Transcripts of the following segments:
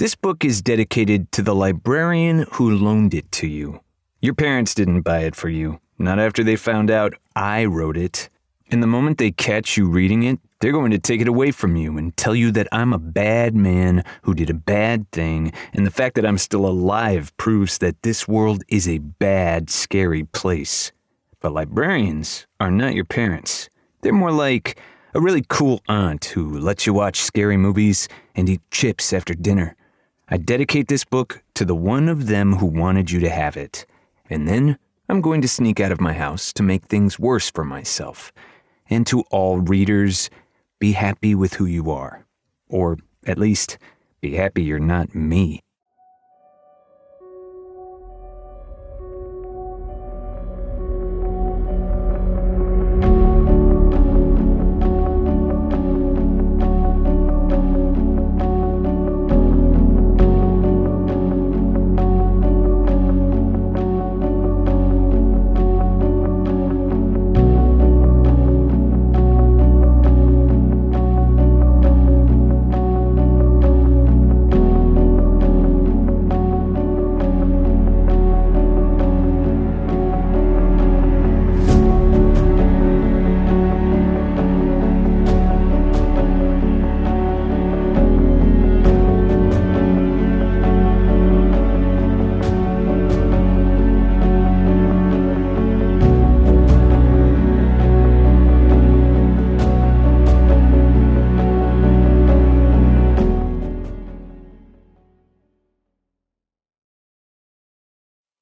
This book is dedicated to the librarian who loaned it to you. Your parents didn't buy it for you, not after they found out I wrote it. And the moment they catch you reading it, they're going to take it away from you and tell you that I'm a bad man who did a bad thing, and the fact that I'm still alive proves that this world is a bad, scary place. But librarians are not your parents. They're more like a really cool aunt who lets you watch scary movies and eat chips after dinner. I dedicate this book to the one of them who wanted you to have it. And then I'm going to sneak out of my house to make things worse for myself. And to all readers, be happy with who you are. Or at least, be happy you're not me.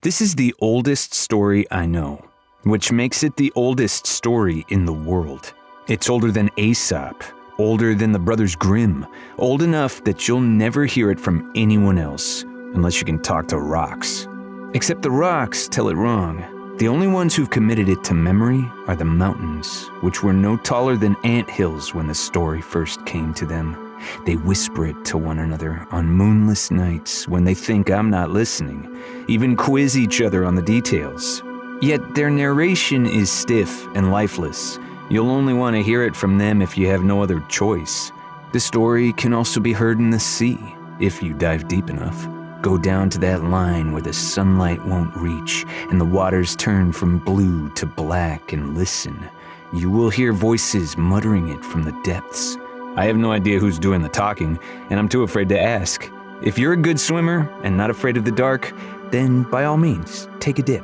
This is the oldest story I know, which makes it the oldest story in the world. It's older than Aesop, older than the Brothers Grimm, old enough that you'll never hear it from anyone else, unless you can talk to rocks. Except the rocks tell it wrong. The only ones who've committed it to memory are the mountains, which were no taller than anthills when the story first came to them. They whisper it to one another on moonless nights when they think I'm not listening, even quiz each other on the details. Yet their narration is stiff and lifeless. You'll only want to hear it from them if you have no other choice. The story can also be heard in the sea, if you dive deep enough. Go down to that line where the sunlight won't reach and the waters turn from blue to black and listen. You will hear voices muttering it from the depths. I have no idea who's doing the talking, and I'm too afraid to ask. If you're a good swimmer and not afraid of the dark, then by all means, take a dip.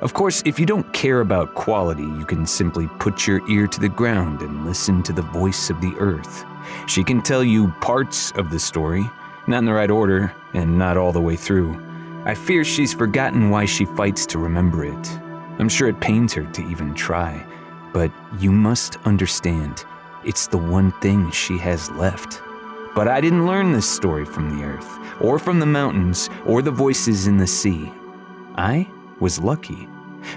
Of course, if you don't care about quality, you can simply put your ear to the ground and listen to the voice of the earth. She can tell you parts of the story, not in the right order, and not all the way through. I fear she's forgotten why she fights to remember it. I'm sure it pains her to even try, but you must understand, it's the one thing she has left. But I didn't learn this story from the earth, or from the mountains, or the voices in the sea. I was lucky,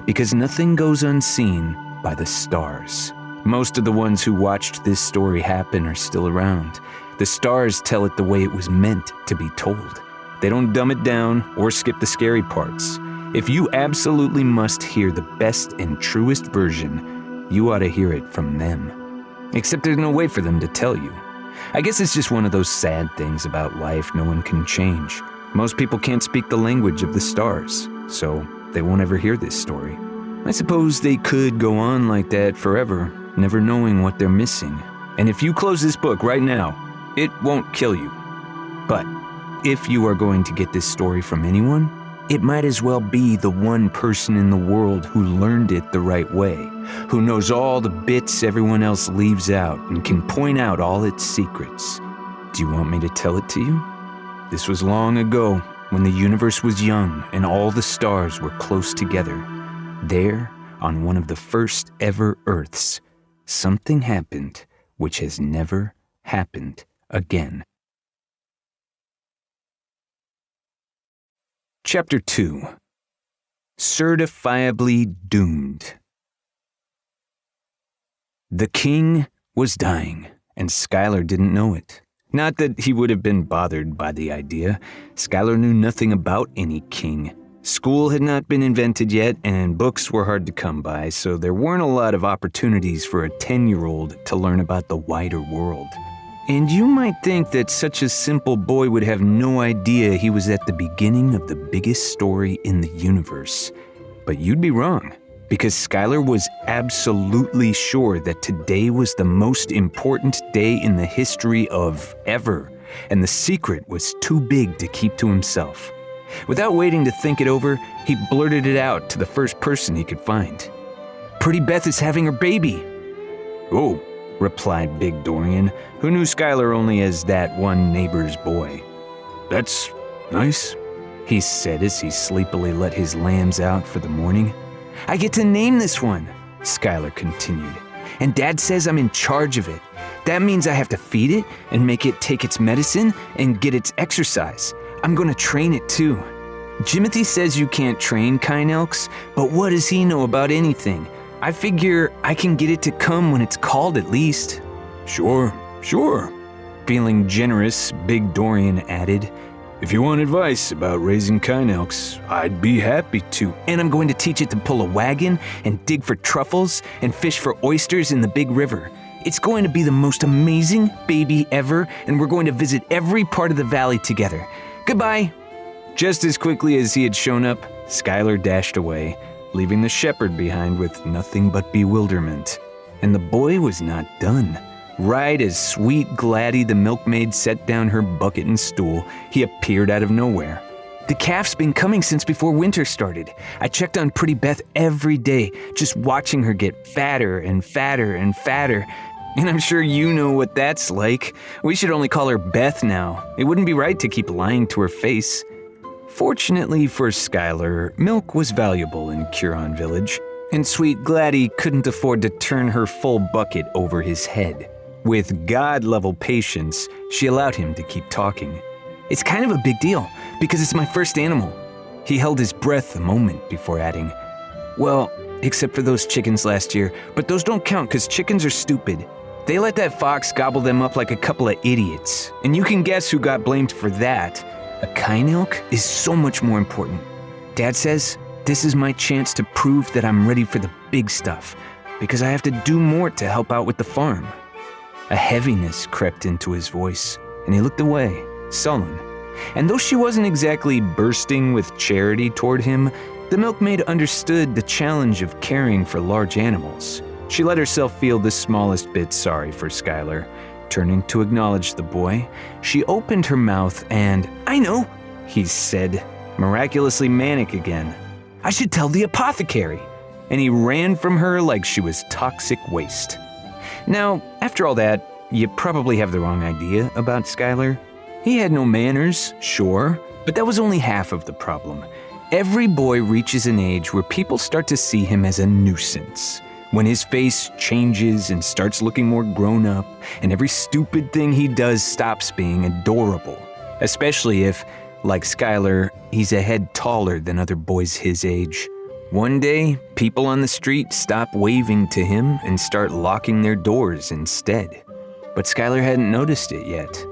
because nothing goes unseen by the stars. Most of the ones who watched this story happen are still around. The stars tell it the way it was meant to be told. They don't dumb it down or skip the scary parts. If you absolutely must hear the best and truest version, you ought to hear it from them. Except there's no way for them to tell you. I guess it's just one of those sad things about life no one can change. Most people can't speak the language of the stars, so they won't ever hear this story. I suppose they could go on like that forever, never knowing what they're missing. And if you close this book right now, it won't kill you. But if you are going to get this story from anyone, it might as well be the one person in the world who learned it the right way, who knows all the bits everyone else leaves out and can point out all its secrets. Do you want me to tell it to you? This was long ago, when the universe was young and all the stars were close together. There, on one of the first ever Earths, something happened which has never happened again. Chapter 2. Certifiably Doomed. The king was dying, and Skylar didn't know it. Not that he would have been bothered by the idea. Skylar knew nothing about any king. School had not been invented yet, and books were hard to come by, so there weren't a lot of opportunities for a 10-year-old to learn about the wider world. And you might think that such a simple boy would have no idea he was at the beginning of the biggest story in the universe. But you'd be wrong, because Skylar was absolutely sure that today was the most important day in the history of ever, and the secret was too big to keep to himself. Without waiting to think it over, he blurted it out to the first person he could find. "Pretty Beth is having her baby." "Oh," replied Big Dorian, who knew Skylar only as that one neighbor's boy. "That's nice," he said as he sleepily let his lambs out for the morning. "I get to name this one," Skylar continued, "and Dad says I'm in charge of it. That means I have to feed it and make it take its medicine and get its exercise. I'm going to train it too. Jimothy says you can't train kine elks, but what does he know about anything? I figure I can get it to come when it's called at least." Sure. Feeling generous, Big Dorian added, "If you want advice about raising kine elks, I'd be happy to. And I'm going to teach it to pull a wagon and dig for truffles and fish for oysters in the big river. It's going to be the most amazing baby ever, and we're going to visit every part of the valley together. Goodbye." Just as quickly as he had shown up, Skylar dashed away, leaving the shepherd behind with nothing but bewilderment. And the boy was not done. Right as sweet Gladdy the milkmaid set down her bucket and stool, he appeared out of nowhere. "The calf's been coming since before winter started. I checked on Pretty Beth every day, just watching her get fatter and fatter and fatter. And I'm sure you know what that's like. We should only call her Beth now. It wouldn't be right to keep lying to her face." Fortunately for Skylar, milk was valuable in Curon Village, and sweet Gladdy couldn't afford to turn her full bucket over his head. With God-level patience, she allowed him to keep talking. "It's kind of a big deal, because it's my first animal." He held his breath a moment before adding, "Well, except for those chickens last year, but those don't count because chickens are stupid. They let that fox gobble them up like a couple of idiots, and you can guess who got blamed for that. A kine elk is so much more important. Dad says this is my chance to prove that I'm ready for the big stuff, because I have to do more to help out with the farm." A heaviness crept into his voice, and he looked away, sullen. And though she wasn't exactly bursting with charity toward him, the milkmaid understood the challenge of caring for large animals. She let herself feel the smallest bit sorry for Skylar. Turning to acknowledge the boy, she opened her mouth and, "I know," he said, miraculously manic again. "I should tell the apothecary." And he ran from her like she was toxic waste. Now, after all that, you probably have the wrong idea about Skylar. He had no manners, sure, but that was only half of the problem. Every boy reaches an age where people start to see him as a nuisance. When his face changes and starts looking more grown up, and every stupid thing he does stops being adorable. Especially if, like Skylar, he's a head taller than other boys his age. One day, people on the street stop waving to him and start locking their doors instead. But Skylar hadn't noticed it yet.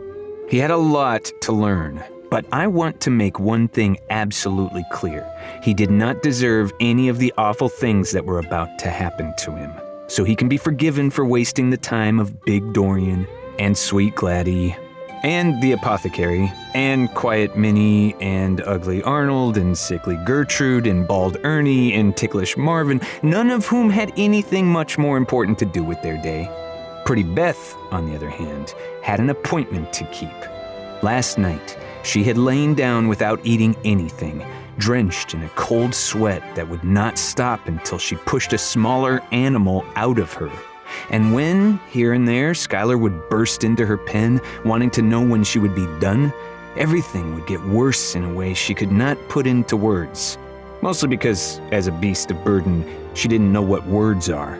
He had a lot to learn, but I want to make one thing absolutely clear. He did not deserve any of the awful things that were about to happen to him. So he can be forgiven for wasting the time of Big Dorian, and Sweet Gladdy, and the apothecary, and Quiet Minnie, and Ugly Arnold, and Sickly Gertrude, and Bald Ernie, and Ticklish Marvin, none of whom had anything much more important to do with their day. Pretty Beth, on the other hand, had an appointment to keep. Last night, she had lain down without eating anything, drenched in a cold sweat that would not stop until she pushed a smaller animal out of her. And when, here and there, Skylar would burst into her pen, wanting to know when she would be done, everything would get worse in a way she could not put into words. Mostly because, as a beast of burden, she didn't know what words are.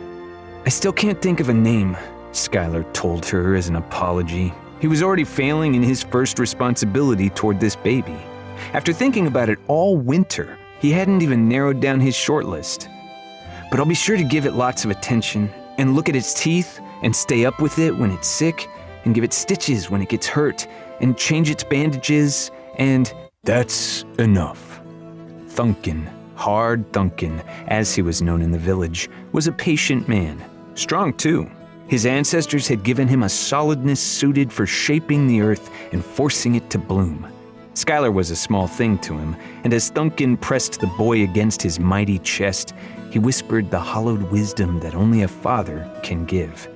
"I still can't think of a name," Skylar told her as an apology. He was already failing in his first responsibility toward this baby. After thinking about it all winter, he hadn't even narrowed down his short list. "But I'll be sure to give it lots of attention, and look at its teeth, and stay up with it when it's sick, and give it stitches when it gets hurt, and change its bandages, and—" "That's enough." Thunkin, Hard Thunkin, as he was known in the village, was a patient man. Strong too. His ancestors had given him a solidness suited for shaping the earth and forcing it to bloom. Skylar was a small thing to him, and as Thunkin pressed the boy against his mighty chest, he whispered the hollowed wisdom that only a father can give.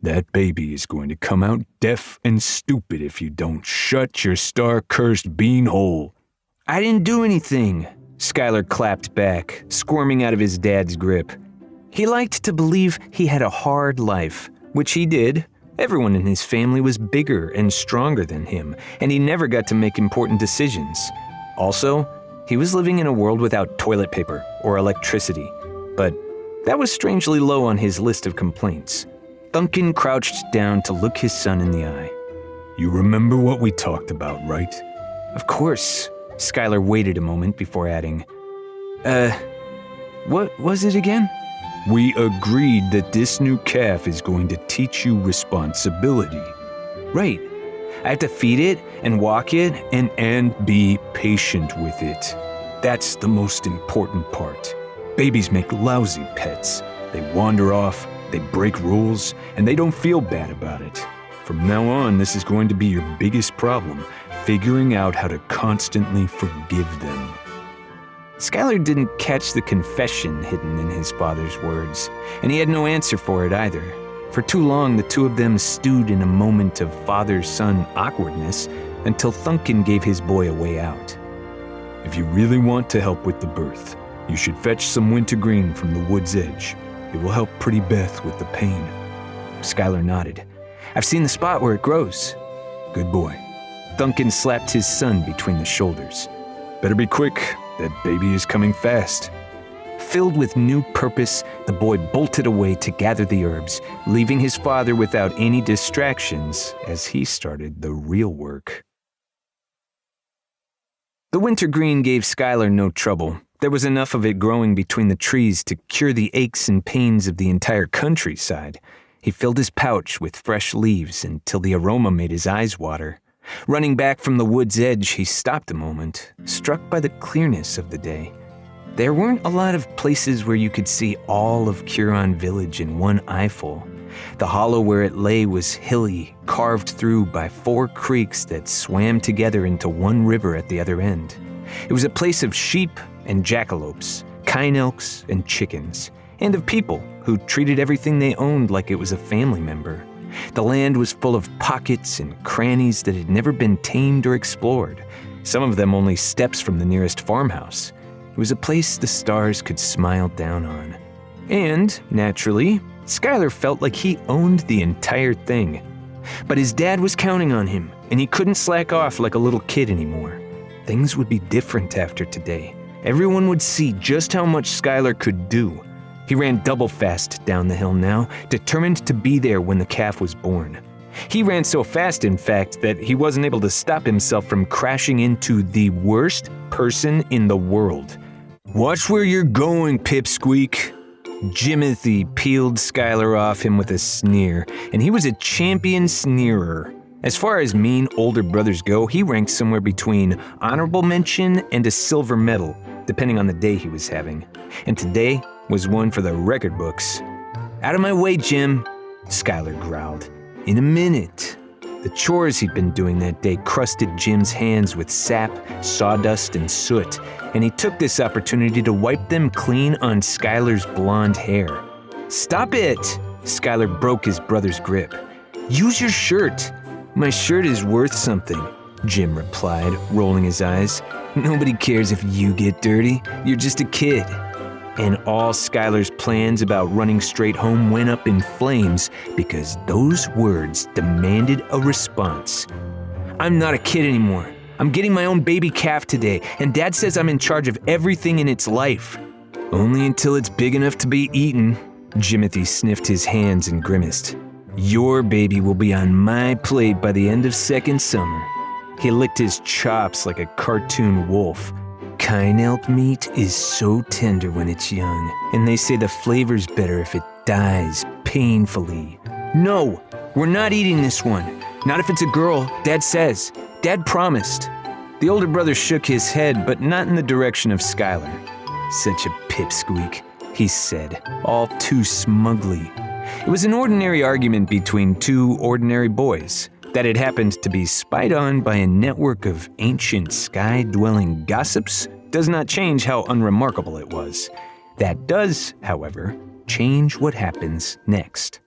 "That baby is going to come out deaf and stupid if you don't shut your star-cursed beanhole." "I didn't do anything," Skylar clapped back, squirming out of his dad's grip. He liked to believe he had a hard life, which he did. Everyone in his family was bigger and stronger than him, and he never got to make important decisions. Also, he was living in a world without toilet paper or electricity, but that was strangely low on his list of complaints. Thunkin crouched down to look his son in the eye. "You remember what we talked about, right?" "Of course." Skylar waited a moment before adding, what was it again?" "We agreed that this new calf is going to teach you responsibility." "Right. I have to feed it and walk it and be patient with it. That's the most important part. Babies make lousy pets. They wander off, they break rules, and they don't feel bad about it. From now on, this is going to be your biggest problem, figuring out how to constantly forgive them." Skylar didn't catch the confession hidden in his father's words, and he had no answer for it either. For too long, the two of them stewed in a moment of father-son awkwardness until Thunkin gave his boy a way out. "If you really want to help with the birth, you should fetch some wintergreen from the wood's edge. It will help Pretty Beth with the pain." Skylar nodded. "I've seen the spot where it grows." "Good boy." Thunkin slapped his son between the shoulders. "Better be quick. That baby is coming fast." Filled with new purpose, the boy bolted away to gather the herbs, leaving his father without any distractions as he started the real work. The wintergreen gave Skylar no trouble. There was enough of it growing between the trees to cure the aches and pains of the entire countryside. He filled his pouch with fresh leaves until the aroma made his eyes water. Running back from the wood's edge, he stopped a moment, struck by the clearness of the day. There weren't a lot of places where you could see all of Curon Village in one eyeful. The hollow where it lay was hilly, carved through by 4 creeks that swam together into one river at the other end. It was a place of sheep and jackalopes, kine elks and chickens, and of people who treated everything they owned like it was a family member. The land was full of pockets and crannies that had never been tamed or explored, some of them only steps from the nearest farmhouse. It was a place the stars could smile down on. And, naturally, Skylar felt like he owned the entire thing. But his dad was counting on him, and he couldn't slack off like a little kid anymore. Things would be different after today. Everyone would see just how much Skylar could do. He ran double fast down the hill now, determined to be there when the calf was born. He ran so fast, in fact, that he wasn't able to stop himself from crashing into the worst person in the world. "Watch where you're going, Pipsqueak." Jimothy peeled Skylar off him with a sneer, and he was a champion sneerer. As far as mean older brothers go, he ranked somewhere between honorable mention and a silver medal, depending on the day he was having. And today was one for the record books. "Out of my way, Jim," Skylar growled. "In a minute." The chores he'd been doing that day crusted Jim's hands with sap, sawdust, and soot, and he took this opportunity to wipe them clean on Skylar's blonde hair. "Stop it!" Skylar broke his brother's grip. "Use your shirt." "My shirt is worth something," Jim replied, rolling his eyes. "Nobody cares if you get dirty. You're just a kid." And all Skylar's plans about running straight home went up in flames because those words demanded a response. "I'm not a kid anymore. I'm getting my own baby calf today, and Dad says I'm in charge of everything in its life." "Only until it's big enough to be eaten." Jimothy sniffed his hands and grimaced. "Your baby will be on my plate by the end of second summer." He licked his chops like a cartoon wolf. "Kine elk meat is so tender when it's young, and they say the flavor's better if it dies painfully." "No, we're not eating this one. Not if it's a girl, Dad says. Dad promised." The older brother shook his head, but not in the direction of Skylar. "Such a pipsqueak," he said, all too smugly. It was an ordinary argument between two ordinary boys. That it happened to be spied on by a network of ancient sky-dwelling gossips does not change how unremarkable it was. That does, however, change what happens next.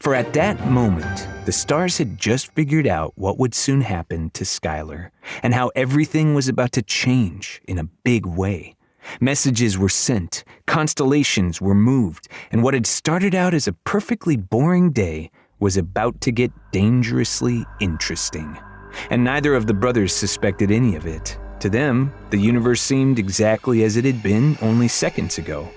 For at that moment, the stars had just figured out what would soon happen to Skylar, and how everything was about to change in a big way. Messages were sent, constellations were moved, and what had started out as a perfectly boring day was about to get dangerously interesting. And neither of the brothers suspected any of it. To them, the universe seemed exactly as it had been only seconds ago,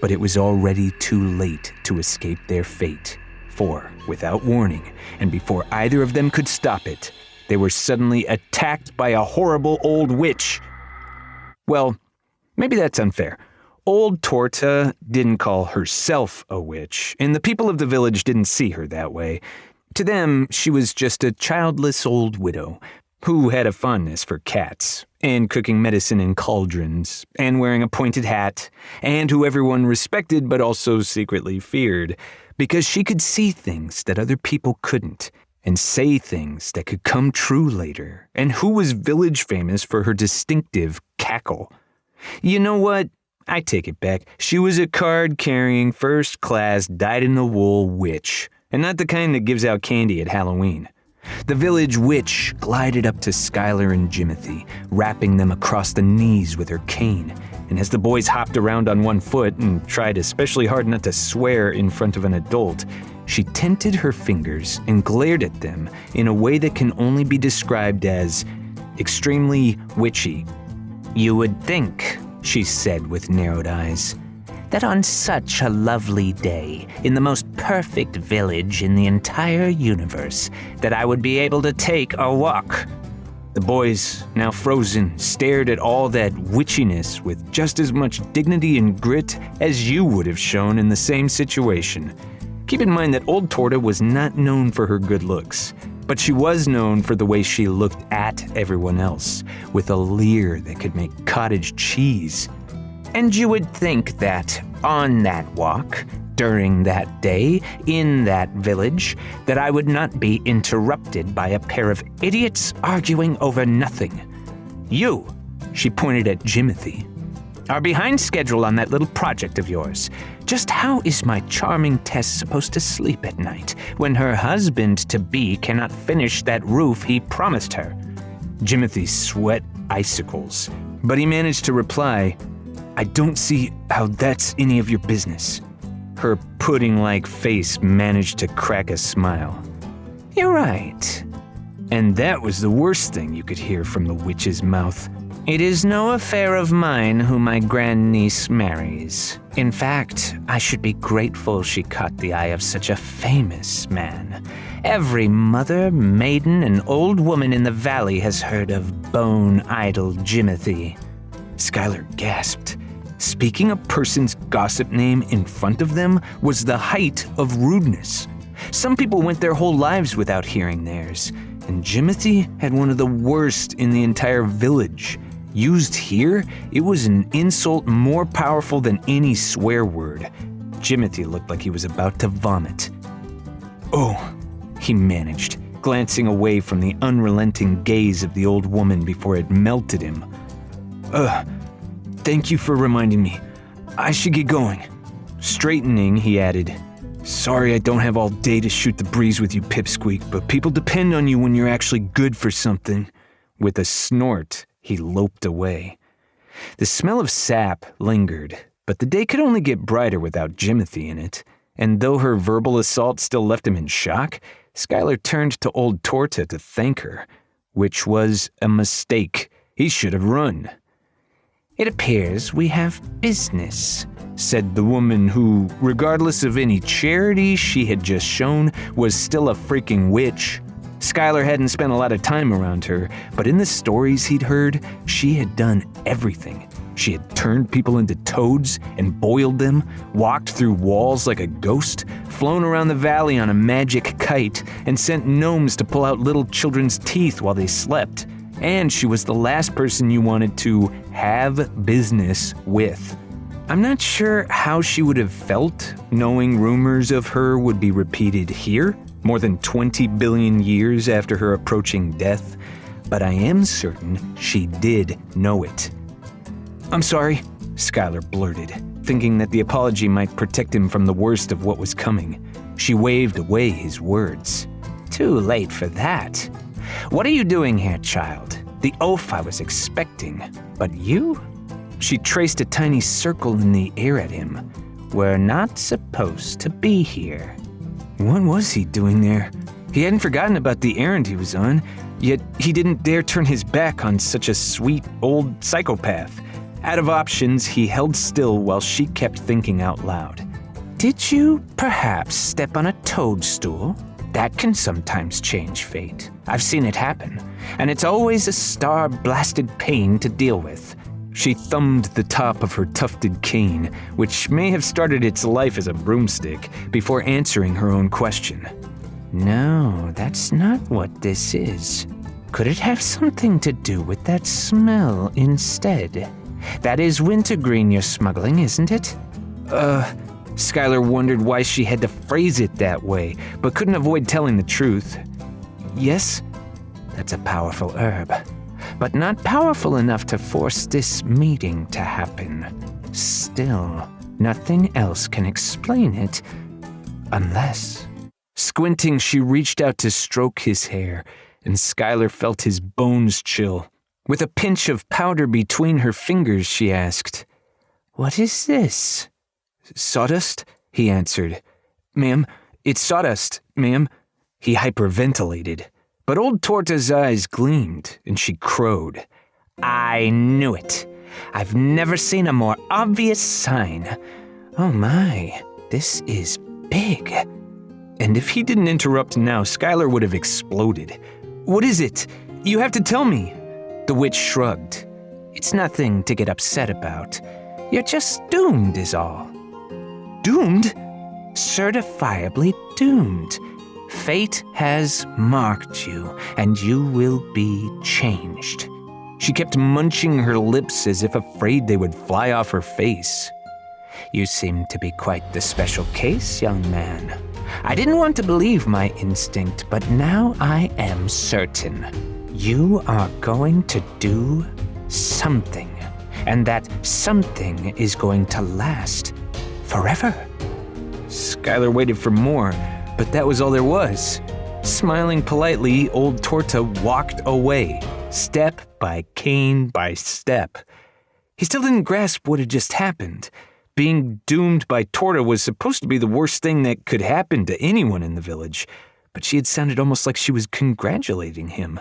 but it was already too late to escape their fate. For, without warning, and before either of them could stop it, they were suddenly attacked by a horrible old witch. Well, maybe that's unfair. Old Torta didn't call herself a witch, and the people of the village didn't see her that way. To them, she was just a childless old widow who had a fondness for cats, and cooking medicine in cauldrons, and wearing a pointed hat, and who everyone respected but also secretly feared, because she could see things that other people couldn't, and say things that could come true later, and who was village famous for her distinctive cackle. You know what? I take it back. She was a card-carrying, first-class, dyed-in-the-wool witch, and not the kind that gives out candy at Halloween. The village witch glided up to Skylar and Jimothy, wrapping them across the knees with her cane, and as the boys hopped around on one foot and tried especially hard not to swear in front of an adult, she tinted her fingers and glared at them in a way that can only be described as extremely witchy. "You would think," she said with narrowed eyes, "that on such a lovely day, in the most perfect village in the entire universe, that I would be able to take a walk." The boys, now frozen, stared at all that witchiness with just as much dignity and grit as you would have shown in the same situation. Keep in mind that old Torta was not known for her good looks, but she was known for the way she looked at everyone else, with a leer that could make cottage cheese. And you would think that on that walk, during that day, in that village, that I would not be interrupted by a pair of idiots arguing over nothing. You, she pointed at Jimothy, are behind schedule on that little project of yours. Just how is my charming Tess supposed to sleep at night when her husband-to-be cannot finish that roof he promised her? Jimothy sweat icicles, but he managed to reply, "I don't see how that's any of your business." Her pudding-like face managed to crack a smile. "You're right." And that was the worst thing you could hear from the witch's mouth. "It is no affair of mine who my grandniece marries. In fact, I should be grateful she caught the eye of such a famous man. Every mother, maiden, and old woman in the valley has heard of bone-idle Jimothy." Skylar gasped. Speaking a person's gossip name in front of them was the height of rudeness. Some people went their whole lives without hearing theirs, and Jimothy had one of the worst in the entire village. Used here, it was an insult more powerful than any swear word. Jimothy looked like he was about to vomit. "Oh," he managed, glancing away from the unrelenting gaze of the old woman before it melted him. Thank you for reminding me. I should get going." Straightening, he added, "Sorry I don't have all day to shoot the breeze with you, Pipsqueak, but people depend on you when you're actually good for something." With a snort, he loped away. The smell of sap lingered, but the day could only get brighter without Jimothy in it, and though her verbal assault still left him in shock, Skylar turned to old Torta to thank her, which was a mistake. He should have run. "It appears we have business," said the woman who, regardless of any charity she had just shown, was still a freaking witch. Skylar hadn't spent a lot of time around her, but in the stories he'd heard, she had done everything. She had turned people into toads and boiled them, walked through walls like a ghost, flown around the valley on a magic kite, and sent gnomes to pull out little children's teeth while they slept. And she was the last person you wanted to have business with. I'm not sure how she would have felt knowing rumors of her would be repeated here, more than 20 billion years after her approaching death, but I am certain she did know it. "I'm sorry," Skylar blurted, thinking that the apology might protect him from the worst of what was coming. She waved away his words. "Too late for that. What are you doing here, child? The oaf I was expecting. But you?" She traced a tiny circle in the air at him. "We're not supposed to be here." What was he doing there? He hadn't forgotten about the errand he was on, yet he didn't dare turn his back on such a sweet old psychopath. Out of options, he held still while she kept thinking out loud. "Did you perhaps step on a toadstool? That can sometimes change fate. I've seen it happen, and it's always a star-blasted pain to deal with." She thumbed the top of her tufted cane, which may have started its life as a broomstick, before answering her own question. "No, that's not what this is. Could it have something to do with that smell instead? That is wintergreen you're smuggling, isn't it?" Skylar wondered why she had to phrase it that way, but couldn't avoid telling the truth. "Yes, that's a powerful herb, but not powerful enough to force this meeting to happen. Still, nothing else can explain it, unless..." Squinting, she reached out to stroke his hair, and Skylar felt his bones chill. With a pinch of powder between her fingers, she asked, "What is this?" "Sawdust," he answered. "Ma'am, it's sawdust, ma'am." He hyperventilated, but old Torta's eyes gleamed, and she crowed. "I knew it. I've never seen a more obvious sign. Oh my, this is big." And if he didn't interrupt now, Skylar would have exploded. "What is it? You have to tell me." The witch shrugged. "It's nothing to get upset about. You're just doomed is all." "Doomed?" "Certifiably doomed. Fate has marked you, and you will be changed." She kept munching her lips as if afraid they would fly off her face. "You seem to be quite the special case, young man. I didn't want to believe my instinct, but now I am certain. You are going to do something, and that something is going to last forever." Skylar waited for more, but that was all there was. Smiling politely, old Torta walked away, step by cane by step. He still didn't grasp what had just happened. Being doomed by Torta was supposed to be the worst thing that could happen to anyone in the village, but she had sounded almost like she was congratulating him.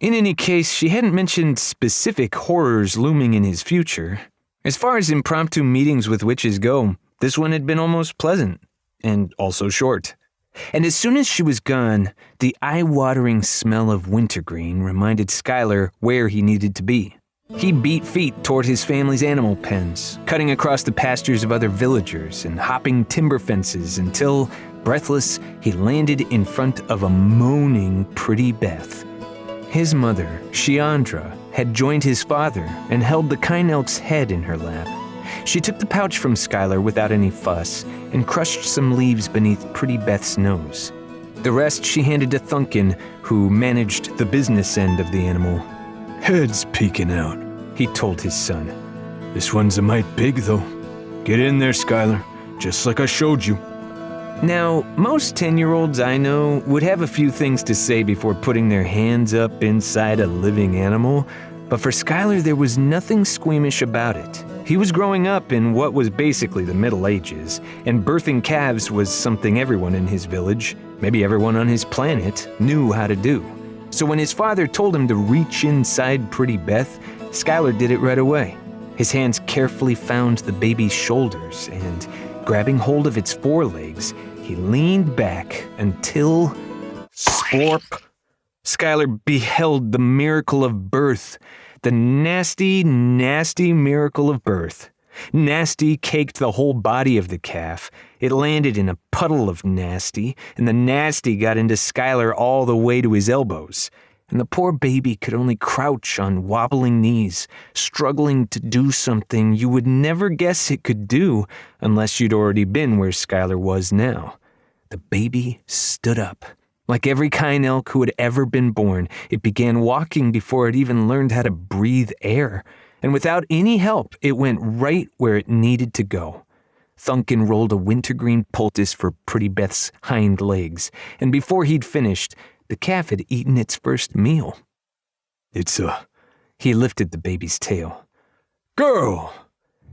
In any case, she hadn't mentioned specific horrors looming in his future. As far as impromptu meetings with witches go, this one had been almost pleasant, and also short. And as soon as she was gone, the eye-watering smell of wintergreen reminded Skylar where he needed to be. He beat feet toward his family's animal pens, cutting across the pastures of other villagers and hopping timber fences until, breathless, he landed in front of a moaning Pretty Beth. His mother, Shiandra, had joined his father and held the kind elk's head in her lap. She took the pouch from Skylar without any fuss and crushed some leaves beneath Pretty Beth's nose. The rest she handed to Thunkin, who managed the business end of the animal. "Head's peeking out," he told his son. "This one's a mite big, though. Get in there, Skylar, just like I showed you." Now, most 10-year-olds I know would have a few things to say before putting their hands up inside a living animal, but for Skylar there was nothing squeamish about it. He was growing up in what was basically the Middle Ages, and birthing calves was something everyone in his village, maybe everyone on his planet, knew how to do. So when his father told him to reach inside Pretty Beth, Skylar did it right away. His hands carefully found the baby's shoulders, and grabbing hold of its forelegs, he leaned back until... Splorp! Skylar beheld the miracle of birth. The nasty, nasty miracle of birth. Nasty caked the whole body of the calf. It landed in a puddle of nasty, and the nasty got into Skylar all the way to his elbows. and the poor baby could only crouch on wobbling knees, struggling to do something you would never guess it could do unless you'd already been where Skylar was now. The baby stood up. Like every kine elk who had ever been born, it began walking before it even learned how to breathe air, and without any help, it went right where it needed to go. Thunkin rolled a wintergreen poultice for Pretty Beth's hind legs, and before he'd finished, the calf had eaten its first meal. He lifted the baby's tail. Girl!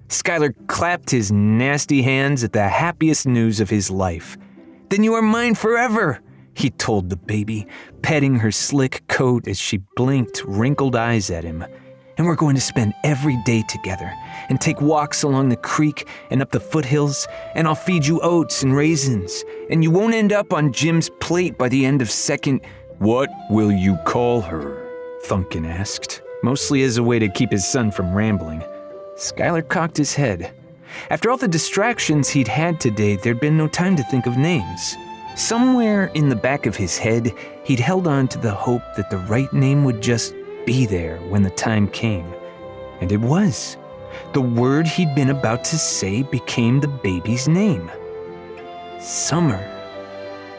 Skylar clapped his nasty hands at the happiest news of his life. Then you are mine forever, he told the baby, petting her slick coat as she blinked wrinkled eyes at him. And we're going to spend every day together and take walks along the creek and up the foothills, and I'll feed you oats and raisins, and you won't end up on Jim's plate by the end of second. What will you call her? Thunkin asked, mostly as a way to keep his son from rambling. Skylar cocked his head. After all the distractions he'd had today, there'd been no time to think of names. Somewhere in the back of his head, he'd held on to the hope that the right name would just be there when the time came. And it was. The word he'd been about to say became the baby's name. Summer.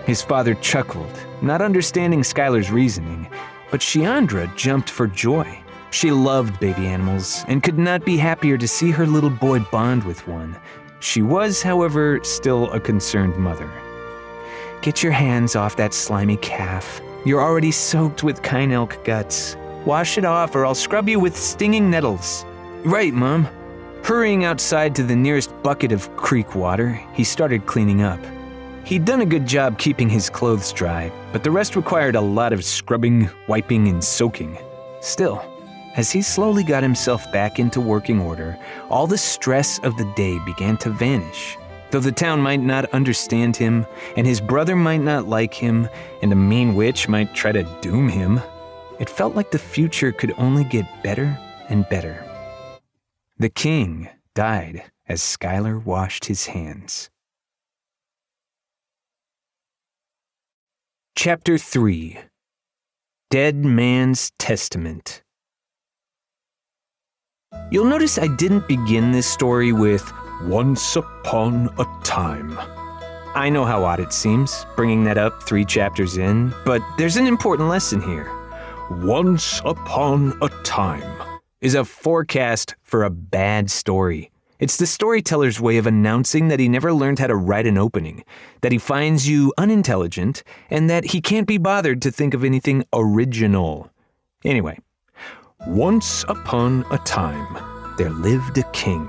His father chuckled, not understanding Skylar's reasoning, but Sheandra jumped for joy. She loved baby animals and could not be happier to see her little boy bond with one. She was, however, still a concerned mother. Get your hands off that slimy calf. You're already soaked with kine elk guts. Wash it off or I'll scrub you with stinging nettles. Right, Mom. Hurrying outside to the nearest bucket of creek water, he started cleaning up. He'd done a good job keeping his clothes dry, but the rest required a lot of scrubbing, wiping, and soaking. Still, as he slowly got himself back into working order, all the stress of the day began to vanish. Though the town might not understand him, and his brother might not like him, and a mean witch might try to doom him, it felt like the future could only get better and better. The king died as Skylar washed his hands. Chapter 3. Dead Man's Testament. You'll notice I didn't begin this story with "Once upon a time." I know how odd it seems, bringing that up 3 chapters in, but there's an important lesson here. "Once upon a time" is a forecast for a bad story. It's the storyteller's way of announcing that he never learned how to write an opening, that he finds you unintelligent, and that he can't be bothered to think of anything original. Anyway, once upon a time, there lived a king.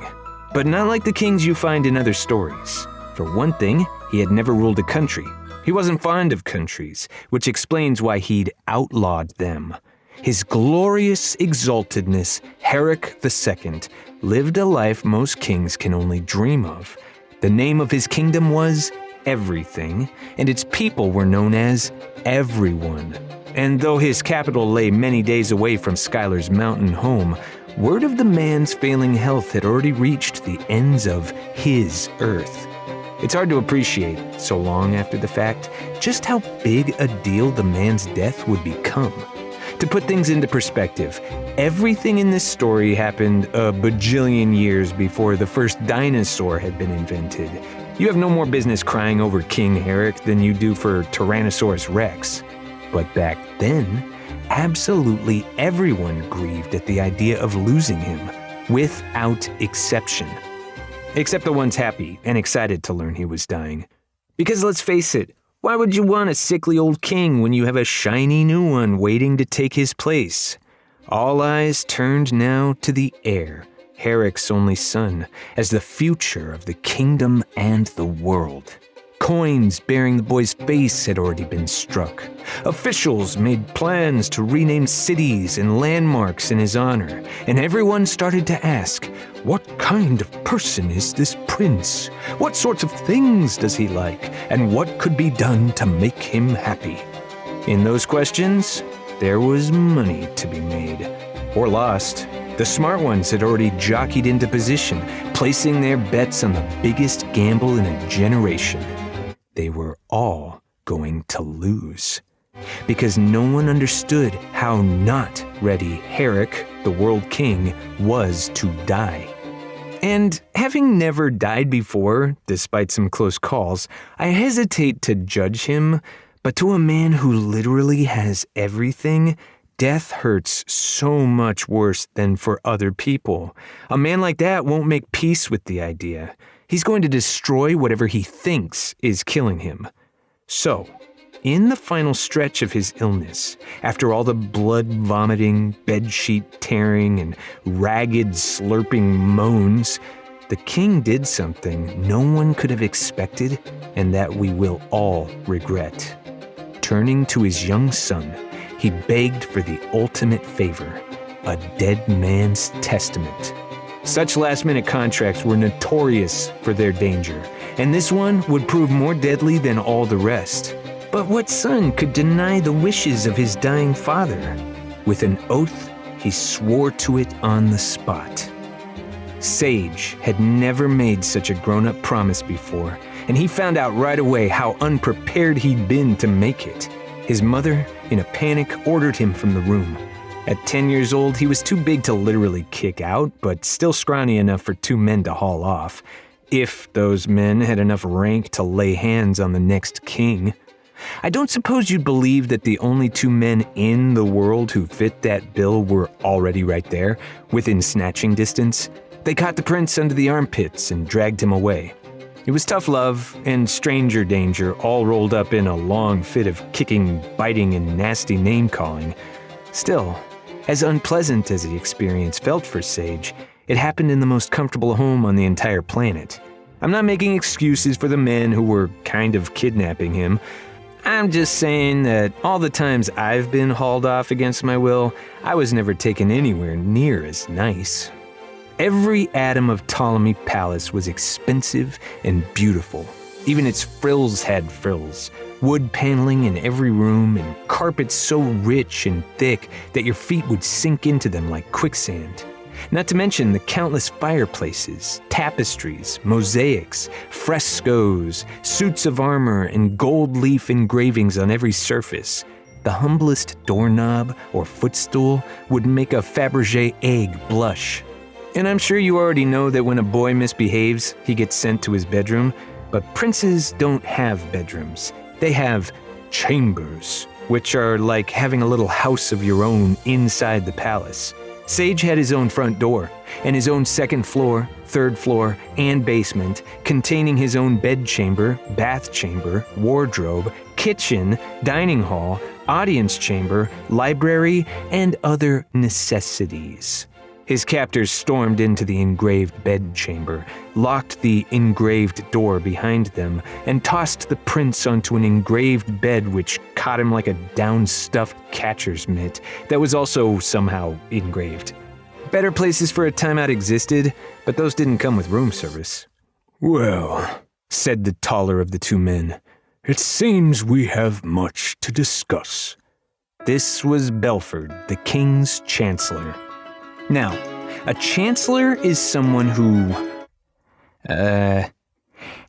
But not like the kings you find in other stories. For one thing, he had never ruled a country. He wasn't fond of countries, which explains why he'd outlawed them. His glorious exaltedness, Herrick II, lived a life most kings can only dream of. The name of his kingdom was Everything, and its people were known as Everyone. And though his capital lay many days away from Skylar's mountain home, word of the man's failing health had already reached the ends of his earth. It's hard to appreciate, so long after the fact, just how big a deal the man's death would become. To put things into perspective, everything in this story happened a bajillion years before the first dinosaur had been invented. You have no more business crying over King Herrick than you do for Tyrannosaurus Rex. But back then, absolutely everyone grieved at the idea of losing him, without exception. Except the ones happy and excited to learn he was dying. Because let's face it, why would you want a sickly old king when you have a shiny new one waiting to take his place? All eyes turned now to the heir, Herrick's only son, as the future of the kingdom and the world. Coins bearing the boy's face had already been struck. Officials made plans to rename cities and landmarks in his honor, and everyone started to ask, what kind of person is this prince? What sorts of things does he like? And what could be done to make him happy? In those questions, there was money to be made. Or lost. The smart ones had already jockeyed into position, placing their bets on the biggest gamble in a generation. They were all going to lose. because no one understood how not ready Herrick, the world king, was to die. And having never died before, despite some close calls, I hesitate to judge him, but to a man who literally has everything, death hurts so much worse than for other people. A man like that won't make peace with the idea. He's going to destroy whatever he thinks is killing him. So, in the final stretch of his illness, after all the blood vomiting, bedsheet tearing, and ragged slurping moans, the king did something no one could have expected and that we will all regret. Turning to his young son, he begged for the ultimate favor, a dead man's testament. Such last-minute contracts were notorious for their danger, and this one would prove more deadly than all the rest. But what son could deny the wishes of his dying father? With an oath, he swore to it on the spot. Sage had never made such a grown-up promise before, and he found out right away how unprepared he'd been to make it. His mother, in a panic, ordered him from the room. At 10 years old, he was too big to literally kick out, but still scrawny enough for 2 men to haul off, if those men had enough rank to lay hands on the next king. I don't suppose you'd believe that the only 2 men in the world who fit that bill were already right there, within snatching distance. They caught the prince under the armpits and dragged him away. It was tough love and stranger danger all rolled up in a long fit of kicking, biting, and nasty name-calling. Still, as unpleasant as the experience felt for Sage, it happened in the most comfortable home on the entire planet. I'm not making excuses for the men who were kind of kidnapping him. I'm just saying that all the times I've been hauled off against my will, I was never taken anywhere near as nice. Every atom of Ptolemy Palace was expensive and beautiful. Even its frills had frills. Wood paneling in every room and carpets so rich and thick that your feet would sink into them like quicksand. Not to mention the countless fireplaces, tapestries, mosaics, frescoes, suits of armor, and gold leaf engravings on every surface. The humblest doorknob or footstool would make a Fabergé egg blush. And I'm sure you already know that when a boy misbehaves, he gets sent to his bedroom, but princes don't have bedrooms. They have chambers, which are like having a little house of your own inside the palace. Sage had his own front door, and his own second floor, third floor, and basement, containing his own bedchamber, bath chamber, wardrobe, kitchen, dining hall, audience chamber, library, and other necessities. His captors stormed into the engraved bedchamber, locked the engraved door behind them, and tossed the prince onto an engraved bed which caught him like a down-stuffed catcher's mitt that was also somehow engraved. Better places for a timeout existed, but those didn't come with room service. "Well," said the taller of the 2 men, "it seems we have much to discuss." This was Belford, the king's chancellor. Now, a chancellor is someone who...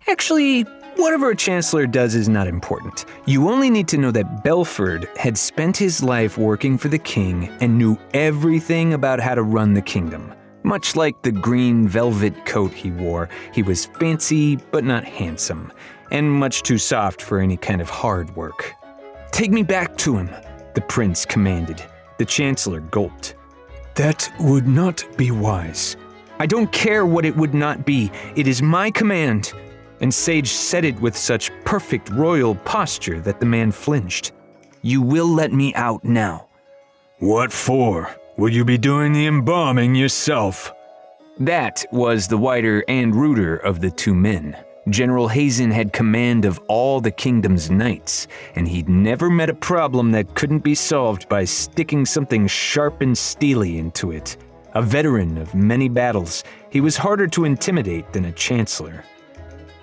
Actually, whatever a chancellor does is not important. You only need to know that Belford had spent his life working for the king and knew everything about how to run the kingdom. Much like the green velvet coat he wore, he was fancy but not handsome, and much too soft for any kind of hard work. "Take me back to him," the prince commanded. The chancellor gulped. "That would not be wise." "I don't care what it would not be. It is my command." And Sage said it with such perfect royal posture that the man flinched. "You will let me out now." "What for? Will you be doing the embalming yourself?" That was the whiter and ruder of the 2 men. General Hazen had command of all the kingdom's knights, and he'd never met a problem that couldn't be solved by sticking something sharp and steely into it. A veteran of many battles, he was harder to intimidate than a chancellor.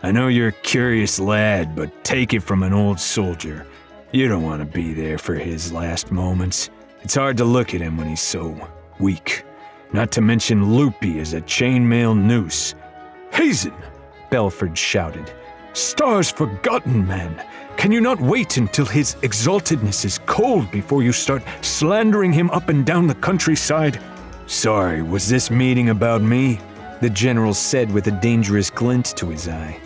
"I know you're a curious lad, but take it from an old soldier. You don't want to be there for his last moments. It's hard to look at him when he's so weak. Not to mention loopy as a chainmail noose." "Hazen!" Belford shouted. Stars forgotten man! Can you not wait until his exaltedness is cold before you start slandering him up and down the countryside? Sorry, was this meeting about me? The general said with a dangerous glint to his eye.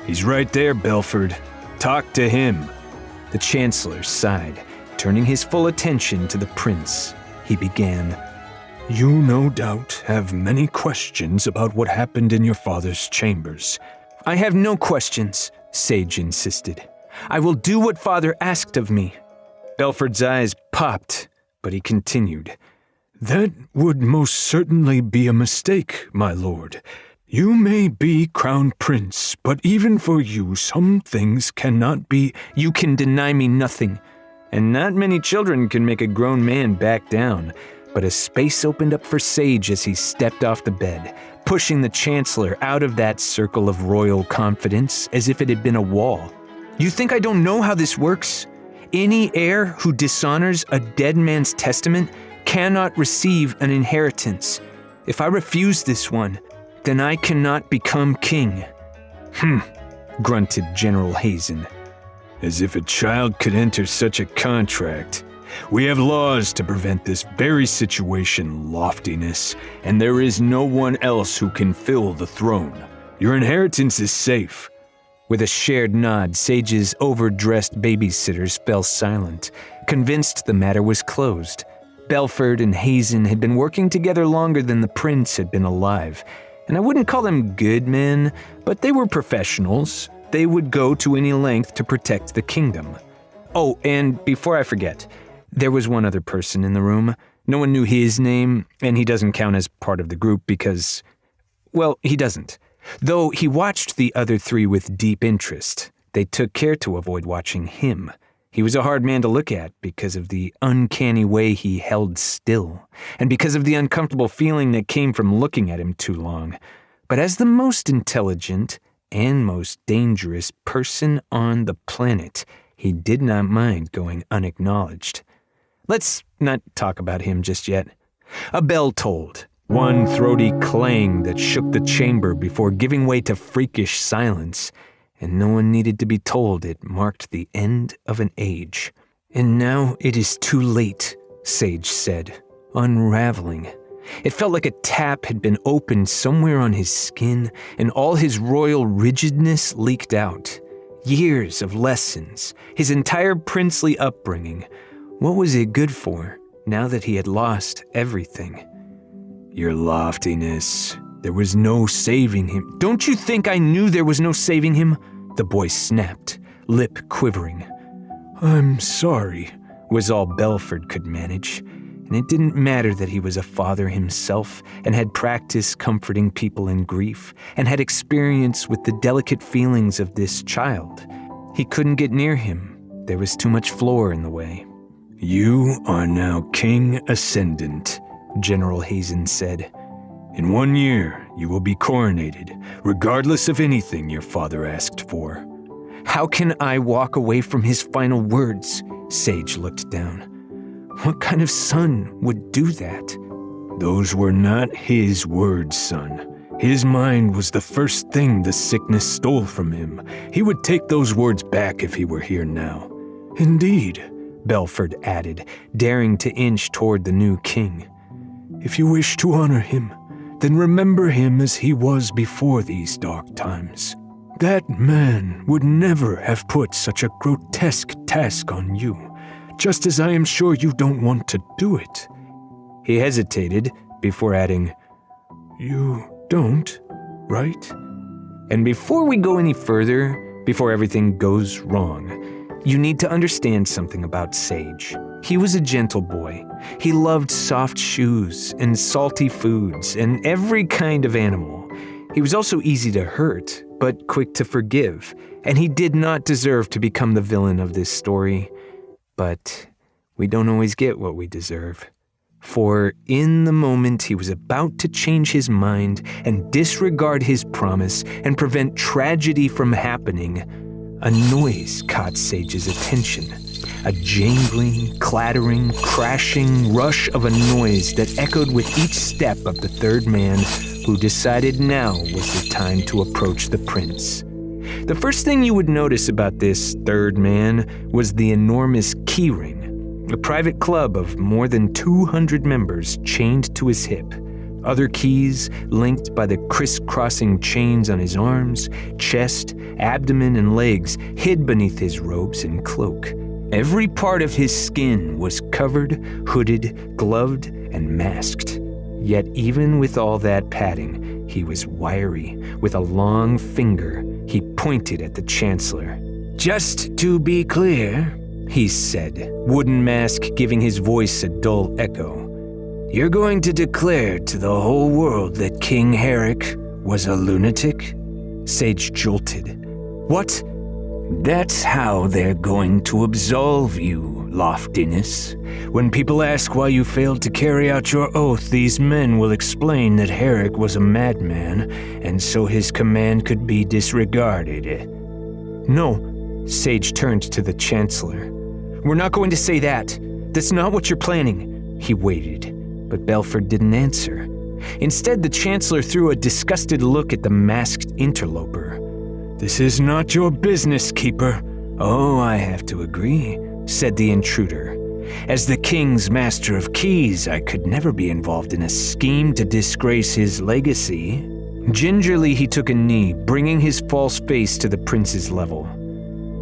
He's right there, Belford. Talk to him. The chancellor sighed, turning his full attention to the prince. He began, You no doubt have many questions about what happened in your father's chambers. I have no questions, Sage insisted. I will do what father asked of me. Belford's eyes popped, but he continued. That would most certainly be a mistake, my lord. You may be crown prince, but even for you, some things cannot be. You can deny me nothing, and not many children can make a grown man back down. But a space opened up for Sage as he stepped off the bed, pushing the chancellor out of that circle of royal confidence as if it had been a wall. You think I don't know how this works? Any heir who dishonors a dead man's testament cannot receive an inheritance. If I refuse this one, then I cannot become king. Grunted General Hazen. As if a child could enter such a contract. We have laws to prevent this very situation, loftiness, and there is no one else who can fill the throne. Your inheritance is safe. With a shared nod, Sage's overdressed babysitters fell silent, convinced the matter was closed. Belford and Hazen had been working together longer than the prince had been alive, and I wouldn't call them good men, but they were professionals. They would go to any length to protect the kingdom. Oh, and before I forget, there was one other person in the room. No one knew his name, and he doesn't count as part of the group because, well, he doesn't. Though he watched the other three with deep interest, they took care to avoid watching him. He was a hard man to look at because of the uncanny way he held still, and because of the uncomfortable feeling that came from looking at him too long. But as the most intelligent and most dangerous person on the planet, he did not mind going unacknowledged. Let's not talk about him just yet. A bell tolled, one throaty clang that shook the chamber before giving way to freakish silence, and no one needed to be told it marked the end of an age. And now it is too late, Sage said, unraveling. It felt like a tap had been opened somewhere on his skin, and all his royal rigidness leaked out. Years of lessons, his entire princely upbringing. What was it good for, now that he had lost everything? Your loftiness. There was no saving him. Don't you think I knew there was no saving him? The boy snapped, lip quivering. I'm sorry, was all Belford could manage. And it didn't matter that he was a father himself and had practiced comforting people in grief and had experience with the delicate feelings of this child. He couldn't get near him. There was too much floor in the way. You are now King Ascendant, General Hazen said. In 1 year, you will be coronated, regardless of anything your father asked for. How can I walk away from his final words? Sage looked down. What kind of son would do that? Those were not his words, son. His mind was the first thing the sickness stole from him. He would take those words back if he were here now. Indeed, Belford added, daring to inch toward the new king. If you wish to honor him, then remember him as he was before these dark times. That man would never have put such a grotesque task on you, just as I am sure you don't want to do it. He hesitated before adding, You don't, right? And before we go any further, before everything goes wrong, you need to understand something about Sage. He was a gentle boy. He loved soft shoes and salty foods and every kind of animal. He was also easy to hurt, but quick to forgive, and he did not deserve to become the villain of this story. But we don't always get what we deserve. For in the moment he was about to change his mind and disregard his promise and prevent tragedy from happening, a noise caught Sage's attention. A jangling, clattering, crashing rush of a noise that echoed with each step of the third man who decided now was the time to approach the prince. The first thing you would notice about this third man was the enormous keyring, a private club of more than 200 members chained to his hip. Other keys, linked by the crisscrossing chains on his arms, chest, abdomen, and legs, hid beneath his robes and cloak. Every part of his skin was covered, hooded, gloved, and masked. Yet even with all that padding, he was wiry. With a long finger, he pointed at the Chancellor. "Just to be clear," he said, wooden mask giving his voice a dull echo. "You're going to declare to the whole world that King Herrick was a lunatic?" Sage jolted. "What?" "That's how they're going to absolve you, Loftiness. When people ask why you failed to carry out your oath, these men will explain that Herrick was a madman, and so his command could be disregarded." "No," Sage turned to the Chancellor. "We're not going to say that. That's not what you're planning." He waited, but Belford didn't answer. Instead, the Chancellor threw a disgusted look at the masked interloper. "This is not your business, Keeper." "Oh, I have to agree," said the intruder. "As the King's Master of Keys, I could never be involved in a scheme to disgrace his legacy." Gingerly, he took a knee, bringing his false face to the prince's level.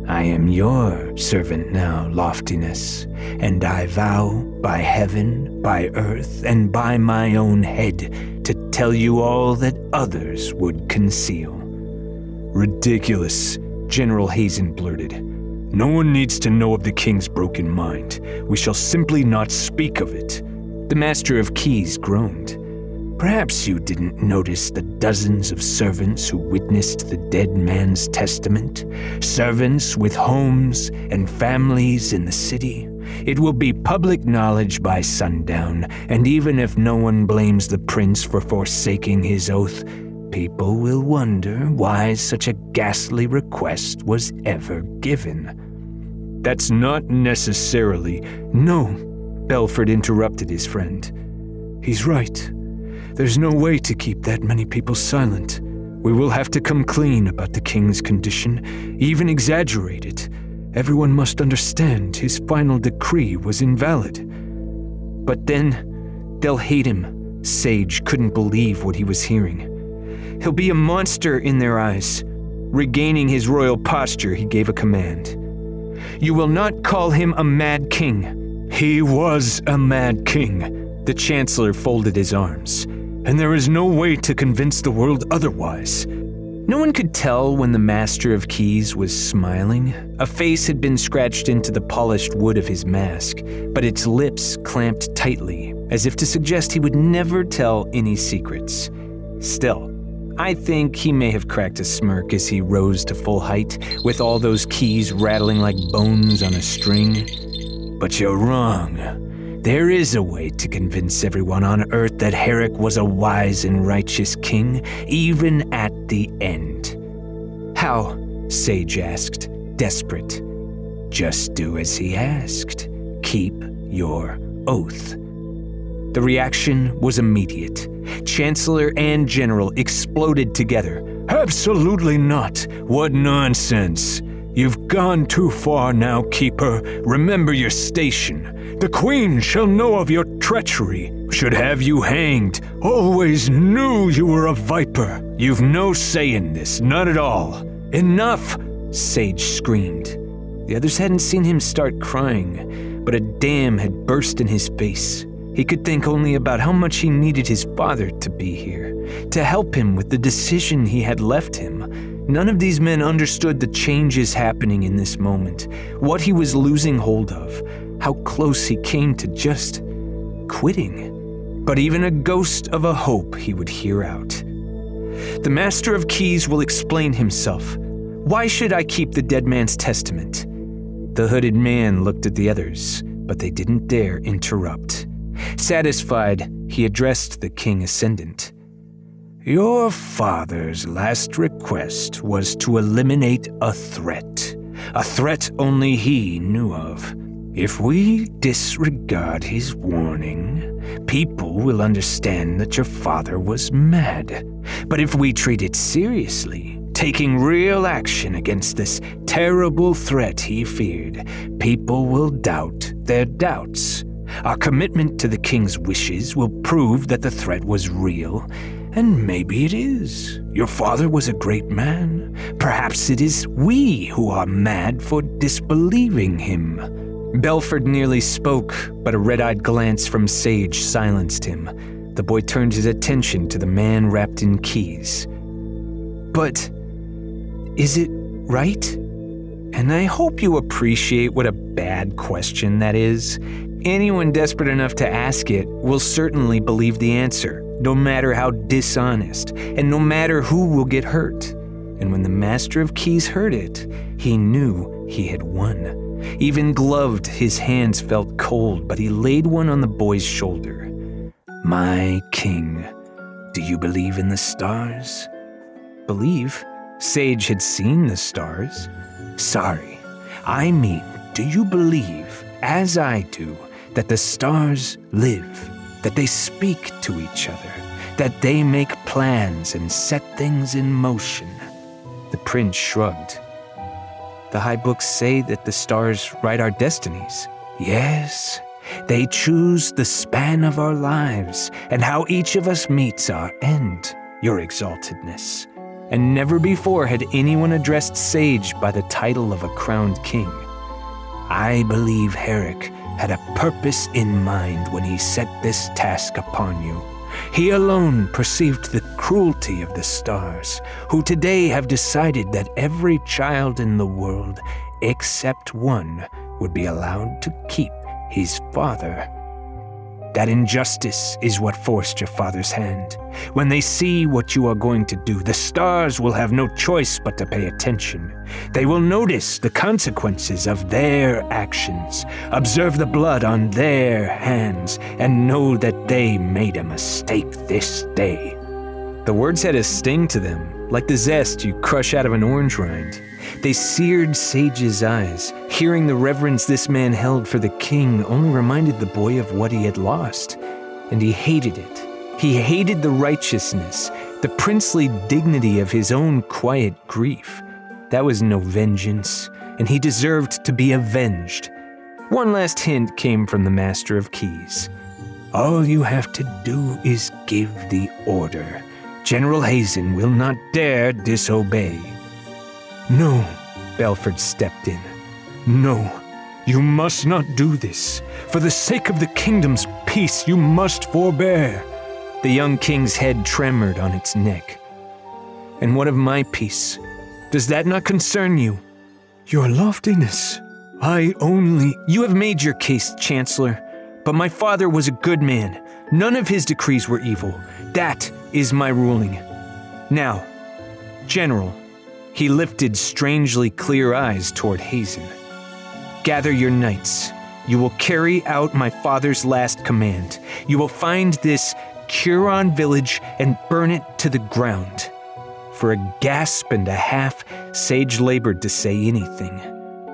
"I am your servant now, Loftiness, and I vow by heaven, by earth, and by my own head to tell you all that others would conceal." "Ridiculous," General Hazen blurted. "No one needs to know of the king's broken mind. We shall simply not speak of it." The Master of Keys groaned. "Perhaps you didn't notice the dozens of servants who witnessed the dead man's testament? Servants with homes and families in the city? It will be public knowledge by sundown, and even if no one blames the prince for forsaking his oath, people will wonder why such a ghastly request was ever given." "That's not necessarily—" "No," Belford interrupted his friend. "He's right. There's no way to keep that many people silent. We will have to come clean about the king's condition, even exaggerate it. Everyone must understand his final decree was invalid." "But then, they'll hate him." Sage couldn't believe what he was hearing. "He'll be a monster in their eyes." Regaining his royal posture, he gave a command. "You will not call him a mad king." "He was a mad king." The Chancellor folded his arms. "And there is no way to convince the world otherwise." No one could tell when the Master of Keys was smiling. A face had been scratched into the polished wood of his mask, but its lips clamped tightly, as if to suggest he would never tell any secrets. Still, I think he may have cracked a smirk as he rose to full height, with all those keys rattling like bones on a string. "But you're wrong. There is a way to convince everyone on Earth that Herrick was a wise and righteous king, even at the end." "How?" Sage asked, desperate. "Just do as he asked. Keep your oath." The reaction was immediate. Chancellor and General exploded together. "Absolutely not. What nonsense. You've gone too far now, Keeper. Remember your station. The Queen shall know of your treachery. Should have you hanged. Always knew you were a viper. You've no say in this, not at all." "Enough!" Sage screamed. The others hadn't seen him start crying, but a dam had burst in his face. He could think only about how much he needed his father to be here, to help him with the decision he had left him. None of these men understood the changes happening in this moment, what he was losing hold of, how close he came to just quitting. But even a ghost of a hope he would hear out. "The Master of Keys will explain himself. Why should I keep the dead man's testament?" The hooded man looked at the others, but they didn't dare interrupt. Satisfied, he addressed the King Ascendant. "Your father's last request was to eliminate a threat only he knew of. If we disregard his warning, people will understand that your father was mad. But if we treat it seriously, taking real action against this terrible threat he feared, people will doubt their doubts. Our commitment to the king's wishes will prove that the threat was real, and maybe it is. Your father was a great man. Perhaps it is we who are mad for disbelieving him." Belford nearly spoke, but a red-eyed glance from Sage silenced him. The boy turned his attention to the man wrapped in keys. "But is it right? And I hope you appreciate what a bad question that is. Anyone desperate enough to ask it will certainly believe the answer, no matter how dishonest, and no matter who will get hurt. And when the Master of Keys heard it, he knew he had won. Even gloved, his hands felt cold, but he laid one on the boy's shoulder. "My king, do you believe in the stars?" Believe? Sage had seen the stars. "Sorry, I mean, do you believe, as I do, that the stars live, that they speak to each other, that they make plans and set things in motion?" The prince shrugged. "The high books say that the stars write our destinies." "Yes, they choose the span of our lives and how each of us meets our end, your exaltedness." And never before had anyone addressed Sage by the title of a crowned king. "I believe Herrick had a purpose in mind when he set this task upon you. He alone perceived the cruelty of the stars, who today have decided that every child in the world, except one, would be allowed to keep his father. That injustice is what forced your father's hand. When they see what you are going to do, the stars will have no choice but to pay attention. They will notice the consequences of their actions, observe the blood on their hands, and know that they made a mistake this day." The words had a sting to them, like the zest you crush out of an orange rind. They seared Sage's eyes. Hearing the reverence this man held for the king only reminded the boy of what he had lost, and he hated it. He hated the righteousness, the princely dignity of his own quiet grief. That was no vengeance, and he deserved to be avenged. One last hint came from the Master of Keys. "All you have to do is give the order. General Hazen will not dare disobey." "No," Belford stepped in. "No, you must not do this. For the sake of the kingdom's peace, you must forbear." The young king's head tremored on its neck. "And what of my peace? Does that not concern you?" "Your loftiness, I only—" "You have made your case, Chancellor, but my father was a good man. None of his decrees were evil. That is my ruling. Now, General," he lifted strangely clear eyes toward Hazen, "gather your knights. You will carry out my father's last command. You will find this Huron village and burn it to the ground." For a gasp and a half, Sage labored to say anything,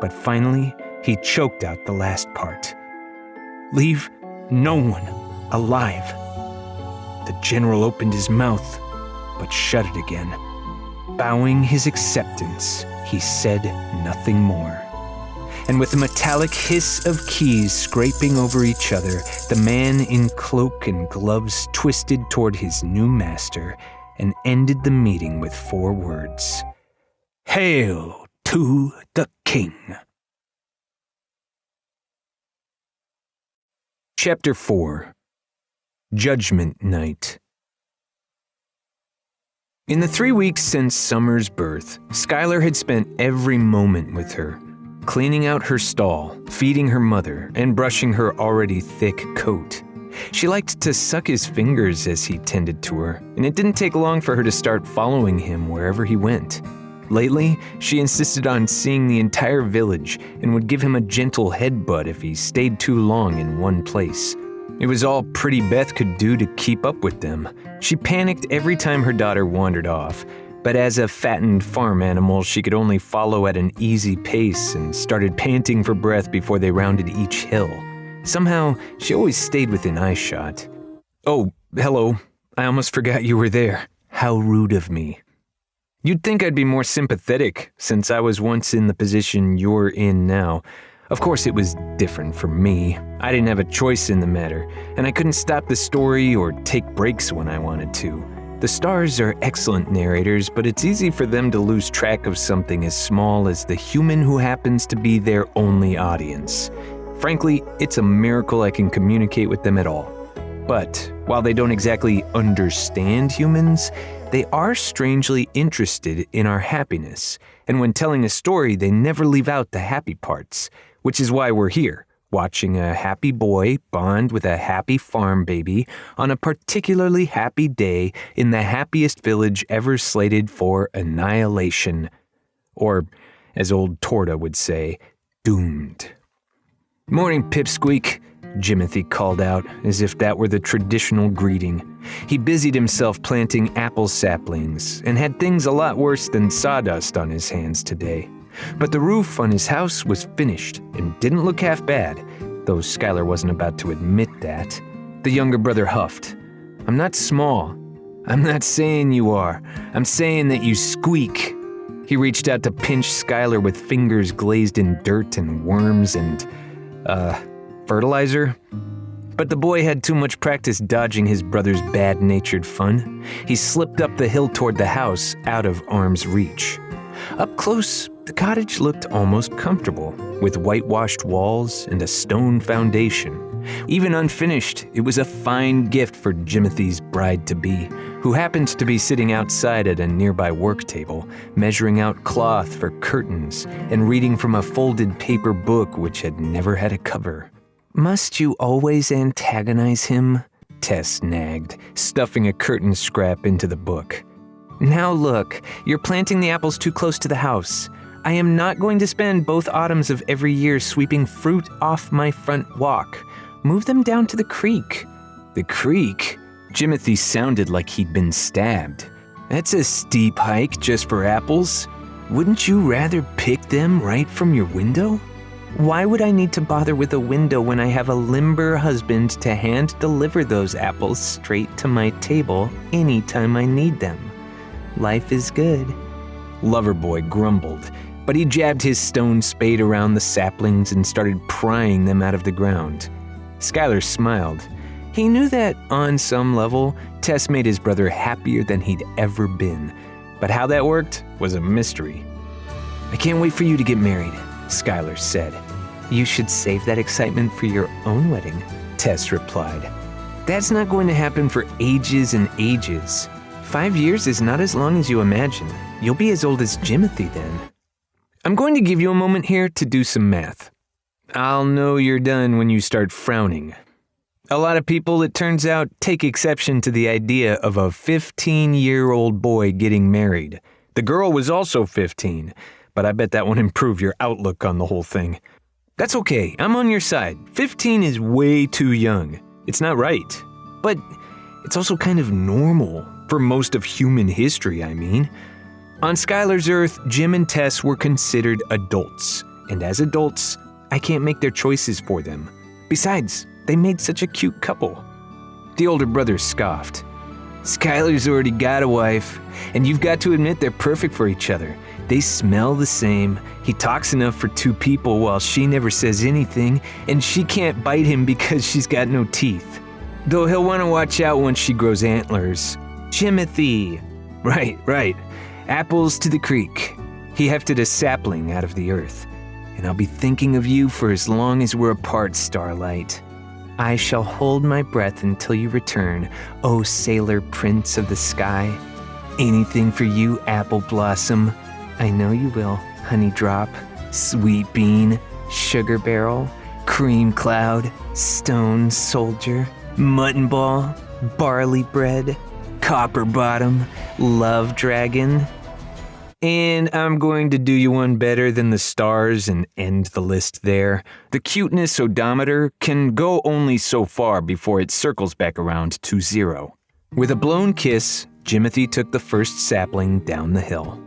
but finally he choked out the last part. "Leave no one alive." The general opened his mouth, but shut it again. Bowing his acceptance, he said nothing more. And with a metallic hiss of keys scraping over each other, the man in cloak and gloves twisted toward his new master and ended the meeting with 4 words. "Hail to the king." Chapter 4. Judgment Night. In the 3 weeks since Summer's birth, Skylar had spent every moment with her, cleaning out her stall, feeding her mother, and brushing her already thick coat. She liked to suck his fingers as he tended to her, and it didn't take long for her to start following him wherever he went. Lately, she insisted on seeing the entire village and would give him a gentle headbutt if he stayed too long in one place. It was all Pretty Beth could do to keep up with them. She panicked every time her daughter wandered off, but as a fattened farm animal, she could only follow at an easy pace and started panting for breath before they rounded each hill. Somehow, she always stayed within eyeshot. "Oh, hello. I almost forgot you were there. How rude of me." You'd think I'd be more sympathetic, since I was once in the position you're in now. Of course, it was different for me. I didn't have a choice in the matter, and I couldn't stop the story or take breaks when I wanted to. The stars are excellent narrators, but it's easy for them to lose track of something as small as the human who happens to be their only audience. Frankly, it's a miracle I can communicate with them at all. But while they don't exactly understand humans, they are strangely interested in our happiness, and when telling a story, they never leave out the happy parts, which is why we're here, watching a happy boy bond with a happy farm baby on a particularly happy day in the happiest village ever slated for annihilation. Or, as old Torta would say, doomed. "Morning, Pipsqueak," Jimothy called out, as if that were the traditional greeting. He busied himself planting apple saplings, and had things a lot worse than sawdust on his hands today. But the roof on his house was finished, and didn't look half bad, though Skylar wasn't about to admit that. The younger brother huffed. "I'm not small. I'm not saying you are. I'm saying that you squeak." He reached out to pinch Skylar with fingers glazed in dirt and worms and, fertilizer? But the boy had too much practice dodging his brother's bad-natured fun. He slipped up the hill toward the house, out of arm's reach. Up close, the cottage looked almost comfortable, with whitewashed walls and a stone foundation. Even unfinished, it was a fine gift for Jimothy's bride-to-be, who happened to be sitting outside at a nearby work table, measuring out cloth for curtains and reading from a folded paper book which had never had a cover. "Must you always antagonize him?" Tess nagged, stuffing a curtain scrap into the book. "Now look, you're planting the apples too close to the house. I am not going to spend both autumns of every year sweeping fruit off my front walk. Move them down to the creek." "The creek?" Jimothy sounded like he'd been stabbed. "That's a steep hike just for apples. Wouldn't you rather pick them right from your window?" "Why would I need to bother with a window when I have a limber husband to hand-deliver those apples straight to my table anytime I need them? Life is good." Loverboy grumbled, but he jabbed his stone spade around the saplings and started prying them out of the ground. Skylar smiled. He knew that, on some level, Tess made his brother happier than he'd ever been, but how that worked was a mystery. "I can't wait for you to get married," Skylar said. "You should save that excitement for your own wedding," Tess replied. "That's not going to happen for ages and ages. 5 years is not as long as you imagine. You'll be as old as Jimothy then." I'm going to give you a moment here to do some math. I'll know you're done when you start frowning. A lot of people, it turns out, take exception to the idea of a 15-year-old boy getting married. The girl was also 15, but I bet that won't improve your outlook on the whole thing. That's okay, I'm on your side. 15 is way too young. It's not right. But it's also kind of normal, for most of human history, I mean. On Skylar's Earth, Jim and Tess were considered adults, and as adults, I can't make their choices for them. Besides, they made such a cute couple. The older brother scoffed. "Skylar's already got a wife, and you've got to admit they're perfect for each other. They smell the same. He talks enough for 2 people while she never says anything, and she can't bite him because she's got no teeth. Though he'll want to watch out once she grows antlers. Jimothy." Right. Apples to the creek. He hefted a sapling out of the earth. "And I'll be thinking of you for as long as we're apart, Starlight. I shall hold my breath until you return, O sailor prince of the sky. Anything for you, Apple Blossom. I know you will, Honey Drop, Sweet Bean, Sugar Barrel, Cream Cloud, Stone Soldier, Mutton Ball, Barley Bread, Copper Bottom, Love Dragon. And I'm going to do you one better than the stars and end the list there. The cuteness odometer can go only so far before it circles back around to 0. With a blown kiss, Jimothy took the first sapling down the hill.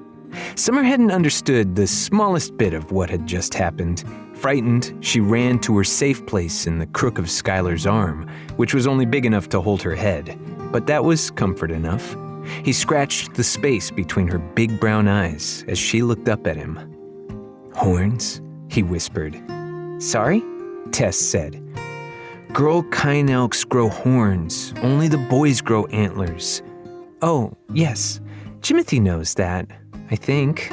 Summer hadn't understood the smallest bit of what had just happened. Frightened, she ran to her safe place in the crook of Skylar's arm, which was only big enough to hold her head. But that was comfort enough. He scratched the space between her big brown eyes as she looked up at him. "Horns?" he whispered. "Sorry?" Tess said. "Girl kine elks grow horns, only the boys grow antlers." "Oh, yes. Jimothy knows that, I think.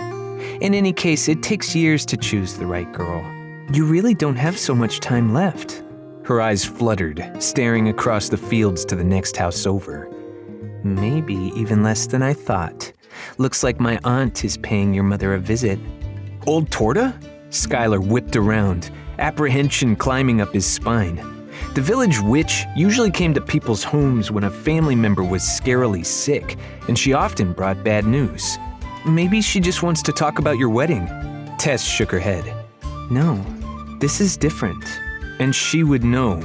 In any case, it takes years to choose the right girl. You really don't have so much time left." Her eyes fluttered, staring across the fields to the next house over. "Maybe even less than I thought. Looks like my aunt is paying your mother a visit." "Old Torta?" Skylar whipped around, apprehension climbing up his spine. The village witch usually came to people's homes when a family member was scarily sick, and she often brought bad news. "Maybe she just wants to talk about your wedding." Tess shook her head. "No, this is different." And she would know.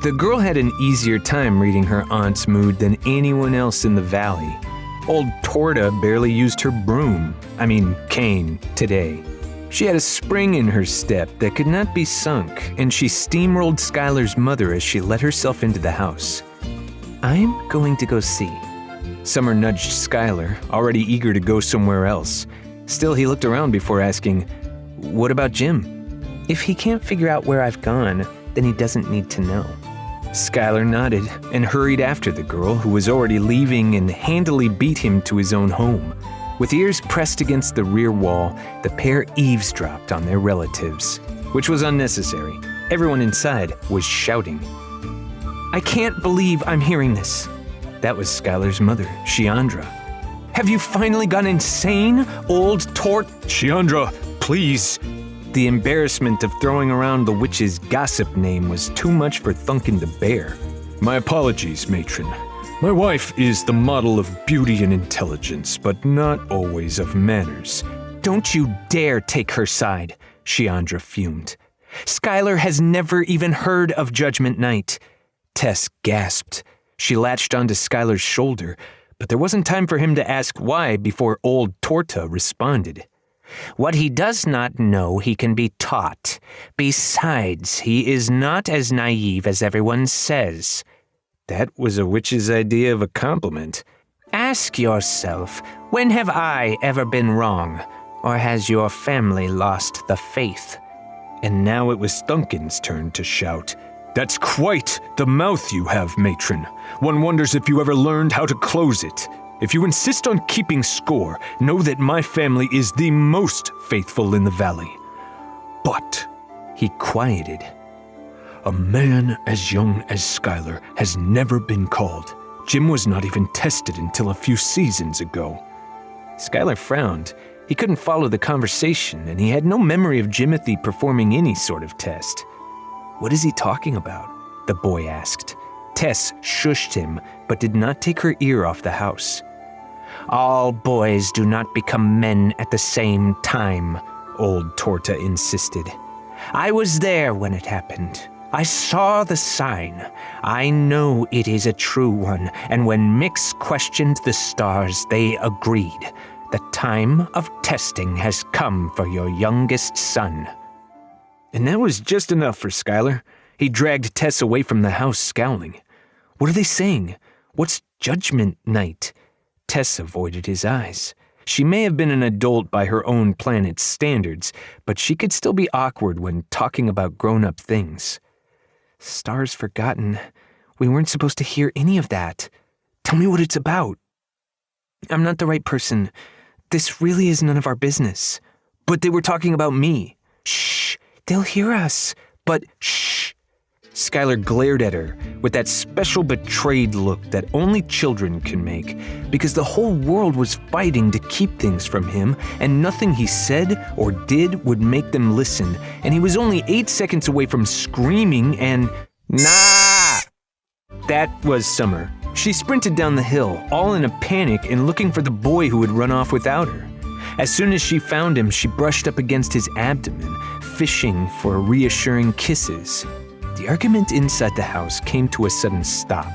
The girl had an easier time reading her aunt's mood than anyone else in the valley. Old Torta barely used her cane, today. She had a spring in her step that could not be sunk, and she steamrolled Skylar's mother as she let herself into the house. "I'm going to go see." Summer nudged Skylar, already eager to go somewhere else. Still, he looked around before asking, "What about Jim?" "If he can't figure out where I've gone, then he doesn't need to know." Skylar nodded and hurried after the girl, who was already leaving, and handily beat him to his own home. With ears pressed against the rear wall, the pair eavesdropped on their relatives, which was unnecessary. Everyone inside was shouting. "I can't believe I'm hearing this." That was Skylar's mother, Shiandra. "Have you finally gone insane, old Shiandra, please." The embarrassment of throwing around the witch's gossip name was too much for Thunken the bear. "My apologies, matron. My wife is the model of beauty and intelligence, but not always of manners." "Don't you dare take her side," Shiandra fumed. "Skylar has never even heard of Judgment Night." Tess gasped. She latched onto Skylar's shoulder, but there wasn't time for him to ask why before old Torta responded. "What he does not know, he can be taught. Besides, he is not as naive as everyone says." That was a witch's idea of a compliment. "Ask yourself, when have I ever been wrong? Or has your family lost the faith?" And now it was Thunken's turn to shout. "That's quite the mouth you have, matron. One wonders if you ever learned how to close it. If you insist on keeping score, know that my family is the most faithful in the valley. But," he quieted, "a man as young as Skylar has never been called. Jim was not even tested until a few seasons ago." Skylar frowned. He couldn't follow the conversation, and he had no memory of Jimothy performing any sort of test. "What is he talking about?" the boy asked. Tess shushed him, but did not take her ear off the house. "All boys do not become men at the same time," old Torta insisted. "I was there when it happened. I saw the sign. I know it is a true one, and when Mix questioned the stars, they agreed. The time of testing has come for your youngest son." And that was just enough for Skylar. He dragged Tess away from the house, scowling. "What are they saying? What's Judgment Night?" Tess avoided his eyes. She may have been an adult by her own planet's standards, but she could still be awkward when talking about grown-up things. "Stars forgotten. We weren't supposed to hear any of that. Tell me what it's about." "I'm not the right person. This really is none of our business." "But they were talking about me." "Shh, they'll hear us." "But shh." Skylar glared at her with that special betrayed look that only children can make, because the whole world was fighting to keep things from him, and nothing he said or did would make them listen, and he was only 8 seconds away from screaming and, "Nah!" That was Summer. She sprinted down the hill, all in a panic and looking for the boy who had run off without her. As soon as she found him, she brushed up against his abdomen, fishing for reassuring kisses. The argument inside the house came to a sudden stop.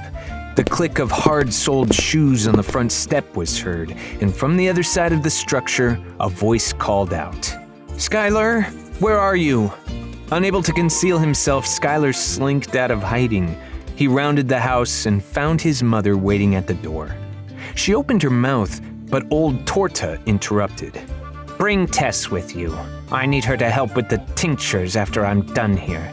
The click of hard-soled shoes on the front step was heard, and from the other side of the structure, a voice called out. "Skylar, where are you?" Unable to conceal himself, Skylar slinked out of hiding. He rounded the house and found his mother waiting at the door. She opened her mouth, but old Torta interrupted. Bring Tess with you. I need her to help with the tinctures after I'm done here.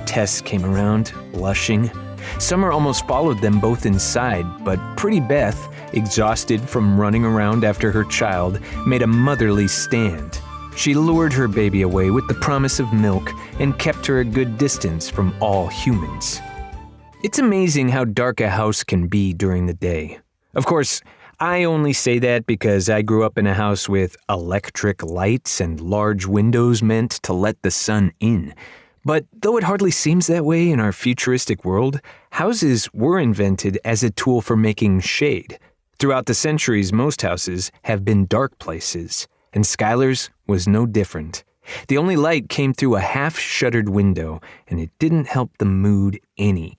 Tess came around, blushing. Summer almost followed them both inside, but Pretty Beth, exhausted from running around after her child, made a motherly stand. She lured her baby away with the promise of milk and kept her a good distance from all humans. It's amazing how dark a house can be during the day. Of course, I only say that because I grew up in a house with electric lights and large windows meant to let the sun in. But though it hardly seems that way in our futuristic world, houses were invented as a tool for making shade. Throughout the centuries, most houses have been dark places, and Skylar's was no different. The only light came through a half-shuttered window, and it didn't help the mood any.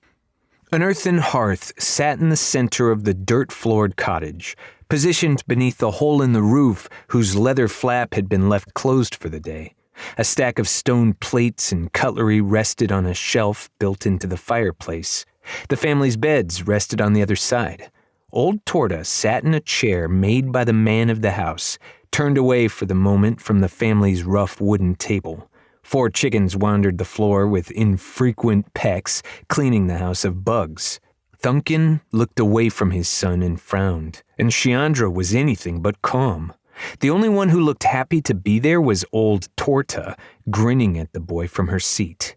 An earthen hearth sat in the center of the dirt-floored cottage, positioned beneath the hole in the roof whose leather flap had been left closed for the day. A stack of stone plates and cutlery rested on a shelf built into the fireplace. The family's beds rested on the other side. Old Torta sat in a chair made by the man of the house, turned away for the moment from the family's rough wooden table. 4 chickens wandered the floor with infrequent pecks, cleaning the house of bugs. Thunkin looked away from his son and frowned, and Shiandra was anything but calm. The only one who looked happy to be there was old Torta, grinning at the boy from her seat.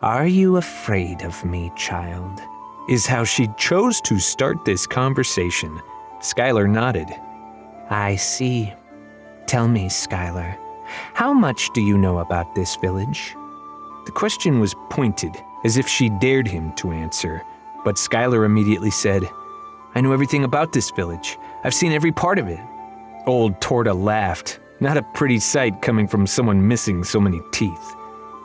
"Are you afraid of me, child?" is how she chose to start this conversation. Skylar nodded. "I see. Tell me, Skylar, how much do you know about this village?" The question was pointed, as if she dared him to answer, but Skylar immediately said, "I know everything about this village. I've seen every part of it." Old Torta laughed, not a pretty sight coming from someone missing so many teeth.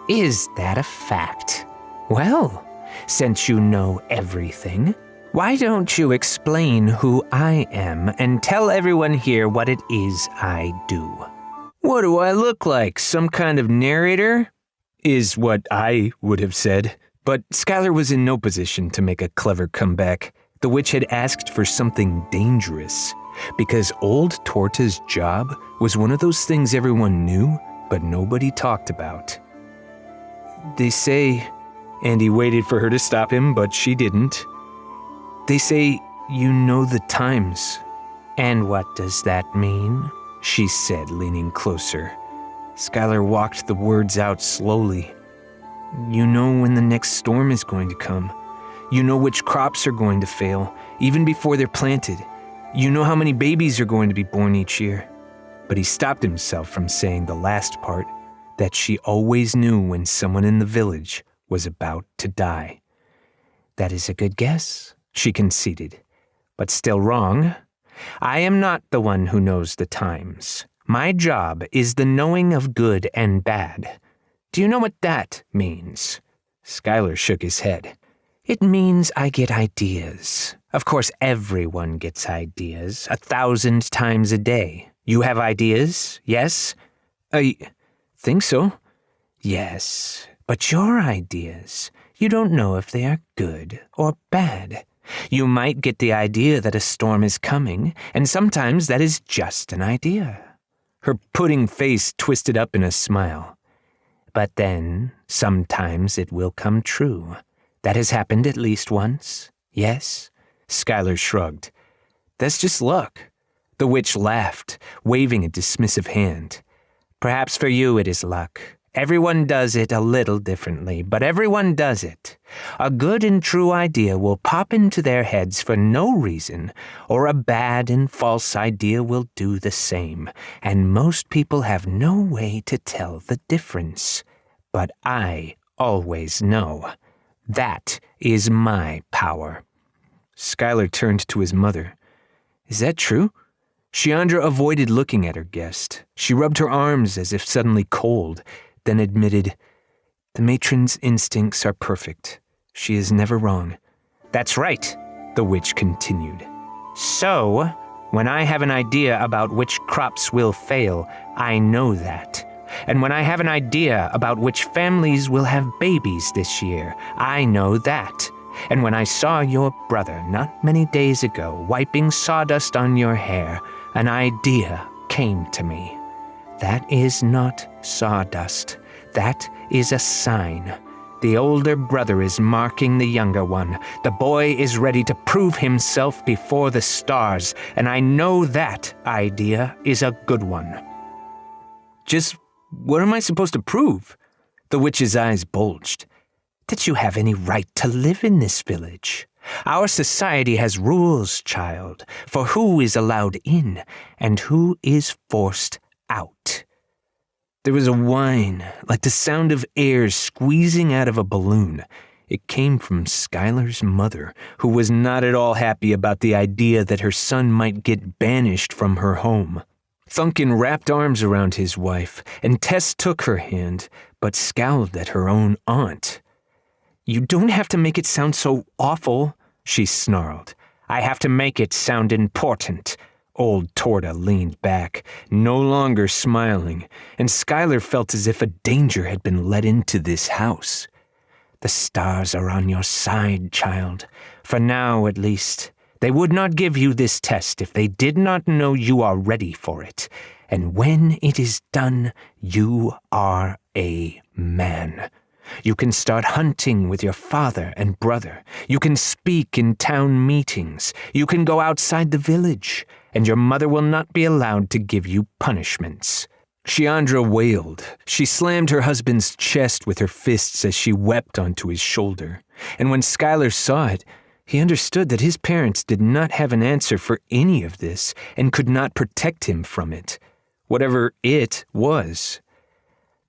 "Is that a fact? Well, since you know everything, why don't you explain who I am and tell everyone here what it is I do?" "What do I look like? Some kind of narrator?" is what I would have said. But Skylar was in no position to make a clever comeback. The witch had asked for something dangerous, because old Torta's job was one of those things everyone knew, but nobody talked about. "They say," and he waited for her to stop him, but she didn't. "They say you know the times." "And what does that mean?" she said, leaning closer. Skylar walked the words out slowly. "You know when the next storm is going to come. You know which crops are going to fail, even before they're planted. You know how many babies are going to be born each year." But he stopped himself from saying the last part, that she always knew when someone in the village was about to die. "That is a good guess," she conceded, "but still wrong. I am not the one who knows the times. My job is the knowing of good and bad. Do you know what that means?" Skylar shook his head. "It means I get ideas. Of course, everyone gets ideas 1,000 times a day. You have ideas, yes?" "I think so." "Yes, but your ideas, you don't know if they are good or bad. You might get the idea that a storm is coming, and sometimes that is just an idea." Her pudding face twisted up in a smile. "But then, sometimes it will come true. That has happened at least once, yes?" Skylar shrugged. "That's just luck." The witch laughed, waving a dismissive hand. "Perhaps for you it is luck. Everyone does it a little differently, but everyone does it. A good and true idea will pop into their heads for no reason, or a bad and false idea will do the same, and most people have no way to tell the difference. But I always know. That is my power." Skylar turned to his mother. "Is that true?" Shiandra avoided looking at her guest. She rubbed her arms as if suddenly cold, then admitted, "The matron's instincts are perfect. She is never wrong." "That's right," the witch continued. "So, when I have an idea about which crops will fail, I know that. And when I have an idea about which families will have babies this year, I know that. And when I saw your brother not many days ago wiping sawdust on your hair, an idea came to me. That is not sawdust. That is a sign. The older brother is marking the younger one. The boy is ready to prove himself before the stars, and I know that idea is a good one. Just what am I supposed to prove? The witch's eyes bulged. That you have any right to live in this village. Our society has rules, child, for who is allowed in and who is forced out. There was a whine, like the sound of air squeezing out of a balloon. It came from Skylar's mother, who was not at all happy about the idea that her son might get banished from her home. Thunkin wrapped arms around his wife, and Tess took her hand, but scowled at her own aunt. You don't have to make it sound so awful, she snarled. I have to make it sound important. Old Torta leaned back, no longer smiling, and Skylar felt as if a danger had been let into this house. The stars are on your side, child. For now, at least. They would not give you this test if they did not know you are ready for it. And when it is done, you are a man. You can start hunting with your father and brother. You can speak in town meetings. You can go outside the village. And your mother will not be allowed to give you punishments. Shiandra wailed. She slammed her husband's chest with her fists as she wept onto his shoulder. And when Skylar saw it, he understood that his parents did not have an answer for any of this and could not protect him from it, whatever it was.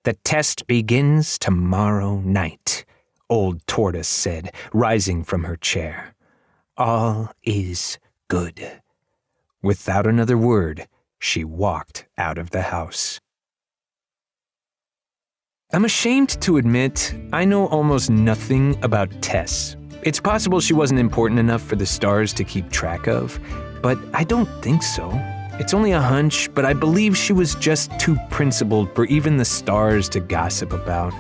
The test begins tomorrow night, old Tortoise said, rising from her chair. All is good. Without another word, she walked out of the house. I'm ashamed to admit I know almost nothing about Tess. It's possible she wasn't important enough for the stars to keep track of, but I don't think so. It's only a hunch, but I believe she was just too principled for even the stars to gossip about.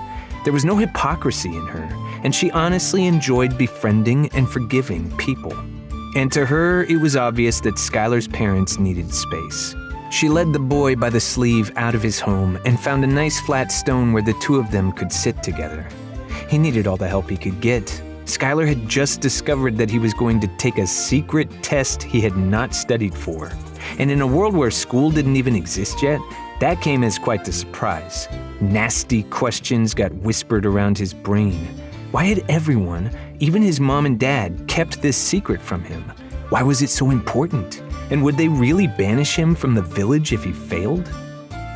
There was no hypocrisy in her, and she honestly enjoyed befriending and forgiving people. And to her, it was obvious that Skylar's parents needed space. She led the boy by the sleeve out of his home and found a nice flat stone where the two of them could sit together. He needed all the help he could get. Skylar had just discovered that he was going to take a secret test he had not studied for. And in a world where school didn't even exist yet, that came as quite the surprise. Nasty questions got whispered around his brain. Why had everyone, even his mom and dad, kept this secret from him? Why was it so important? And would they really banish him from the village if he failed?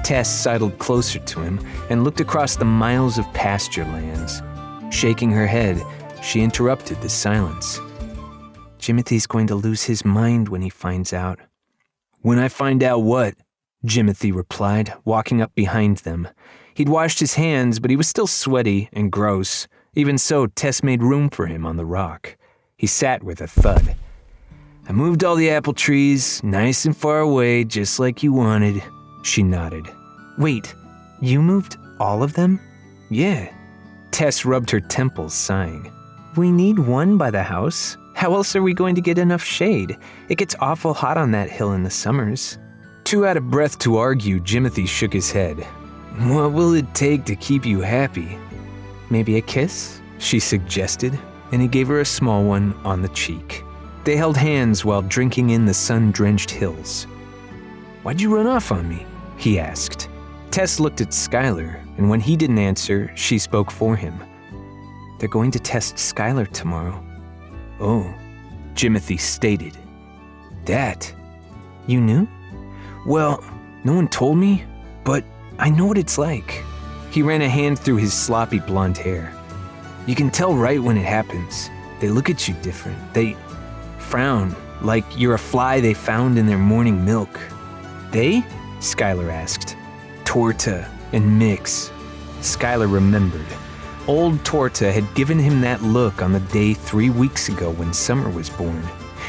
Tess sidled closer to him and looked across the miles of pasture lands. Shaking her head, she interrupted the silence. Jimothy's going to lose his mind when he finds out. When I find out what? Jimothy replied, walking up behind them. He'd washed his hands, but he was still sweaty and gross. Even so, Tess made room for him on the rock. He sat with a thud. I moved all the apple trees, nice and far away, just like you wanted. She nodded. Wait, you moved all of them? Yeah. Tess rubbed her temples, sighing. We need one by the house. How else are we going to get enough shade? It gets awful hot on that hill in the summers. Too out of breath to argue, Jimothy shook his head. What will it take to keep you happy? Maybe a kiss? She suggested, and he gave her a small one on the cheek. They held hands while drinking in the sun-drenched hills. Why'd you run off on me? He asked. Tess looked at Skylar, and when he didn't answer, she spoke for him. They're going to test Skylar tomorrow. Oh, Jimothy stated. That? You knew? Well, no one told me, but I know what it's like. He ran a hand through his sloppy blonde hair. You can tell right when it happens. They look at you different. They frown, like you're a fly they found in their morning milk. They? Skylar asked. Torta and Mix. Skylar remembered. Old Torta had given him that look on the day 3 weeks ago when Summer was born.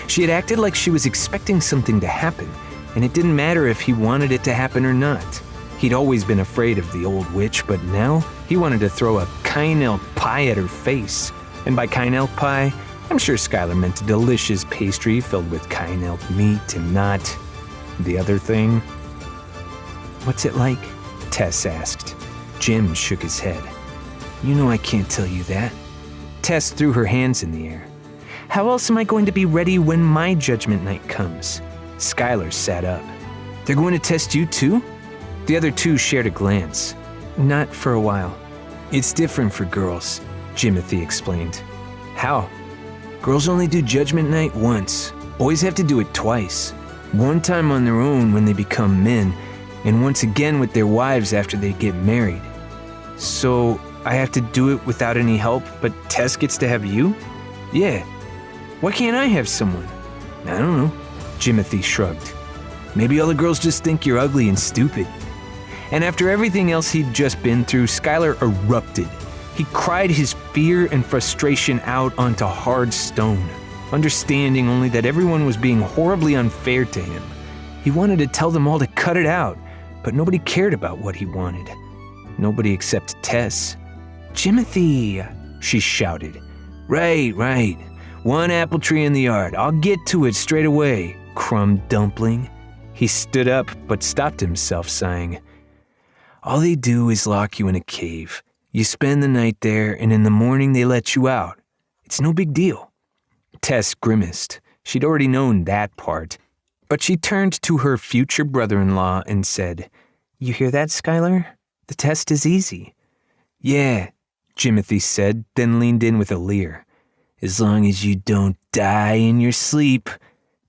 She had acted like she was expecting something to happen, and it didn't matter if he wanted it to happen or not. He'd always been afraid of the old witch, but now he wanted to throw a quenelle pie at her face. And by quenelle pie, I'm sure Skylar meant a delicious pastry filled with cayenne meat and not the other thing. What's it like? Tess asked. Jim shook his head. You know I can't tell you that. Tess threw her hands in the air. How else am I going to be ready when my judgment night comes? Skylar sat up. They're going to test you too? The other two shared a glance. Not for a while. It's different for girls, Jimothy explained. How? Girls only do judgment night once. Boys have to do it twice. One time on their own when they become men, and once again with their wives after they get married. So I have to do it without any help, but Tess gets to have you? Yeah. Why can't I have someone? I don't know. Jimothy shrugged. Maybe all the girls just think you're ugly and stupid. And after everything else he'd just been through, Skylar erupted. He cried his fear and frustration out onto hard stone, understanding only that everyone was being horribly unfair to him. He wanted to tell them all to cut it out, but nobody cared about what he wanted. Nobody except Tess. Jimothy, she shouted. Right. One apple tree in the yard. I'll get to it straight away, crumb dumpling. He stood up, but stopped himself, sighing. All they do is lock you in a cave. You spend the night there, and in the morning they let you out. It's no big deal. Tess grimaced. She'd already known that part. But she turned to her future brother-in-law and said, You hear that, Skylar? The test is easy. Yeah, Jimothy said, then leaned in with a leer. As long as you don't die in your sleep.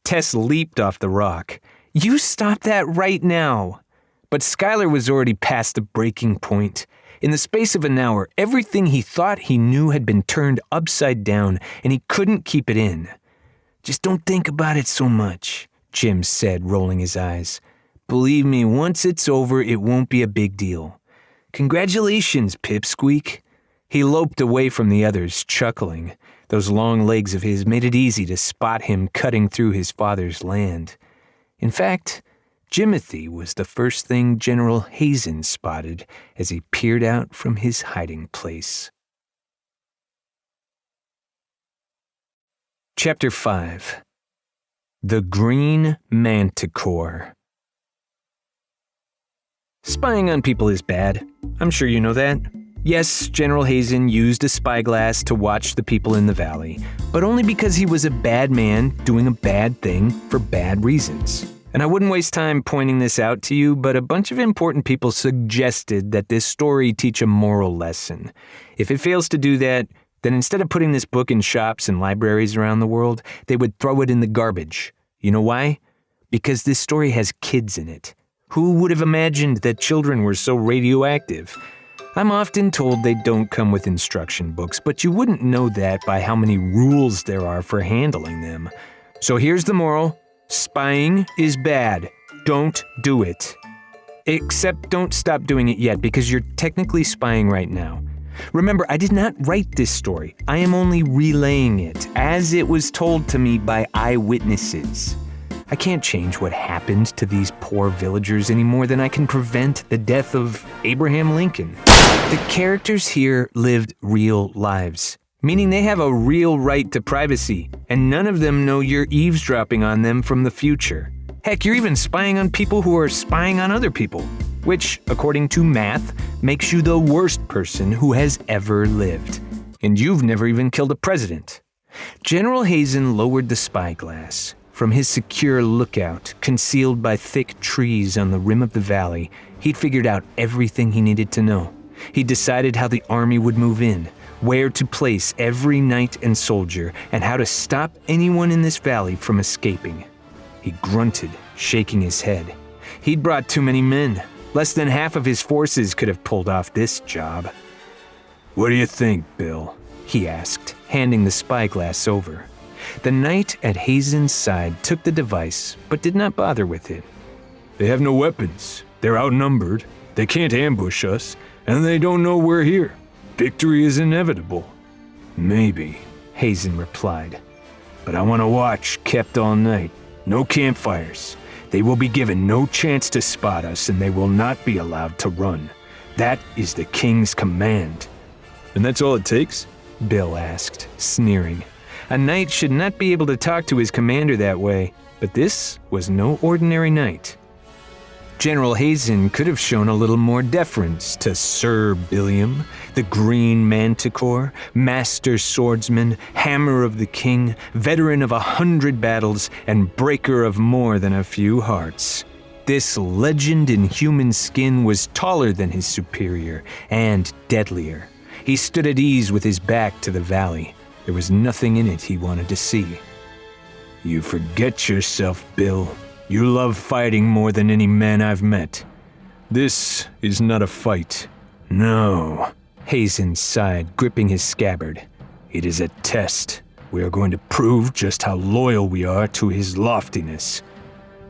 Tess leaped off the rock. You stop that right now. But Skylar was already past the breaking point. In the space of an hour, everything he thought he knew had been turned upside down, and he couldn't keep it in. Just don't think about it so much, Jim said, rolling his eyes. Believe me, once it's over, it won't be a big deal. Congratulations, Pipsqueak. He loped away from the others, chuckling. Those long legs of his made it easy to spot him cutting through his father's land. In fact, Jimothy was the first thing General Hazen spotted as he peered out from his hiding place. Chapter 5. The Green Manticore. Spying on people is bad. I'm sure you know that. Yes, General Hazen used a spyglass to watch the people in the valley, but only because he was a bad man doing a bad thing for bad reasons. And I wouldn't waste time pointing this out to you, but a bunch of important people suggested that this story teach a moral lesson. If it fails to do that, then instead of putting this book in shops and libraries around the world, they would throw it in the garbage. You know why? Because this story has kids in it. Who would have imagined that children were so radioactive? I'm often told they don't come with instruction books, but you wouldn't know that by how many rules there are for handling them. So here's the moral. Spying is bad. Don't do it. Except don't stop doing it yet, because you're technically spying right now. Remember, I did not write this story. I am only relaying it as it was told to me by eyewitnesses. I can't change what happened to these poor villagers any more than I can prevent the death of Abraham Lincoln. The characters here lived real lives, meaning they have a real right to privacy, and none of them know you're eavesdropping on them from the future. Heck, you're even spying on people who are spying on other people, which, according to math, makes you the worst person who has ever lived. And you've never even killed a president. General Hazen lowered the spyglass. From his secure lookout, concealed by thick trees on the rim of the valley, he'd figured out everything he needed to know. He'd decided how the army would move in, where to place every knight and soldier, and how to stop anyone in this valley from escaping. He grunted, shaking his head. He'd brought too many men. Less than half of his forces could have pulled off this job. "What do you think, Bill?" he asked, handing the spyglass over. The knight at Hazen's side took the device, but did not bother with it. "They have no weapons. They're outnumbered. They can't ambush us, and they don't know we're here. Victory is inevitable." "Maybe," Hazen replied. "But I want a watch kept all night. No campfires. They will be given no chance to spot us, and they will not be allowed to run. That is the king's command." "And that's all it takes?" Bill asked, sneering. A knight should not be able to talk to his commander that way, but this was no ordinary knight. General Hazen could have shown a little more deference to Sir Billiam, the Green Manticore, master swordsman, hammer of the king, veteran of 100 battles, and breaker of more than a few hearts. This legend in human skin was taller than his superior and deadlier. He stood at ease with his back to the valley. There was nothing in it he wanted to see. "You forget yourself, Bill. You love fighting more than any man I've met. This is not a fight. No." Hazen sighed, gripping his scabbard. "It is a test. We are going to prove just how loyal we are to his loftiness.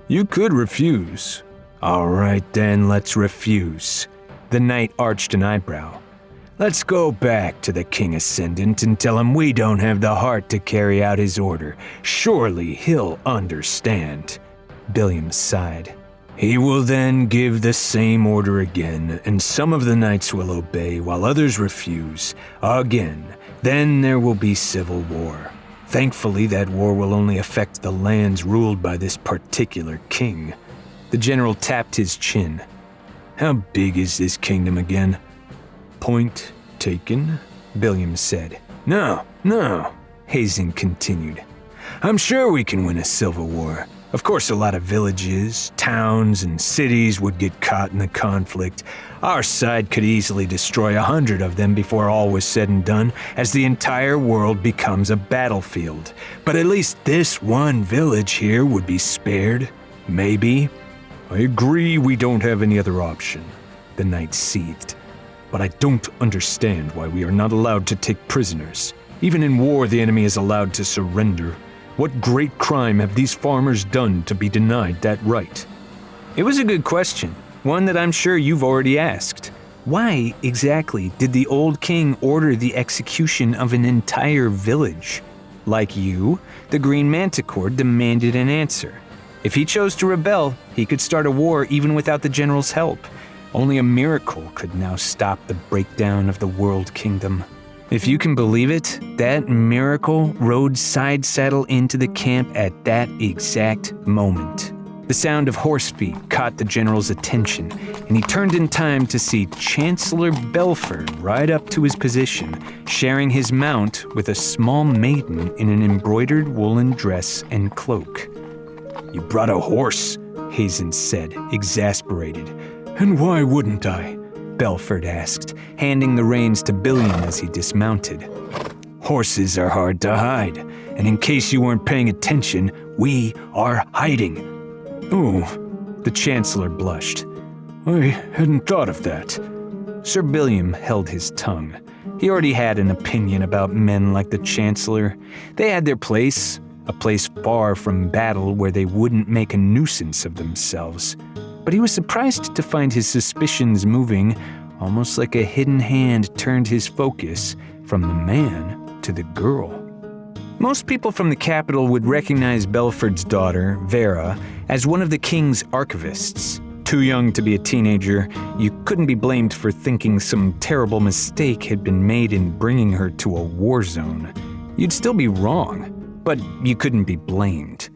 You could refuse." "All right then, let's refuse." The knight arched an eyebrow. "Let's go back to the King Ascendant and tell him we don't have the heart to carry out his order. Surely he'll understand." Billiam sighed. "He will then give the same order again, and some of the knights will obey while others refuse. Again, then there will be civil war. Thankfully, that war will only affect the lands ruled by this particular king." The general tapped his chin. "How big is this kingdom again?" "Point taken," Billiam said. No, Hazen continued. "I'm sure we can win a civil war. Of course, a lot of villages, towns, and cities would get caught in the conflict. Our side could easily destroy 100 of them before all was said and done, as the entire world becomes a battlefield. But at least this one village here would be spared. Maybe." "I agree we don't have any other option," the knight seethed. "But I don't understand why we are not allowed to take prisoners. Even in war, the enemy is allowed to surrender. What great crime have these farmers done to be denied that right?" It was a good question, one that I'm sure you've already asked. Why exactly did the old king order the execution of an entire village? Like you, the Green Manticore demanded an answer. If he chose to rebel, he could start a war even without the general's help. Only a miracle could now stop the breakdown of the world kingdom. If you can believe it, that miracle rode side saddle into the camp at that exact moment. The sound of horse feet caught the general's attention, and he turned in time to see Chancellor Belford ride up to his position, sharing his mount with a small maiden in an embroidered woolen dress and cloak. "You brought a horse," Hazen said, exasperated. "And why wouldn't I?" Belford asked, handing the reins to Billiam as he dismounted. "Horses are hard to hide, and in case you weren't paying attention, we are hiding." "Oh," the Chancellor blushed. "I hadn't thought of that." Sir Billiam held his tongue. He already had an opinion about men like the Chancellor. They had their place, a place far from battle where they wouldn't make a nuisance of themselves. But he was surprised to find his suspicions moving, almost like a hidden hand turned his focus from the man to the girl. Most people from the capital would recognize Belford's daughter, Vera, as one of the king's archivists. Too young to be a teenager, you couldn't be blamed for thinking some terrible mistake had been made in bringing her to a war zone. You'd still be wrong, but you couldn't be blamed.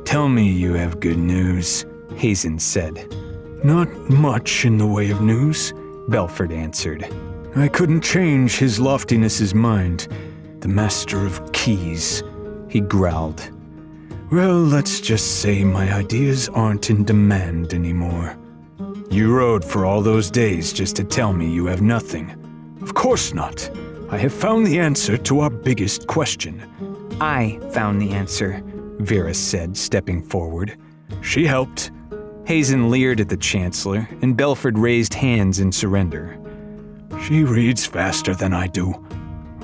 "Tell me you have good news," Hazen said. "Not much in the way of news," Belford answered. "I couldn't change his loftiness's mind. The master of keys," he growled. "Well, let's just say my ideas aren't in demand anymore." "You rode for all those days just to tell me you have nothing." "Of course not. I have found the answer to our biggest question." "I found the answer," Vera said, stepping forward. "She helped." Hazen leered at the Chancellor, and Belford raised hands in surrender. "She reads faster than I do."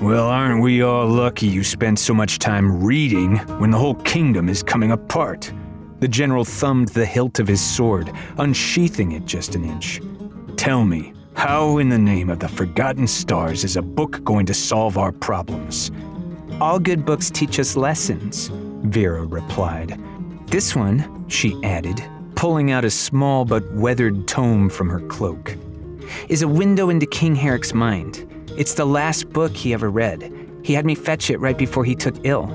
"Well, aren't we all lucky you spent so much time reading when the whole kingdom is coming apart?" The general thumbed the hilt of his sword, unsheathing it just an inch. "Tell me, how in the name of the Forgotten Stars is a book going to solve our problems?" "All good books teach us lessons," Vera replied. "This one," she added, pulling out a small but weathered tome from her cloak, "is a window into King Herrick's mind. It's the last book he ever read. He had me fetch it right before he took ill.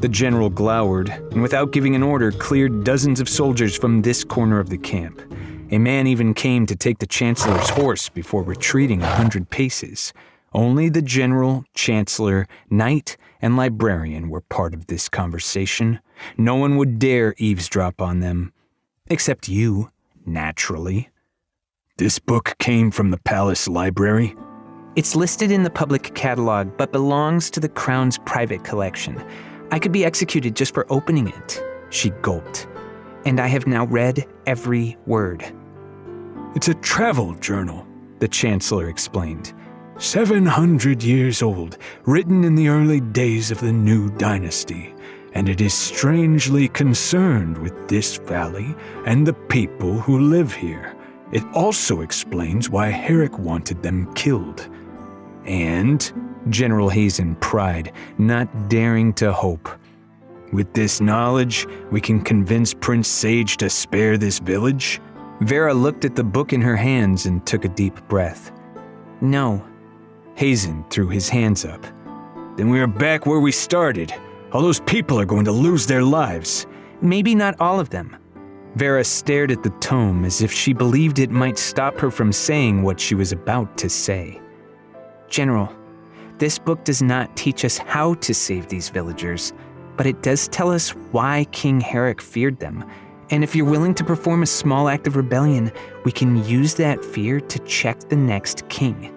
The general glowered, and without giving an order, cleared dozens of soldiers from this corner of the camp. A man even came to take the chancellor's horse before retreating 100 paces. Only the general, chancellor, knight, and librarian were part of this conversation. No one would dare eavesdrop on them. Except you, naturally. This book came from the palace library? It's listed in the public catalog, but belongs to the crown's private collection. I could be executed just for opening it. She gulped. And I have now read every word. It's a travel journal, the chancellor explained. 700 years old, written in the early days of the new dynasty, and it is strangely concerned with this valley and the people who live here. It also explains why Herrick wanted them killed. And, General Hazen pried, not daring to hope, with this knowledge, we can convince Prince Sage to spare this village? Vera looked at the book in her hands and took a deep breath. No. Hazen threw his hands up. Then we are back where we started. All those people are going to lose their lives. Maybe not all of them. Vera stared at the tome as if she believed it might stop her from saying what she was about to say. General, this book does not teach us how to save these villagers, but it does tell us why King Herrick feared them. And if you're willing to perform a small act of rebellion, we can use that fear to check the next king.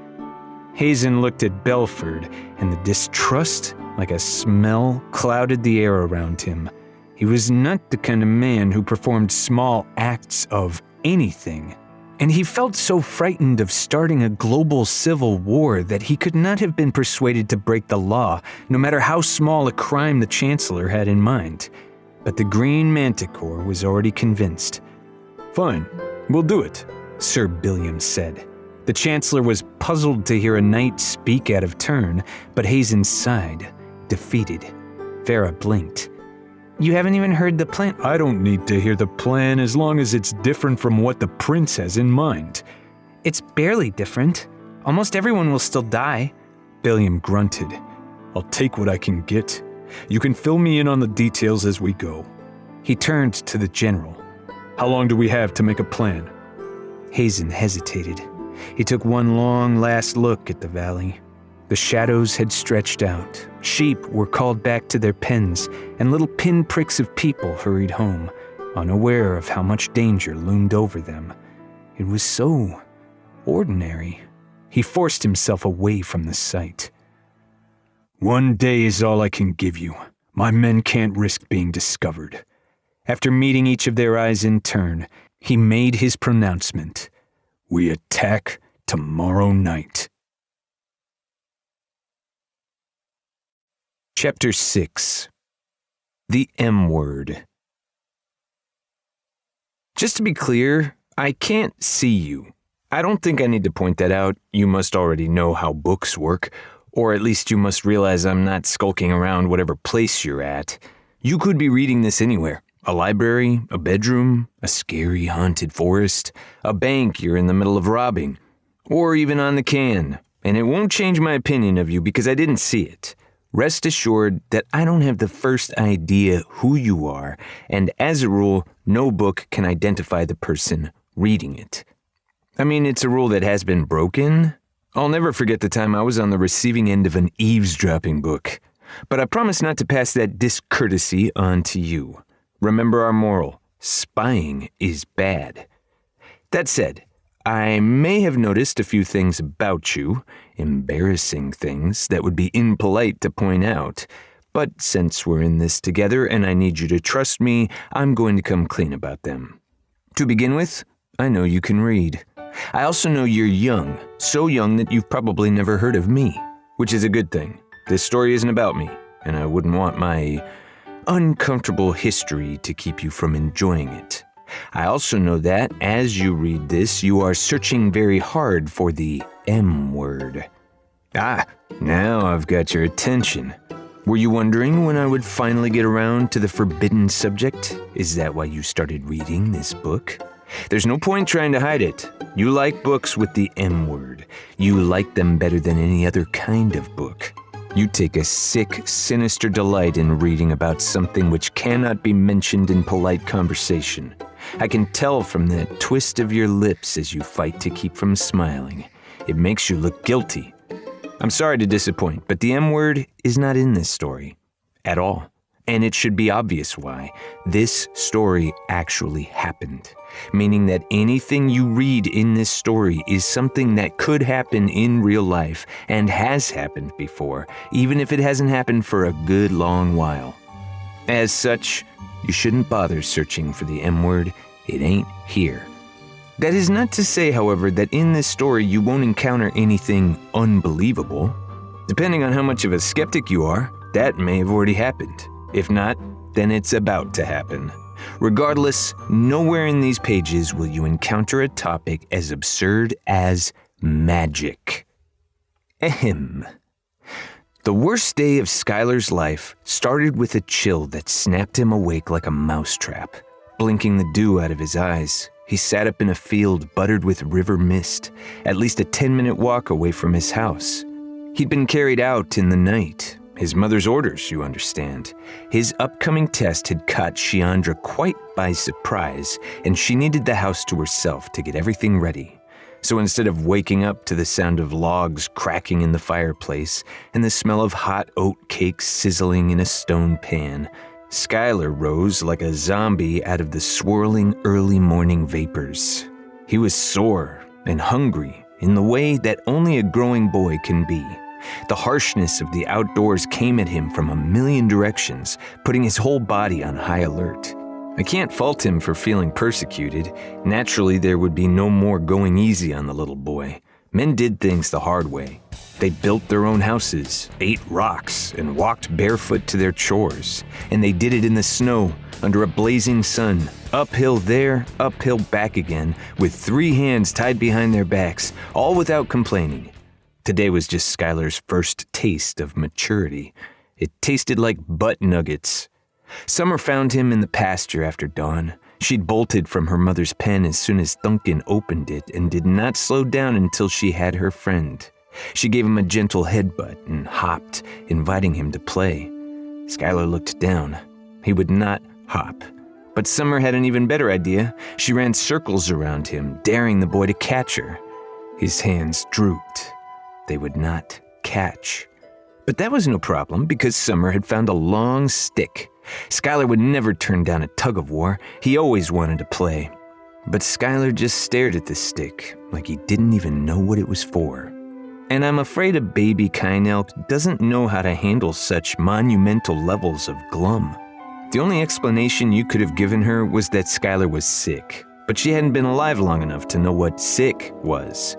Hazen looked at Belford, and the distrust, like a smell, clouded the air around him. He was not the kind of man who performed small acts of anything. And he felt so frightened of starting a global civil war that he could not have been persuaded to break the law, no matter how small a crime the Chancellor had in mind. But the Green Manticore was already convinced. Fine, we'll do it, Sir Billiam said. The Chancellor was puzzled to hear a knight speak out of turn, but Hazen sighed, defeated. Vera blinked. You haven't even heard the plan. I don't need to hear the plan as long as it's different from what the prince has in mind. It's barely different. Almost everyone will still die. Billiam grunted. I'll take what I can get. You can fill me in on the details as we go. He turned to the general. How long do we have to make a plan? Hazen hesitated. He took one long last look at the valley. The shadows had stretched out, sheep were called back to their pens, and little pinpricks of people hurried home, unaware of how much danger loomed over them. It was so ordinary. He forced himself away from the sight. 1 day is all I can give you. My men can't risk being discovered. After meeting each of their eyes in turn, he made his pronouncement. We attack tomorrow night. Chapter 6. The M Word. Just to be clear, I can't see you. I don't think I need to point that out. You must already know how books work, or at least you must realize I'm not skulking around whatever place you're at. You could be reading this anywhere. A library, a bedroom, a scary haunted forest, a bank you're in the middle of robbing, or even on the can. And it won't change my opinion of you because I didn't see it. Rest assured that I don't have the first idea who you are, and as a rule, no book can identify the person reading it. I mean, it's a rule that has been broken. I'll never forget the time I was on the receiving end of an eavesdropping book. But I promise not to pass that discourtesy on to you. Remember our moral, spying is bad. That said, I may have noticed a few things about you, embarrassing things that would be impolite to point out. But since we're in this together and I need you to trust me, I'm going to come clean about them. To begin with, I know you can read. I also know you're young, so young that you've probably never heard of me, which is a good thing. This story isn't about me, and I wouldn't want my uncomfortable history to keep you from enjoying it. I also know that, as you read this, you are searching very hard for the M word. Ah, now I've got your attention. Were you wondering when I would finally get around to the forbidden subject? Is that why you started reading this book? There's no point trying to hide it. You like books with the M word. You like them better than any other kind of book. You take a sick, sinister delight in reading about something which cannot be mentioned in polite conversation. I can tell from that twist of your lips as you fight to keep from smiling. It makes you look guilty. I'm sorry to disappoint, but the M word is not in this story. At all. And it should be obvious why. This story actually happened. Meaning that anything you read in this story is something that could happen in real life and has happened before, even if it hasn't happened for a good long while. As such, you shouldn't bother searching for the M word. It ain't here. That is not to say, however, that in this story you won't encounter anything unbelievable. Depending on how much of a skeptic you are, that may have already happened. If not, then it's about to happen. Regardless, nowhere in these pages will you encounter a topic as absurd as magic. Ahem. The worst day of Skylar's life started with a chill that snapped him awake like a mousetrap. Blinking the dew out of his eyes, he sat up in a field buttered with river mist, at least a 10-minute walk away from his house. He'd been carried out in the night. His mother's orders, you understand. His upcoming test had caught Shiandra quite by surprise, and she needed the house to herself to get everything ready. So instead of waking up to the sound of logs cracking in the fireplace and the smell of hot oat cakes sizzling in a stone pan, Skylar rose like a zombie out of the swirling early morning vapors. He was sore and hungry in the way that only a growing boy can be. The harshness of the outdoors came at him from a million directions, putting his whole body on high alert. I can't fault him for feeling persecuted. Naturally, there would be no more going easy on the little boy. Men did things the hard way. They built their own houses, ate rocks, and walked barefoot to their chores. And they did it in the snow, under a blazing sun, uphill there, uphill back again, with 3 hands tied behind their backs, all without complaining. Today was just Skylar's first taste of maturity. It tasted like butt nuggets. Summer found him in the pasture after dawn. She'd bolted from her mother's pen as soon as Thunkin opened it and did not slow down until she had her friend. She gave him a gentle headbutt and hopped, inviting him to play. Skylar looked down. He would not hop. But Summer had an even better idea. She ran circles around him, daring the boy to catch her. His hands drooped. They would not catch. But that was no problem because Summer had found a long stick. Skylar would never turn down a tug-of-war. He always wanted to play. But Skylar just stared at the stick like he didn't even know what it was for. And I'm afraid a baby kine elk doesn't know how to handle such monumental levels of glum. The only explanation you could have given her was that Skylar was sick, but she hadn't been alive long enough to know what sick was.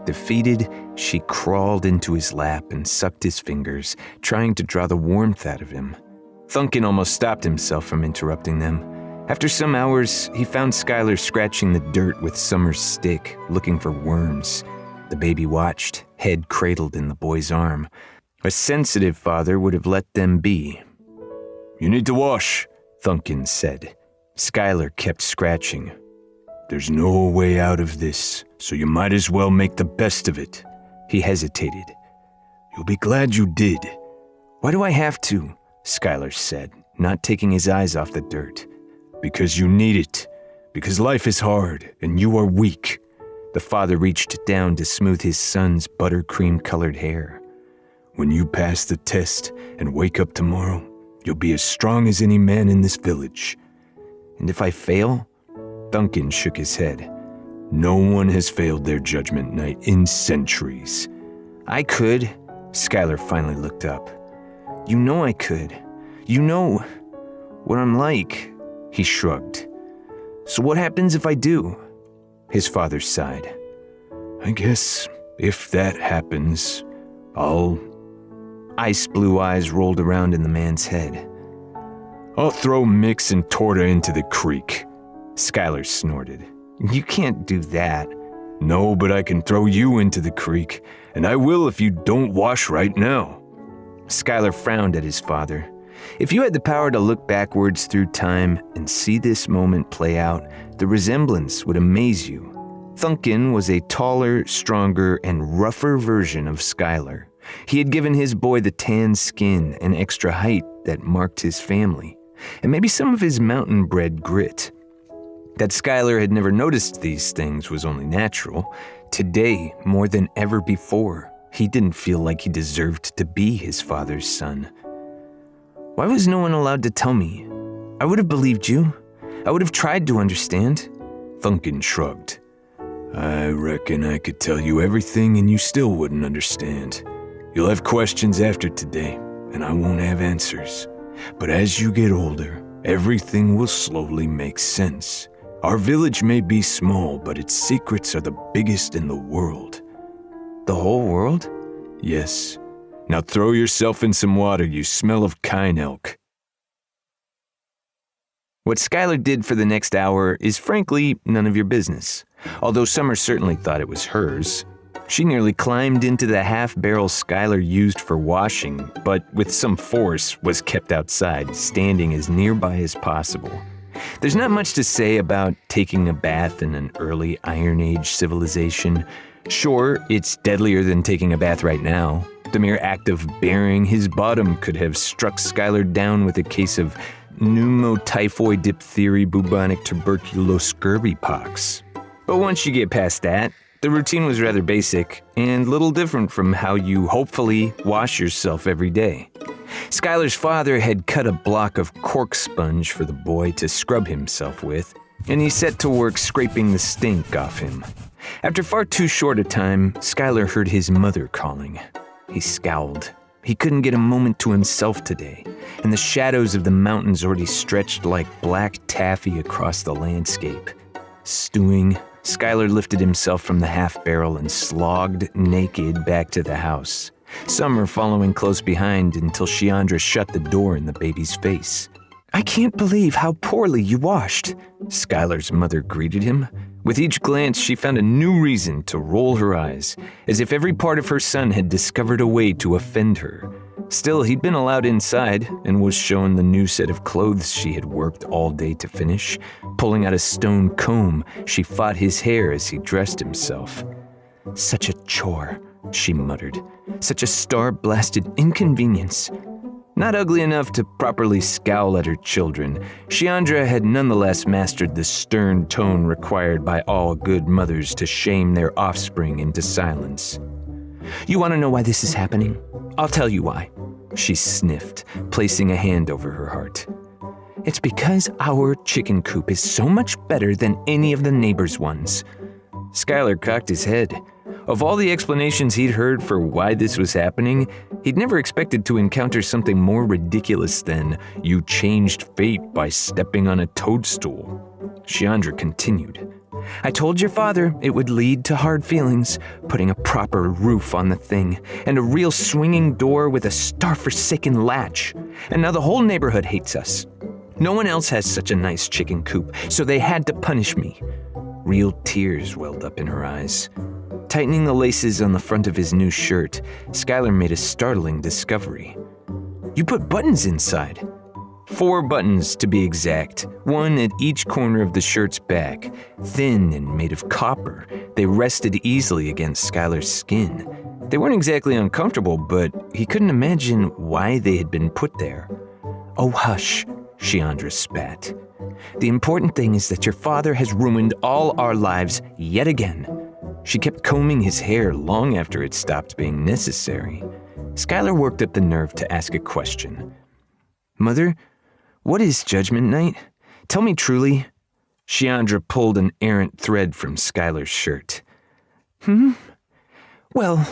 Defeated, she crawled into his lap and sucked his fingers, trying to draw the warmth out of him. Thunkin almost stopped himself from interrupting them. After some hours, he found Skylar scratching the dirt with Summer's stick, looking for worms. The baby watched, head cradled in the boy's arm. A sensitive father would have let them be. "You need to wash," Thunkin said. Skylar kept scratching. "There's no way out of this, so you might as well make the best of it." He hesitated. "You'll be glad you did." "Why do I have to?" Skylar said, not taking his eyes off the dirt. "Because you need it. Because life is hard, and you are weak." The father reached down to smooth his son's buttercream-colored hair. "When you pass the test and wake up tomorrow, you'll be as strong as any man in this village." "And if I fail?" Thunkin shook his head. "No one has failed their judgment night in centuries." "I could." Skylar finally looked up. "You know I could. You know what I'm like." He shrugged. "So what happens if I do?" His father sighed. "I guess if that happens, Ice blue eyes rolled around in the man's head. "I'll throw Mix and Torta into the creek." Skylar snorted. "You can't do that." "No, but I can throw you into the creek, and I will if you don't wash right now." Skylar frowned at his father. If you had the power to look backwards through time and see this moment play out, the resemblance would amaze you. Thunkin was a taller, stronger, and rougher version of Skylar. He had given his boy the tan skin and extra height that marked his family, and maybe some of his mountain-bred grit. That Skylar had never noticed these things was only natural. Today, more than ever before, he didn't feel like he deserved to be his father's son. Why was no one allowed to tell me? I would have believed you. I would have tried to understand. Thunkin shrugged. I reckon I could tell you everything and you still wouldn't understand. You'll have questions after today, and I won't have answers. But as you get older, everything will slowly make sense. Our village may be small, but its secrets are the biggest in the world. The whole world? Yes. Now throw yourself in some water, you smell of kine elk. What Skylar did for the next hour is frankly none of your business, although Summer certainly thought it was hers. She nearly climbed into the half-barrel Skylar used for washing, but with some force was kept outside, standing as nearby as possible. There's not much to say about taking a bath in an early Iron Age civilization. Sure, it's deadlier than taking a bath right now. The mere act of baring his bottom could have struck Skylar down with a case of pneumotyphoid diphtheria bubonic tuberculose scurvy pox. But once you get past that, the routine was rather basic and little different from how you hopefully wash yourself every day. Skylar's father had cut a block of cork sponge for the boy to scrub himself with, and he set to work scraping the stink off him. After far too short a time, Skylar heard his mother calling. He scowled. He couldn't get a moment to himself today, and the shadows of the mountains already stretched like black taffy across the landscape. Stewing, Skylar lifted himself from the half-barrel and slogged naked back to the house, Summer following close behind until Sheandra shut the door in the baby's face. "I can't believe how poorly you washed," Skylar's mother greeted him. With each glance, she found a new reason to roll her eyes, as if every part of her son had discovered a way to offend her. Still, he'd been allowed inside and was shown the new set of clothes she had worked all day to finish. Pulling out a stone comb, she fought his hair as he dressed himself. "Such a chore," she muttered. "Such a star-blasted inconvenience." Not ugly enough to properly scowl at her children, Sheandra had nonetheless mastered the stern tone required by all good mothers to shame their offspring into silence. "You want to know why this is happening? I'll tell you why," she sniffed, placing a hand over her heart. "It's because our chicken coop is so much better than any of the neighbors' ones." Skylar cocked his head. Of all the explanations he'd heard for why this was happening, he'd never expected to encounter something more ridiculous than, "You changed fate by stepping on a toadstool." Sheandra continued. "I told your father it would lead to hard feelings, putting a proper roof on the thing, and a real swinging door with a star-forsaken latch. And now the whole neighborhood hates us. No one else has such a nice chicken coop, so they had to punish me." Real tears welled up in her eyes. Tightening the laces on the front of his new shirt, Skylar made a startling discovery. "You put buttons inside." 4 buttons, to be exact, one at each corner of the shirt's back. Thin and made of copper, they rested easily against Skylar's skin. They weren't exactly uncomfortable, but he couldn't imagine why they had been put there. "Oh, hush," Sheandra spat. "The important thing is that your father has ruined all our lives yet again." She kept combing his hair long after it stopped being necessary. Skylar worked up the nerve to ask a question. "Mother, what is Judgment Night? Tell me truly." Sheandra pulled an errant thread from Skylar's shirt. Well,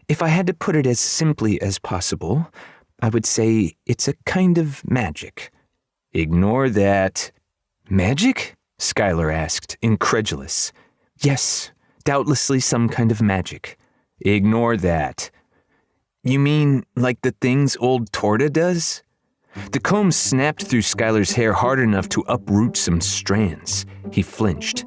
if I had to put it as simply as possible, I would say it's a kind of magic." "Ignore that." "Magic?" Skylar asked, incredulous. "Yes. Doubtlessly some kind of magic." "Ignore that." "You mean like the things old Torta does?" The comb snapped through Skylar's hair hard enough to uproot some strands. He flinched.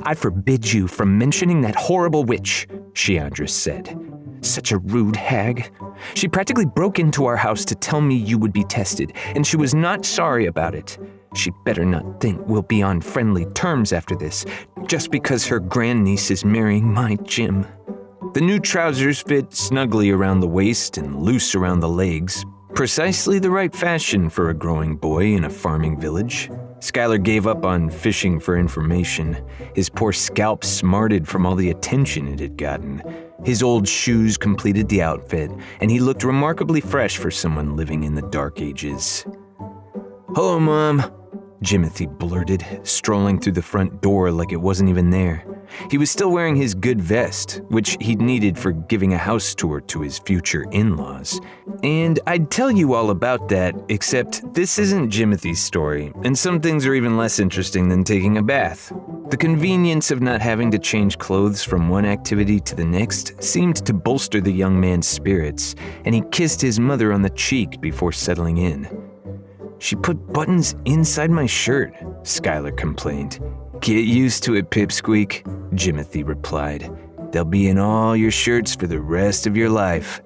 "I forbid you from mentioning that horrible witch," Sheandra said. "Such a rude hag. She practically broke into our house to tell me you would be tested, and she was not sorry about it. She better not think we'll be on friendly terms after this, just because her grandniece is marrying my Jim." The new trousers fit snugly around the waist and loose around the legs, precisely the right fashion for a growing boy in a farming village. Skylar gave up on fishing for information. His poor scalp smarted from all the attention it had gotten. His old shoes completed the outfit, and he looked remarkably fresh for someone living in the Dark Ages. "Hello, Mom," Jimothy blurted, strolling through the front door like it wasn't even there. He was still wearing his good vest, which he'd needed for giving a house tour to his future in-laws. And I'd tell you all about that, except this isn't Jimothy's story, and some things are even less interesting than taking a bath. The convenience of not having to change clothes from one activity to the next seemed to bolster the young man's spirits, and he kissed his mother on the cheek before settling in. "She put buttons inside my shirt," Skylar complained. "Get used to it, Pipsqueak," Jimothy replied. "They'll be in all your shirts for the rest of your life."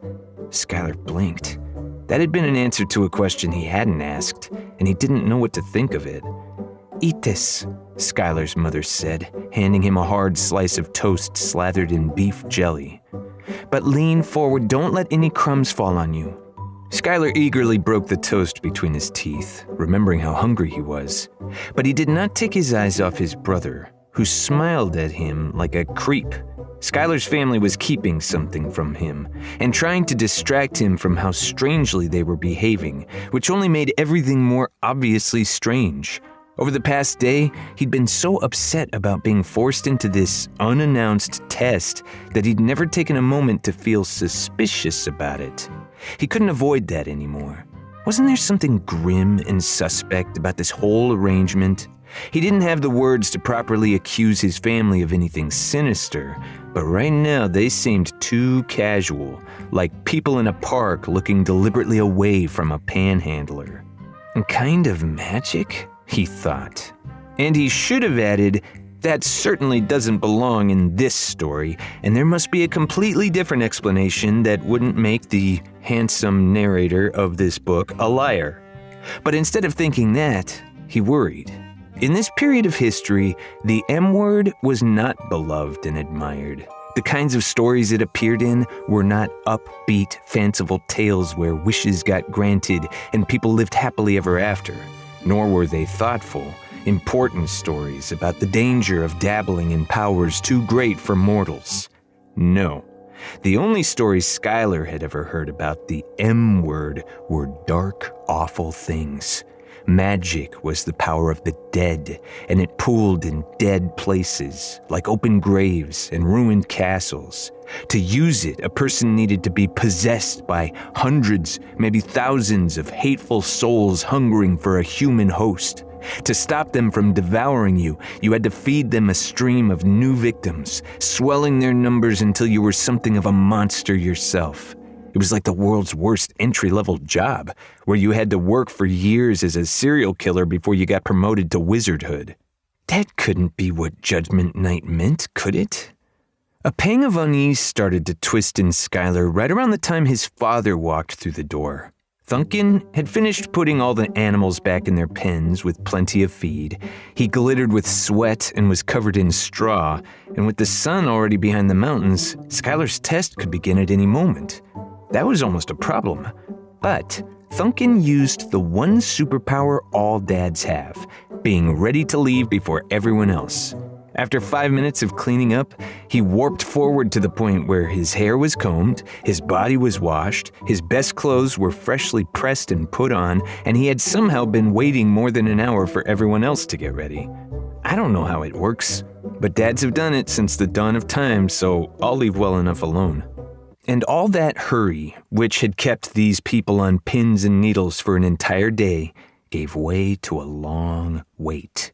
Skylar blinked. That had been an answer to a question he hadn't asked, and he didn't know what to think of it. "Eat this," Skylar's mother said, handing him a hard slice of toast slathered in beef jelly. "But lean forward, don't let any crumbs fall on you." Skylar eagerly broke the toast between his teeth, remembering how hungry he was. But he did not take his eyes off his brother, who smiled at him like a creep. Skylar's family was keeping something from him, and trying to distract him from how strangely they were behaving, which only made everything more obviously strange. Over the past day, he'd been so upset about being forced into this unannounced test that he'd never taken a moment to feel suspicious about it. He couldn't avoid that anymore. Wasn't there something grim and suspect about this whole arrangement? He didn't have the words to properly accuse his family of anything sinister, but right now they seemed too casual, like people in a park looking deliberately away from a panhandler. Kind of magic, he thought. And he should have added, that certainly doesn't belong in this story, and there must be a completely different explanation that wouldn't make the handsome narrator of this book a liar. But instead of thinking that, he worried. In this period of history, the M word was not beloved and admired. The kinds of stories it appeared in were not upbeat, fanciful tales where wishes got granted and people lived happily ever after, nor were they thoughtful, important stories about the danger of dabbling in powers too great for mortals. No, the only stories Skylar had ever heard about the M word were dark, awful things. Magic was the power of the dead, and it pooled in dead places, like open graves and ruined castles. To use it, a person needed to be possessed by hundreds, maybe thousands of hateful souls hungering for a human host. To stop them from devouring you, you had to feed them a stream of new victims, swelling their numbers until you were something of a monster yourself. It was like the world's worst entry-level job, where you had to work for years as a serial killer before you got promoted to wizardhood. That couldn't be what Judgment Night meant, could it? A pang of unease started to twist in Skylar right around the time his father walked through the door. Thunkin had finished putting all the animals back in their pens with plenty of feed. He glittered with sweat and was covered in straw, and with the sun already behind the mountains, Skylar's test could begin at any moment. That was almost a problem. But Thunkin used the one superpower all dads have, being ready to leave before everyone else. After 5 minutes of cleaning up, he warped forward to the point where his hair was combed, his body was washed, his best clothes were freshly pressed and put on, and he had somehow been waiting more than an hour for everyone else to get ready. I don't know how it works, but dads have done it since the dawn of time, so I'll leave well enough alone. And all that hurry, which had kept these people on pins and needles for an entire day, gave way to a long wait.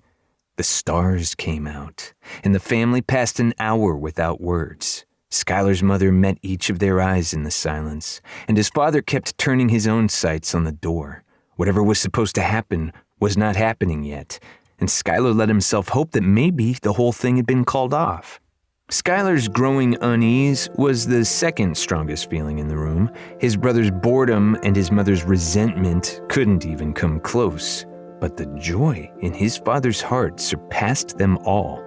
The stars came out, and the family passed an hour without words. Skylar's mother met each of their eyes in the silence, and his father kept turning his own sights on the door. Whatever was supposed to happen was not happening yet, and Skylar let himself hope that maybe the whole thing had been called off. Skylar's growing unease was the second strongest feeling in the room. His brother's boredom and his mother's resentment couldn't even come close. But the joy in his father's heart surpassed them all.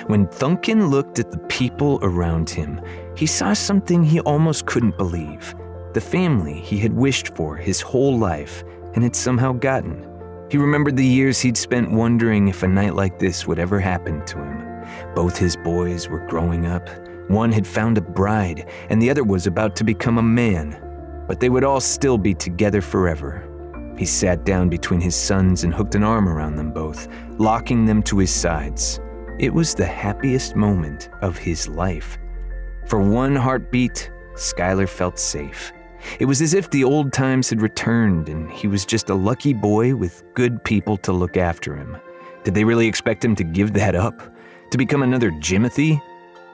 When Thunkin looked at the people around him, he saw something he almost couldn't believe. The family he had wished for his whole life and had somehow gotten. He remembered the years he'd spent wondering if a night like this would ever happen to him. Both his boys were growing up. One had found a bride, and the other was about to become a man. But they would all still be together forever. He sat down between his sons and hooked an arm around them both, locking them to his sides. It was the happiest moment of his life. For one heartbeat, Skylar felt safe. It was as if the old times had returned and he was just a lucky boy with good people to look after him. Did they really expect him to give that up? To become another Jimothy?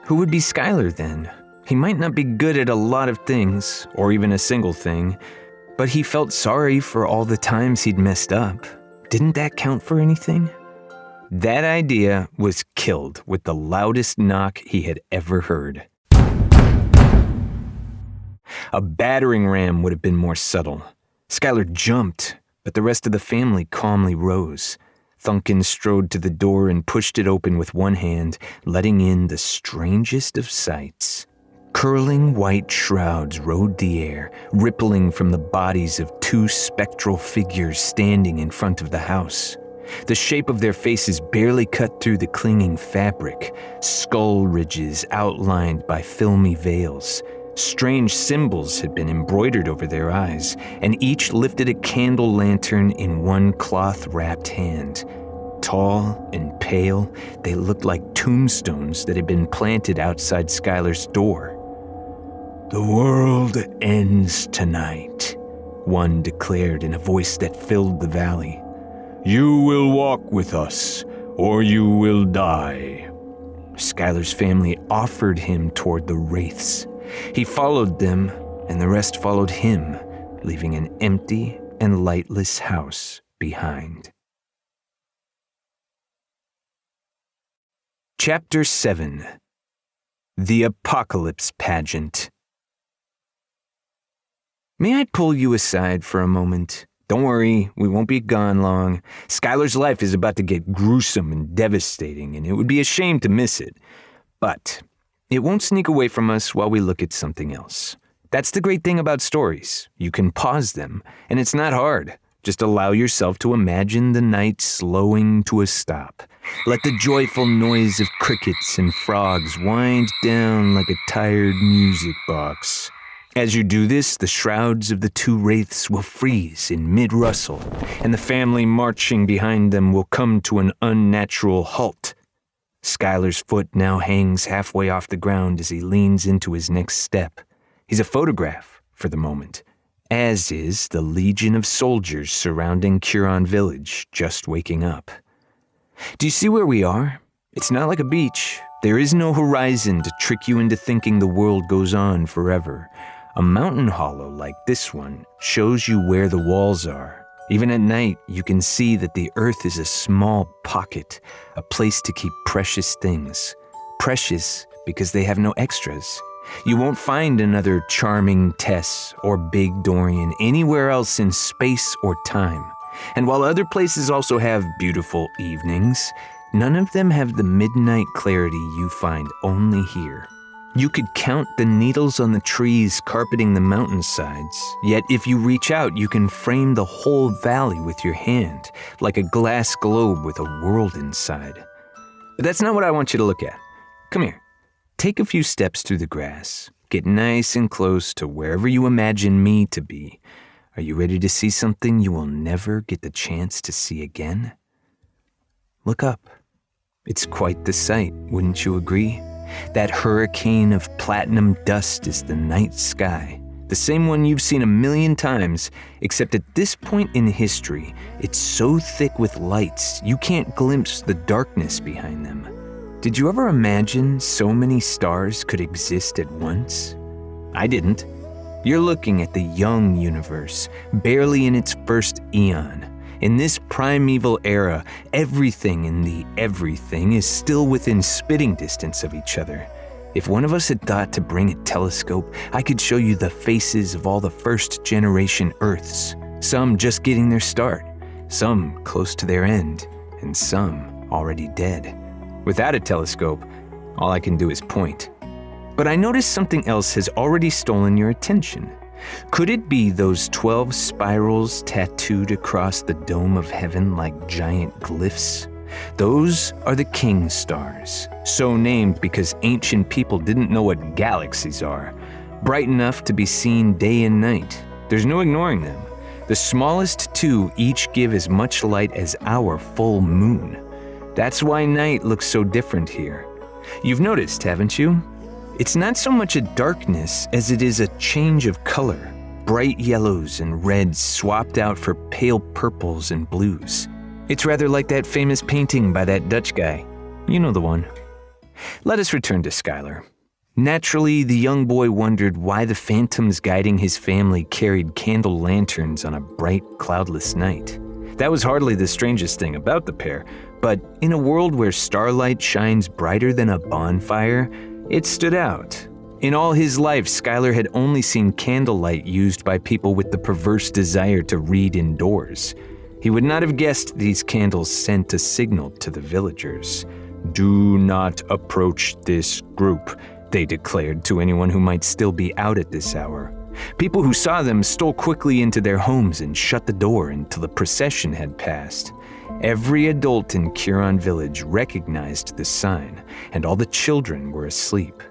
Who would be Skylar then? He might not be good at a lot of things, or even a single thing, but he felt sorry for all the times he'd messed up. Didn't that count for anything? That idea was killed with the loudest knock he had ever heard. A battering ram would have been more subtle. Skylar jumped, but the rest of the family calmly rose. Thunken strode to the door and pushed it open with one hand, letting in the strangest of sights. Curling white shrouds rode the air, rippling from the bodies of two spectral figures standing in front of the house. The shape of their faces barely cut through the clinging fabric, skull ridges outlined by filmy veils. Strange symbols had been embroidered over their eyes, and each lifted a candle lantern in one cloth-wrapped hand. Tall and pale, they looked like tombstones that had been planted outside Skylar's door. "The world ends tonight," one declared in a voice that filled the valley. "You will walk with us, or you will die." Skylar's family offered him toward the wraiths. He followed them, and the rest followed him, leaving an empty and lightless house behind. Chapter 7. The Apocalypse Pageant. May I pull you aside for a moment? Don't worry, we won't be gone long. Skylar's life is about to get gruesome and devastating, and it would be a shame to miss it. But it won't sneak away from us while we look at something else. That's the great thing about stories. You can pause them, and it's not hard. Just allow yourself to imagine the night slowing to a stop. Let the joyful noise of crickets and frogs wind down like a tired music box. As you do this, the shrouds of the two wraiths will freeze in mid-rustle, and the family marching behind them will come to an unnatural halt. Skylar's foot now hangs halfway off the ground as he leans into his next step. He's a photograph for the moment, as is the legion of soldiers surrounding Curon Village, just waking up. Do you see where we are? It's not like a beach. There is no horizon to trick you into thinking the world goes on forever. A mountain hollow like this one shows you where the walls are. Even at night, you can see that the earth is a small pocket, a place to keep precious things. Precious because they have no extras. You won't find another charming Tess or Big Dorian anywhere else in space or time. And while other places also have beautiful evenings, none of them have the midnight clarity you find only here. You could count the needles on the trees carpeting the mountainsides, yet if you reach out, you can frame the whole valley with your hand, like a glass globe with a world inside. But that's not what I want you to look at. Come here. Take a few steps through the grass. Get nice and close to wherever you imagine me to be. Are you ready to see something you will never get the chance to see again? Look up. It's quite the sight, wouldn't you agree? That hurricane of platinum dust is the night sky, the same one you've seen a million times, except at this point in history, it's so thick with lights you can't glimpse the darkness behind them. Did you ever imagine so many stars could exist at once? I didn't. You're looking at the young universe, barely in its first eon. In this primeval era, everything in the everything is still within spitting distance of each other. If one of us had thought to bring a telescope, I could show you the faces of all the first-generation Earths, some just getting their start, some close to their end, and some already dead. Without a telescope, all I can do is point. But I noticed something else has already stolen your attention. Could it be those 12 spirals tattooed across the dome of heaven like giant glyphs? Those are the king stars, so named because ancient people didn't know what galaxies are. Bright enough to be seen day and night. There's no ignoring them. The smallest two each give as much light as our full moon. That's why night looks so different here. You've noticed, haven't you? It's not so much a darkness as it is a change of color. Bright yellows and reds swapped out for pale purples and blues. It's rather like that famous painting by that Dutch guy. You know the one. Let us return to Skylar. Naturally, the young boy wondered why the phantoms guiding his family carried candle lanterns on a bright, cloudless night. That was hardly the strangest thing about the pair, but in a world where starlight shines brighter than a bonfire, it stood out. In all his life, Skylar had only seen candlelight used by people with the perverse desire to read indoors. He would not have guessed these candles sent a signal to the villagers. "Do not approach this group," they declared to anyone who might still be out at this hour. People who saw them stole quickly into their homes and shut the door until the procession had passed. Every adult in Curon village recognized the sign, and all the children were asleep.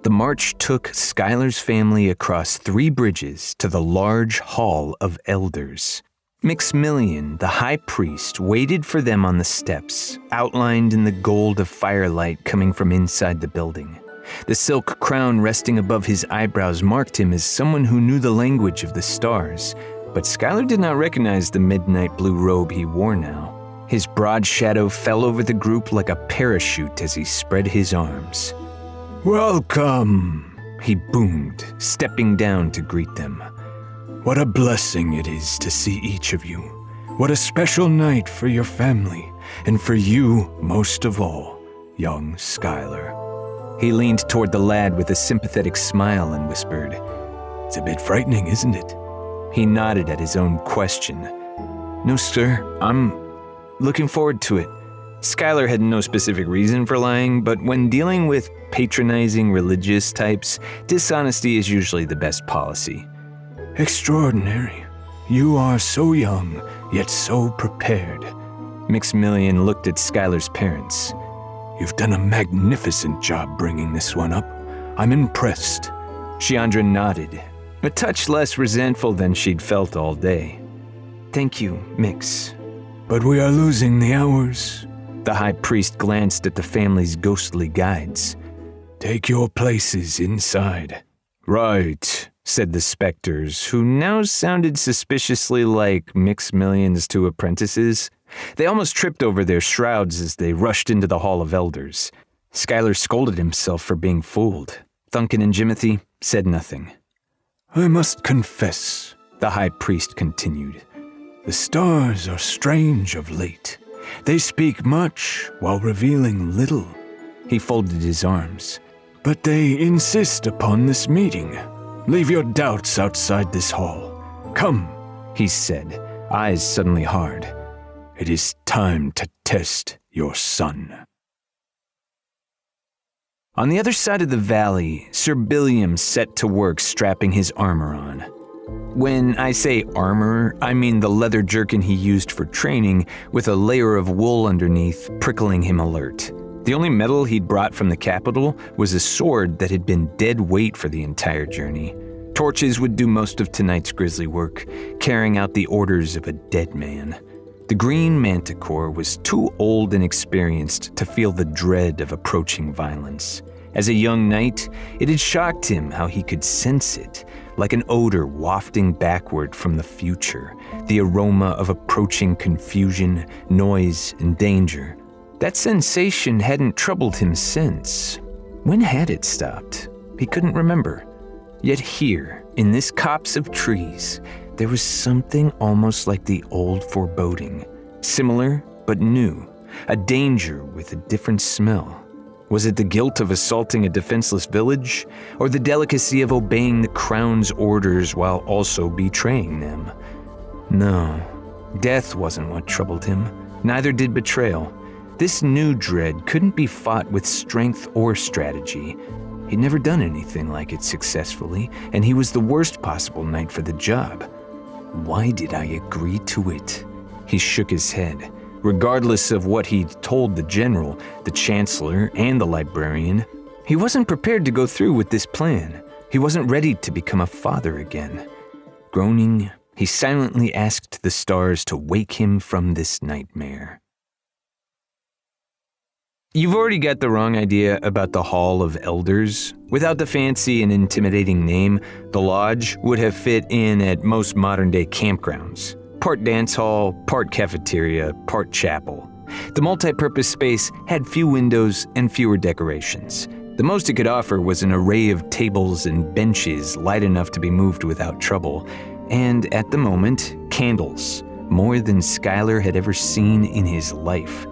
The march took Skylar's family across 3 bridges to the large hall of elders. Maximilian, the high priest, waited for them on the steps, outlined in the gold of firelight coming from inside the building. The silk crown resting above his eyebrows marked him as someone who knew the language of the stars, but Skylar did not recognize the midnight blue robe he wore now. His broad shadow fell over the group like a parachute as he spread his arms. "Welcome," he boomed, stepping down to greet them. "What a blessing it is to see each of you. What a special night for your family, and for you most of all, young Skylar." He leaned toward the lad with a sympathetic smile and whispered, "It's a bit frightening, isn't it?" He nodded at his own question. "No, sir, I'm looking forward to it." Skylar had no specific reason for lying, but when dealing with patronizing religious types, dishonesty is usually the best policy. "Extraordinary. You are so young, yet so prepared." Maximilian looked at Skylar's parents. "You've done a magnificent job bringing this one up. I'm impressed." Sheandra nodded, a touch less resentful than she'd felt all day. "Thank you, Mix." "But we are losing the hours." The high priest glanced at the family's ghostly guides. "Take your places inside." "Right," said the specters, who now sounded suspiciously like Maximilian's 2 apprentices. They almost tripped over their shrouds as they rushed into the Hall of Elders. Skylar scolded himself for being fooled. Thunken and Jimothy said nothing. "I must confess," the high priest continued, "the stars are strange of late. They speak much while revealing little." He folded his arms. "But they insist upon this meeting. Leave your doubts outside this hall. Come," he said, eyes suddenly hard. "It is time to test your son." On the other side of the valley, Sir Billiam set to work strapping his armor on. When I say armor, I mean the leather jerkin he used for training, with a layer of wool underneath, prickling him alert. The only metal he'd brought from the capital was a sword that had been dead weight for the entire journey. Torches would do most of tonight's grisly work, carrying out the orders of a dead man. The green Manticore was too old and experienced to feel the dread of approaching violence. As a young knight, it had shocked him how he could sense it, like an odor wafting backward from the future, the aroma of approaching confusion, noise, and danger. That sensation hadn't troubled him since. When had it stopped? He couldn't remember. Yet here, in this copse of trees, there was something almost like the old foreboding, similar but new, a danger with a different smell. Was it the guilt of assaulting a defenseless village, or the delicacy of obeying the crown's orders while also betraying them? No, death wasn't what troubled him, neither did betrayal. This new dread couldn't be fought with strength or strategy. He'd never done anything like it successfully, and he was the worst possible knight for the job. Why did I agree to it? He shook his head. Regardless of what he'd told the general, the chancellor, and the librarian, he wasn't prepared to go through with this plan. He wasn't ready to become a father again. Groaning, he silently asked the stars to wake him from this nightmare. You've already got the wrong idea about the Hall of Elders. Without the fancy and intimidating name, the lodge would have fit in at most modern-day campgrounds. Part dance hall, part cafeteria, part chapel. The multi-purpose space had few windows and fewer decorations. The most it could offer was an array of tables and benches light enough to be moved without trouble, and at the moment, candles, more than Skylar had ever seen in his life.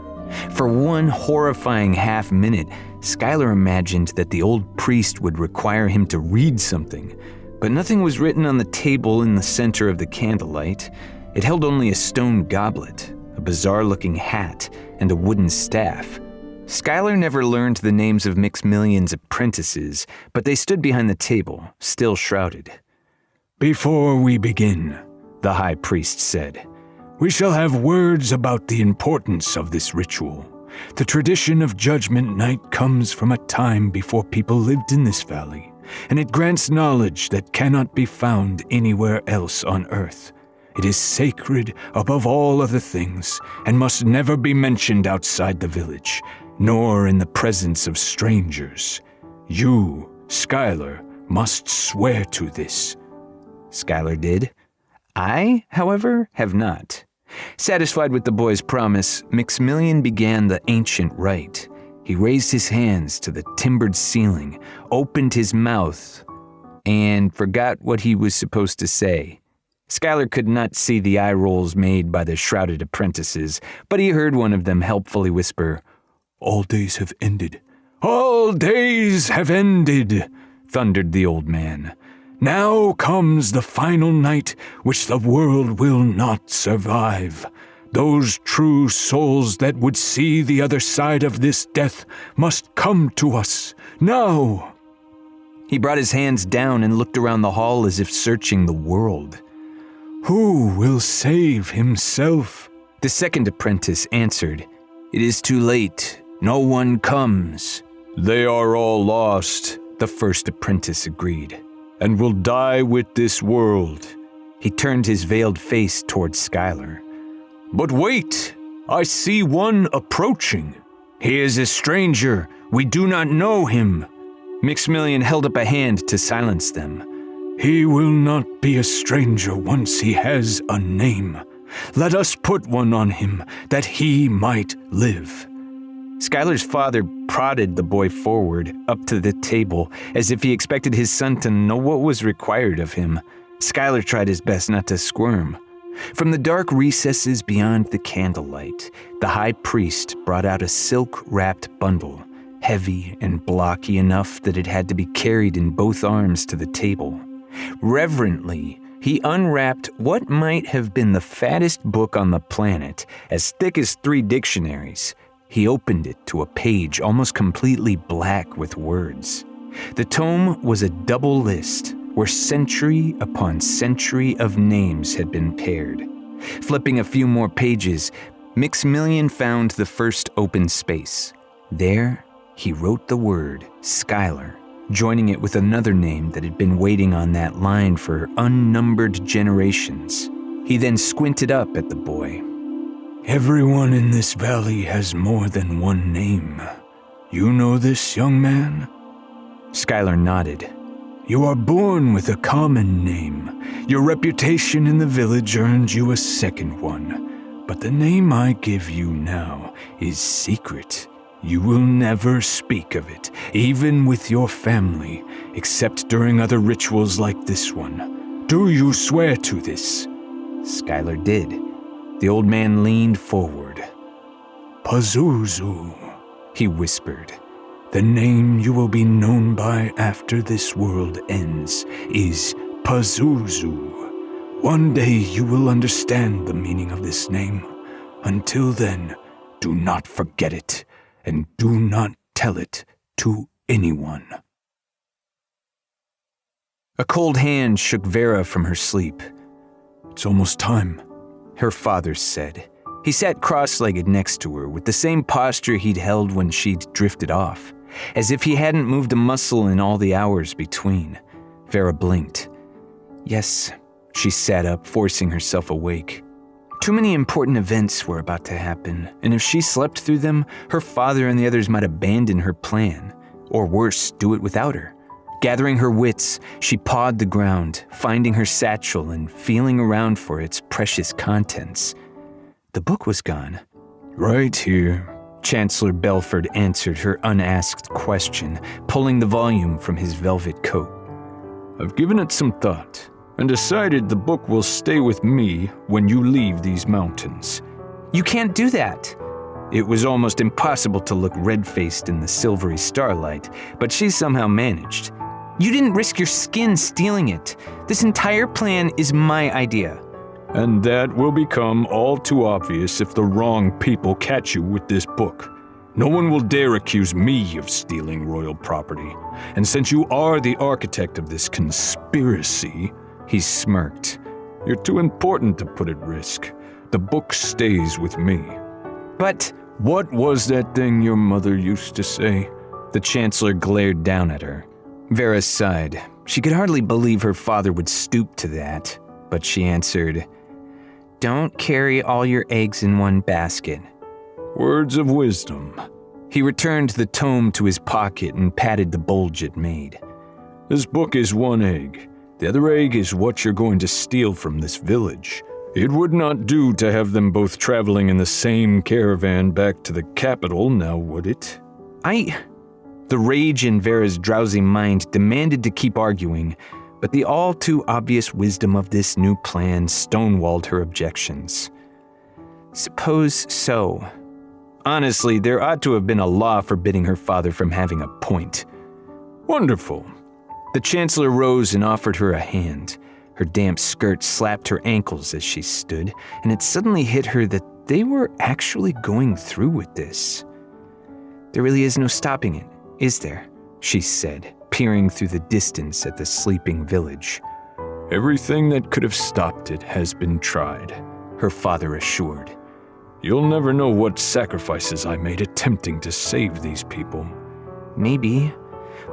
For one horrifying half minute, Skylar imagined that the old priest would require him to read something, but nothing was written on the table in the center of the candlelight. It held only a stone goblet, a bizarre-looking hat, and a wooden staff. Skylar never learned the names of Mixmillion's apprentices, but they stood behind the table, still shrouded. "Before we begin," the high priest said, "we shall have words about the importance of this ritual. The tradition of Judgment Night comes from a time before people lived in this valley, and it grants knowledge that cannot be found anywhere else on Earth. It is sacred above all other things, and must never be mentioned outside the village, nor in the presence of strangers. You, Skylar, must swear to this." Skylar did. I, however, have not. Satisfied with the boy's promise, Mixmillion began the ancient rite. He raised his hands to the timbered ceiling, opened his mouth, and forgot what he was supposed to say. Skylar could not see the eye rolls made by the shrouded apprentices, but he heard one of them helpfully whisper, "All days have ended. All days have ended," thundered the old man. "Now comes the final night which the world will not survive. Those true souls that would see the other side of this death must come to us, now." He brought his hands down and looked around the hall as if searching the world. "Who will save himself?" The second apprentice answered, "It is too late. No one comes." "They are all lost," the first apprentice agreed, "and will die with this world." He turned his veiled face towards Skylar. "But wait! I see one approaching. He is a stranger. We do not know him." Mixmillion held up a hand to silence them. "He will not be a stranger once he has a name. Let us put one on him, that he might live." Skylar's father prodded the boy forward, up to the table, as if he expected his son to know what was required of him. Skylar tried his best not to squirm. From the dark recesses beyond the candlelight, the high priest brought out a silk-wrapped bundle, heavy and blocky enough that it had to be carried in both arms to the table. Reverently, he unwrapped what might have been the fattest book on the planet, as thick as 3 dictionaries. He opened it to a page almost completely black with words. The tome was a double list where century upon century of names had been paired. Flipping a few more pages, Mixmillion found the first open space. There, he wrote the word Skylar, joining it with another name that had been waiting on that line for unnumbered generations. He then squinted up at the boy. "Everyone in this valley has more than one name. You know this, young man?" Skylar nodded. "You are born with a common name. Your reputation in the village earned you a second one. But the name I give you now is secret. You will never speak of it, even with your family, except during other rituals like this one. Do you swear to this?" Skylar did. The old man leaned forward. "Pazuzu," he whispered. "The name you will be known by after this world ends is Pazuzu. One day you will understand the meaning of this name. Until then, do not forget it, and do not tell it to anyone." A cold hand shook Vera from her sleep. It's almost time, her father said. He sat cross-legged next to her with the same posture he'd held when she'd drifted off, as if he hadn't moved a muscle in all the hours between. Vera blinked. Yes, she sat up, forcing herself awake. Too many important events were about to happen, and if she slept through them, her father and the others might abandon her plan, or worse, do it without her. Gathering her wits, she pawed the ground, finding her satchel and feeling around for its precious contents. The book was gone. Right here, Chancellor Belford answered her unasked question, pulling the volume from his velvet coat. I've given it some thought, and decided the book will stay with me when you leave these mountains. You can't do that. It was almost impossible to look red-faced in the silvery starlight, but she somehow managed. You didn't risk your skin stealing it. This entire plan is my idea. And that will become all too obvious if the wrong people catch you with this book. No one will dare accuse me of stealing royal property. And since you are the architect of this conspiracy, he smirked, you're too important to put at risk. The book stays with me. But what was that thing your mother used to say? The Chancellor glared down at her. Vera sighed. She could hardly believe her father would stoop to that, but she answered, "Don't carry all your eggs in one basket." Words of wisdom. He returned the tome to his pocket and patted the bulge it made. This book is one egg. The other egg is what you're going to steal from this village. It would not do to have them both traveling in the same caravan back to the capital, now would it? The rage in Vera's drowsy mind demanded to keep arguing, but the all-too-obvious wisdom of this new plan stonewalled her objections. Suppose so. Honestly, there ought to have been a law forbidding her father from having a point. Wonderful. The Chancellor rose and offered her a hand. Her damp skirt slapped her ankles as she stood, and it suddenly hit her that they were actually going through with this. There really is no stopping it, is there? She said, peering through the distance at the sleeping village. Everything that could have stopped it has been tried, her father assured. You'll never know what sacrifices I made attempting to save these people. Maybe,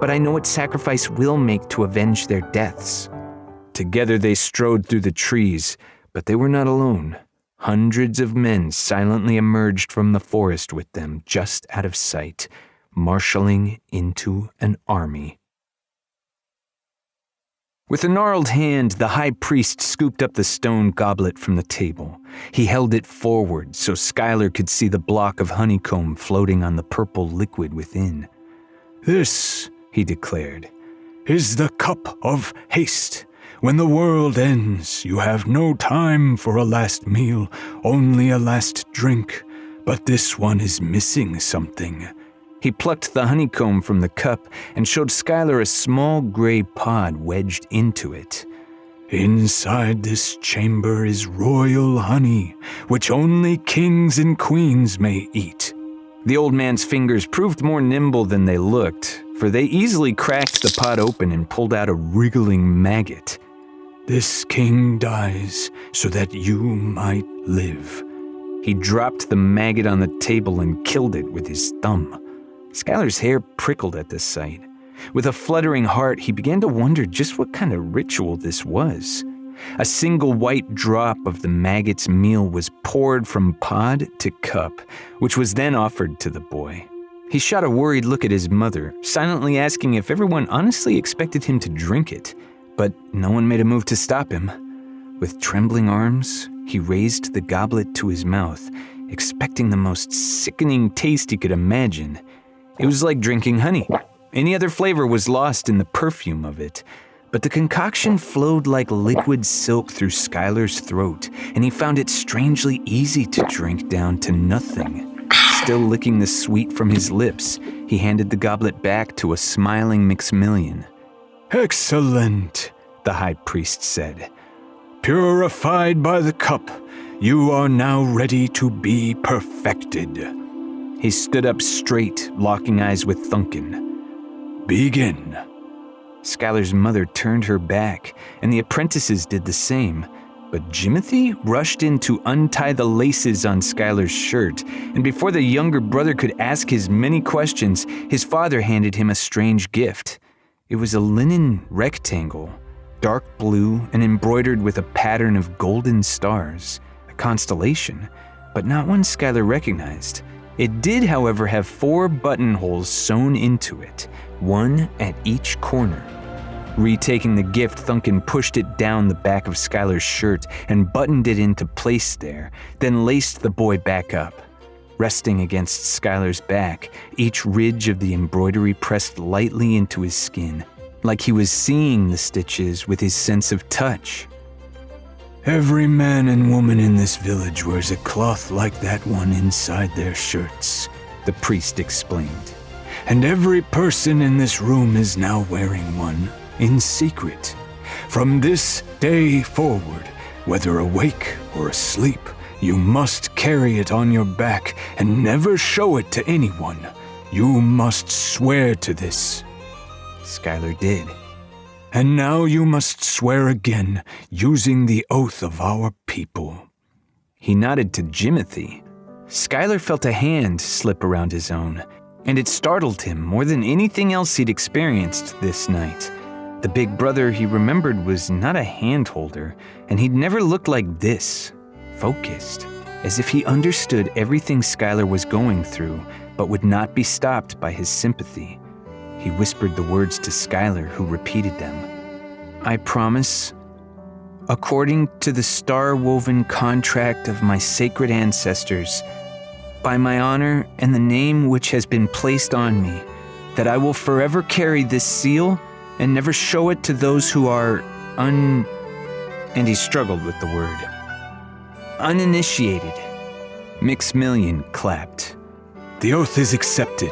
but I know what sacrifice we'll make to avenge their deaths. Together they strode through the trees, but they were not alone. Hundreds of men silently emerged from the forest with them just out of sight, marshaling into an army. With a gnarled hand, the high priest scooped up the stone goblet from the table. He held it forward so Skylar could see the block of honeycomb floating on the purple liquid within. This, he declared, is the cup of haste. When the world ends, you have no time for a last meal, only a last drink. But this one is missing something. He plucked the honeycomb from the cup and showed Skylar a small gray pod wedged into it. Inside this chamber is royal honey, which only kings and queens may eat. The old man's fingers proved more nimble than they looked, for they easily cracked the pod open and pulled out a wriggling maggot. This king dies so that you might live. He dropped the maggot on the table and killed it with his thumb. Skylar's hair prickled at the sight. With a fluttering heart, he began to wonder just what kind of ritual this was. A single white drop of the maggot's meal was poured from pod to cup, which was then offered to the boy. He shot a worried look at his mother, silently asking if everyone honestly expected him to drink it, but no one made a move to stop him. With trembling arms, he raised the goblet to his mouth, expecting the most sickening taste he could imagine. It was like drinking honey. Any other flavor was lost in the perfume of it, but the concoction flowed like liquid silk through Skylar's throat, and he found it strangely easy to drink down to nothing. Still licking the sweet from his lips, he handed the goblet back to a smiling Maximilian. Excellent, the high priest said. Purified by the cup, you are now ready to be perfected. He stood up straight, locking eyes with Thunken. Begin. Skylar's mother turned her back, and the apprentices did the same. But Jimothy rushed in to untie the laces on Skylar's shirt, and before the younger brother could ask his many questions, his father handed him a strange gift. It was a linen rectangle, dark blue and embroidered with a pattern of golden stars, a constellation, but not one Skylar recognized. It did, however, have 4 buttonholes sewn into it, one at each corner. Retaking the gift, Thunken pushed it down the back of Skylar's shirt and buttoned it into place there, then laced the boy back up. Resting against Skylar's back, each ridge of the embroidery pressed lightly into his skin, like he was seeing the stitches with his sense of touch. Every man and woman in this village wears a cloth like that one inside their shirts, the priest explained. And every person in this room is now wearing one, in secret. From this day forward, whether awake or asleep, you must carry it on your back and never show it to anyone. You must swear to this. Skylar did. And now you must swear again, using the oath of our people. He nodded to Jimothy. Skylar felt a hand slip around his own, and it startled him more than anything else he'd experienced this night. The big brother he remembered was not a hand-holder, and he'd never looked like this, focused, as if he understood everything Skylar was going through, but would not be stopped by his sympathy. He whispered the words to Skylar, who repeated them. I promise, according to the star-woven contract of my sacred ancestors, by my honor and the name which has been placed on me, that I will forever carry this seal and never show it to those who are and he struggled with the word. Uninitiated. Mixmillion clapped. The oath is accepted.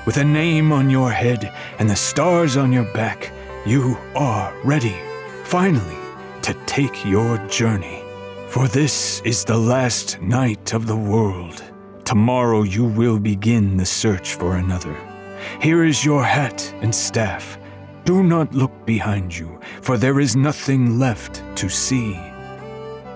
With a name on your head and the stars on your back, you are ready, finally, to take your journey. For this is the last night of the world. Tomorrow you will begin the search for another. Here is your hat and staff. Do not look behind you, for there is nothing left to see.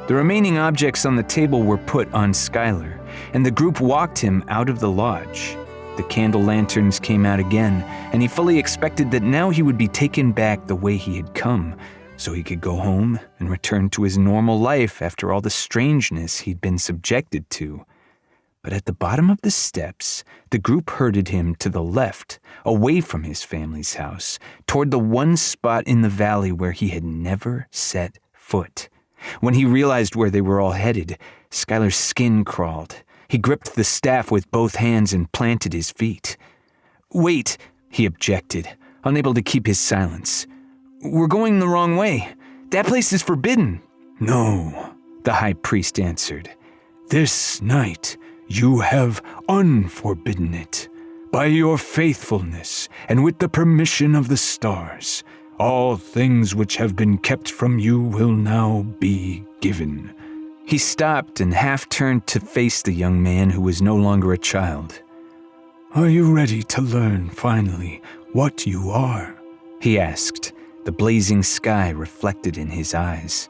The remaining objects on the table were put on Skylar, and the group walked him out of the lodge. The candle lanterns came out again, and he fully expected that now he would be taken back the way he had come, so he could go home and return to his normal life after all the strangeness he'd been subjected to. But at the bottom of the steps, the group herded him to the left, away from his family's house, toward the one spot in the valley where he had never set foot. When he realized where they were all headed, Skylar's skin crawled. He gripped the staff with both hands and planted his feet. Wait, he objected, unable to keep his silence. We're going the wrong way. That place is forbidden. No, the high priest answered. This night you have unforbidden it. By your faithfulness and with the permission of the stars, all things which have been kept from you will now be given. He stopped and half turned to face the young man who was no longer a child. Are you ready to learn, finally, what you are? He asked, the blazing sky reflected in his eyes.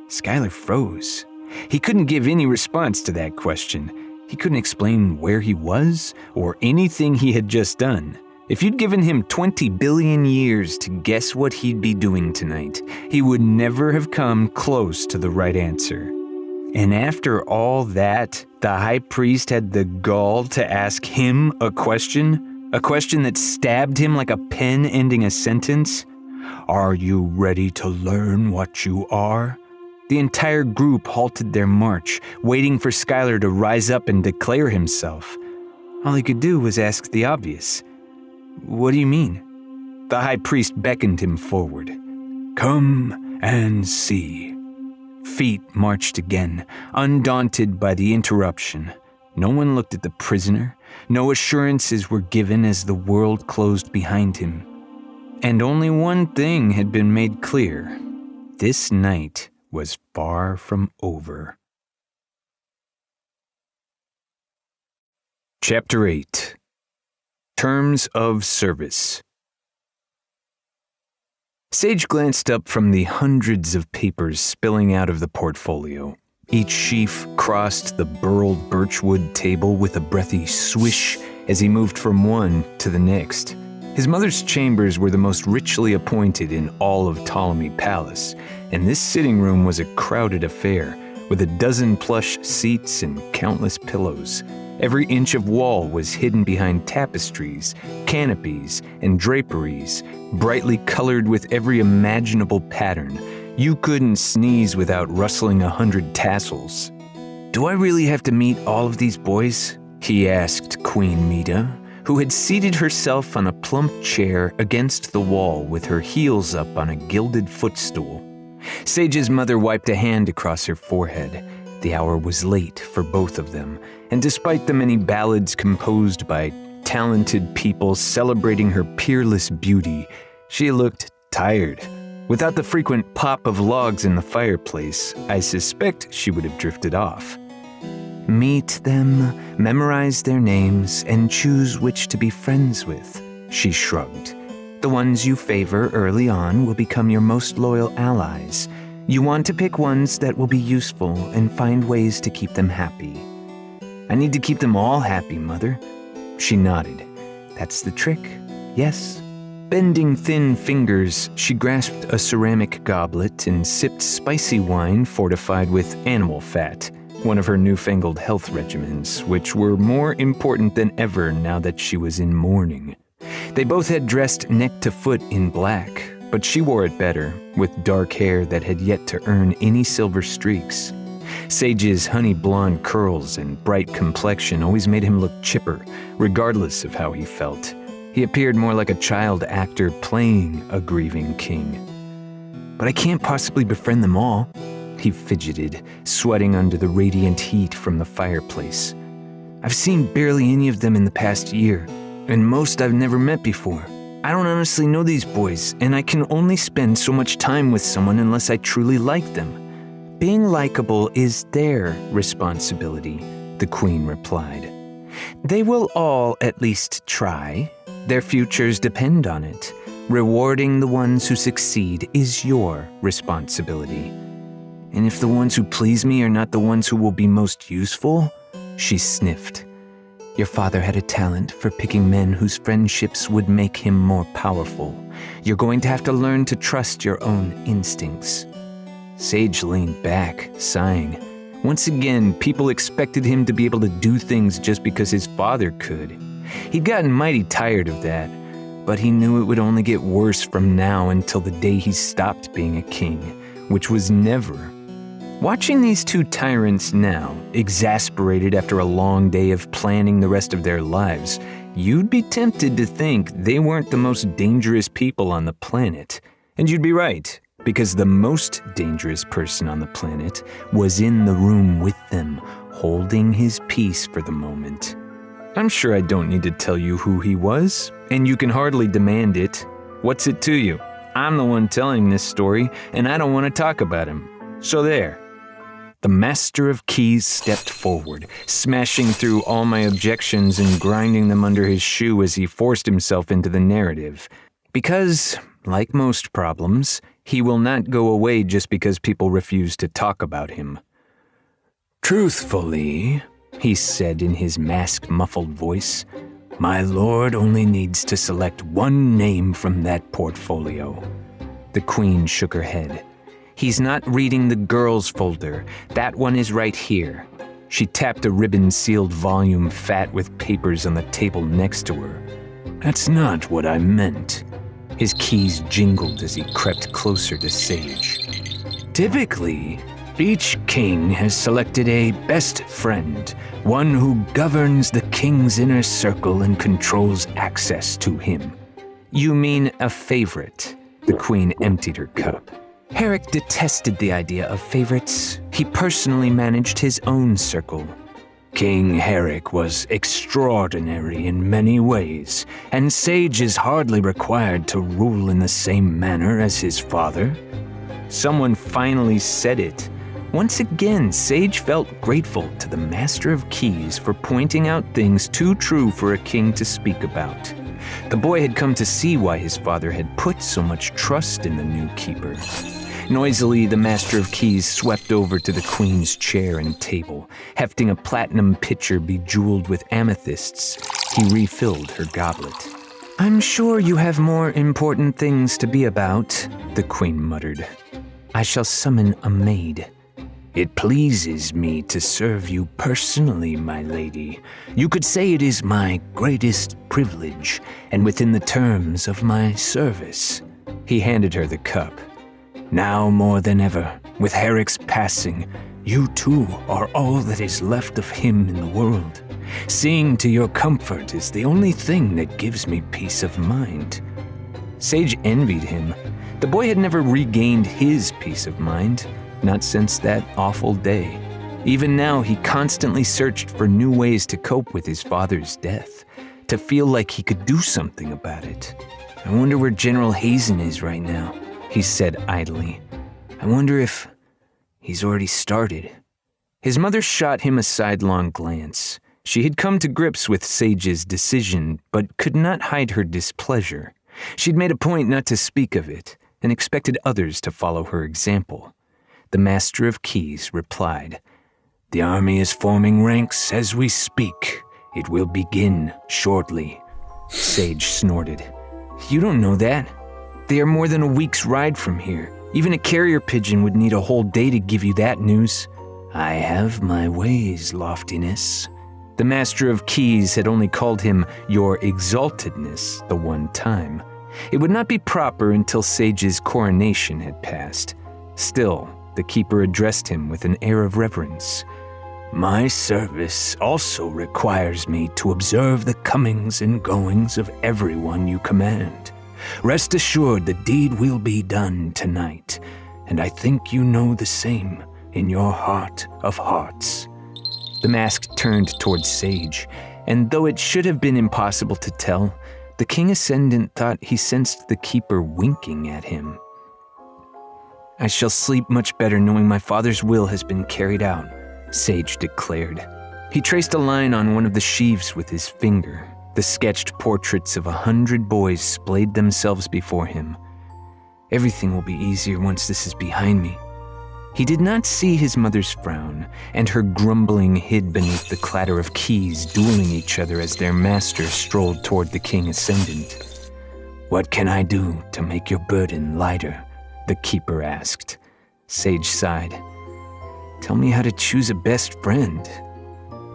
Skylar froze. He couldn't give any response to that question. He couldn't explain where he was or anything he had just done. If you'd given him 20 billion years to guess what he'd be doing tonight, he would never have come close to the right answer. And after all that, the high priest had the gall to ask him a question that stabbed him like a pen ending a sentence. Are you ready to learn what you are? The entire group halted their march, waiting for Skylar to rise up and declare himself. All he could do was ask the obvious. What do you mean? The high priest beckoned him forward. Come and see. Feet marched again, undaunted by the interruption. No one looked at the prisoner. No assurances were given as the world closed behind him. And only one thing had been made clear. This night was far from over. Chapter 8. Terms of Service. Sage glanced up from the hundreds of papers spilling out of the portfolio. Each sheaf crossed the burled birchwood table with a breathy swish as he moved from one to the next. His mother's chambers were the most richly appointed in all of Ptolemy Palace, and this sitting room was a crowded affair, with a dozen plush seats and countless pillows. Every inch of wall was hidden behind tapestries, canopies, and draperies, brightly colored with every imaginable pattern. You couldn't sneeze without rustling 100 tassels. "Do I really have to meet all of these boys?" he asked Queen Mita, who had seated herself on a plump chair against the wall with her heels up on a gilded footstool. Sage's mother wiped a hand across her forehead. The hour was late for both of them, and despite the many ballads composed by talented people celebrating her peerless beauty, she looked tired. Without the frequent pop of logs in the fireplace, I suspect she would have drifted off. "Meet them, memorize their names, and choose which to be friends with," she shrugged. "The ones you favor early on will become your most loyal allies. You want to pick ones that will be useful and find ways to keep them happy." "I need to keep them all happy, Mother." She nodded. "That's the trick, yes." Bending thin fingers, she grasped a ceramic goblet and sipped spicy wine fortified with animal fat, one of her newfangled health regimens, which were more important than ever now that she was in mourning. They both had dressed neck to foot in black, but she wore it better, with dark hair that had yet to earn any silver streaks. Sage's honey blonde curls and bright complexion always made him look chipper, regardless of how he felt. He appeared more like a child actor playing a grieving king. "But I can't possibly befriend them all," he fidgeted, sweating under the radiant heat from the fireplace. "I've seen barely any of them in the past year, and most I've never met before. I don't honestly know these boys, and I can only spend so much time with someone unless I truly like them." "Being likable is their responsibility," the Queen replied. "They will all at least try. Their futures depend on it. Rewarding the ones who succeed is your responsibility." "And if the ones who please me are not the ones who will be most useful?" She sniffed. "Your father had a talent for picking men whose friendships would make him more powerful. You're going to have to learn to trust your own instincts." Sage leaned back, sighing. Once again, people expected him to be able to do things just because his father could. He'd gotten mighty tired of that, but he knew it would only get worse from now until the day he stopped being a king, which was never. Watching these two tyrants now, exasperated after a long day of planning the rest of their lives, you'd be tempted to think they weren't the most dangerous people on the planet. And you'd be right, because the most dangerous person on the planet was in the room with them, holding his peace for the moment. I'm sure I don't need to tell you who he was, and you can hardly demand it. What's it to you? I'm the one telling this story, and I don't want to talk about him. So there. The Master of Keys stepped forward, smashing through all my objections and grinding them under his shoe as he forced himself into the narrative. Because, like most problems, he will not go away just because people refuse to talk about him. "Truthfully," he said in his mask-muffled voice, "my lord only needs to select one name from that portfolio." The Queen shook her head. "He's not reading the girls' folder. That one is right here." She tapped a ribbon-sealed volume fat with papers on the table next to her. "That's not what I meant." His keys jingled as he crept closer to Sage. "Typically, each king has selected a best friend, one who governs the king's inner circle and controls access to him." "You mean a favorite?" The Queen emptied her cup. Herrick detested the idea of favorites. He personally managed his own circle. King Herrick was extraordinary in many ways, and Sage is hardly required to rule in the same manner as his father. Someone finally said it. Once again, Sage felt grateful to the Master of Keys for pointing out things too true for a king to speak about. The boy had come to see why his father had put so much trust in the new keeper. Noisily, the Master of Keys swept over to the Queen's chair and table. Hefting a platinum pitcher bejeweled with amethysts, he refilled her goblet. "I'm sure you have more important things to be about," the Queen muttered. "I shall summon a maid." "It pleases me to serve you personally, my lady. You could say it is my greatest privilege, and within the terms of my service." He handed her the cup. "Now more than ever, with Herrick's passing, you too are all that is left of him in the world. Seeing to your comfort is the only thing that gives me peace of mind." Sage envied him. The boy had never regained his peace of mind, not since that awful day. Even now, he constantly searched for new ways to cope with his father's death, to feel like he could do something about it. "I wonder where General Hazen is right now," he said idly. "I wonder if he's already started." His mother shot him a sidelong glance. She had come to grips with Sage's decision, but could not hide her displeasure. She'd made a point not to speak of it, and expected others to follow her example. The Master of Keys replied, "The army is forming ranks as we speak. It will begin shortly." Sage snorted. "You don't know that. They are more than a week's ride from here. Even a carrier pigeon would need a whole day to give you that news." "I have my ways, loftiness." The Master of Keys had only called him Your Exaltedness the one time. It would not be proper until Sage's coronation had passed. Still, the keeper addressed him with an air of reverence. "My service also requires me to observe the comings and goings of everyone you command. Rest assured the deed will be done tonight, and I think you know the same in your heart of hearts." The mask turned towards Sage, and though it should have been impossible to tell, the King Ascendant thought he sensed the keeper winking at him. "I shall sleep much better knowing my father's will has been carried out," Sage declared. He traced a line on one of the sheaves with his finger. The sketched portraits of 100 boys splayed themselves before him. "Everything will be easier once this is behind me." He did not see his mother's frown, and her grumbling hid beneath the clatter of keys dueling each other as their master strolled toward the King Ascendant. "What can I do to make your burden lighter?" the keeper asked. Sage sighed. "Tell me how to choose a best friend."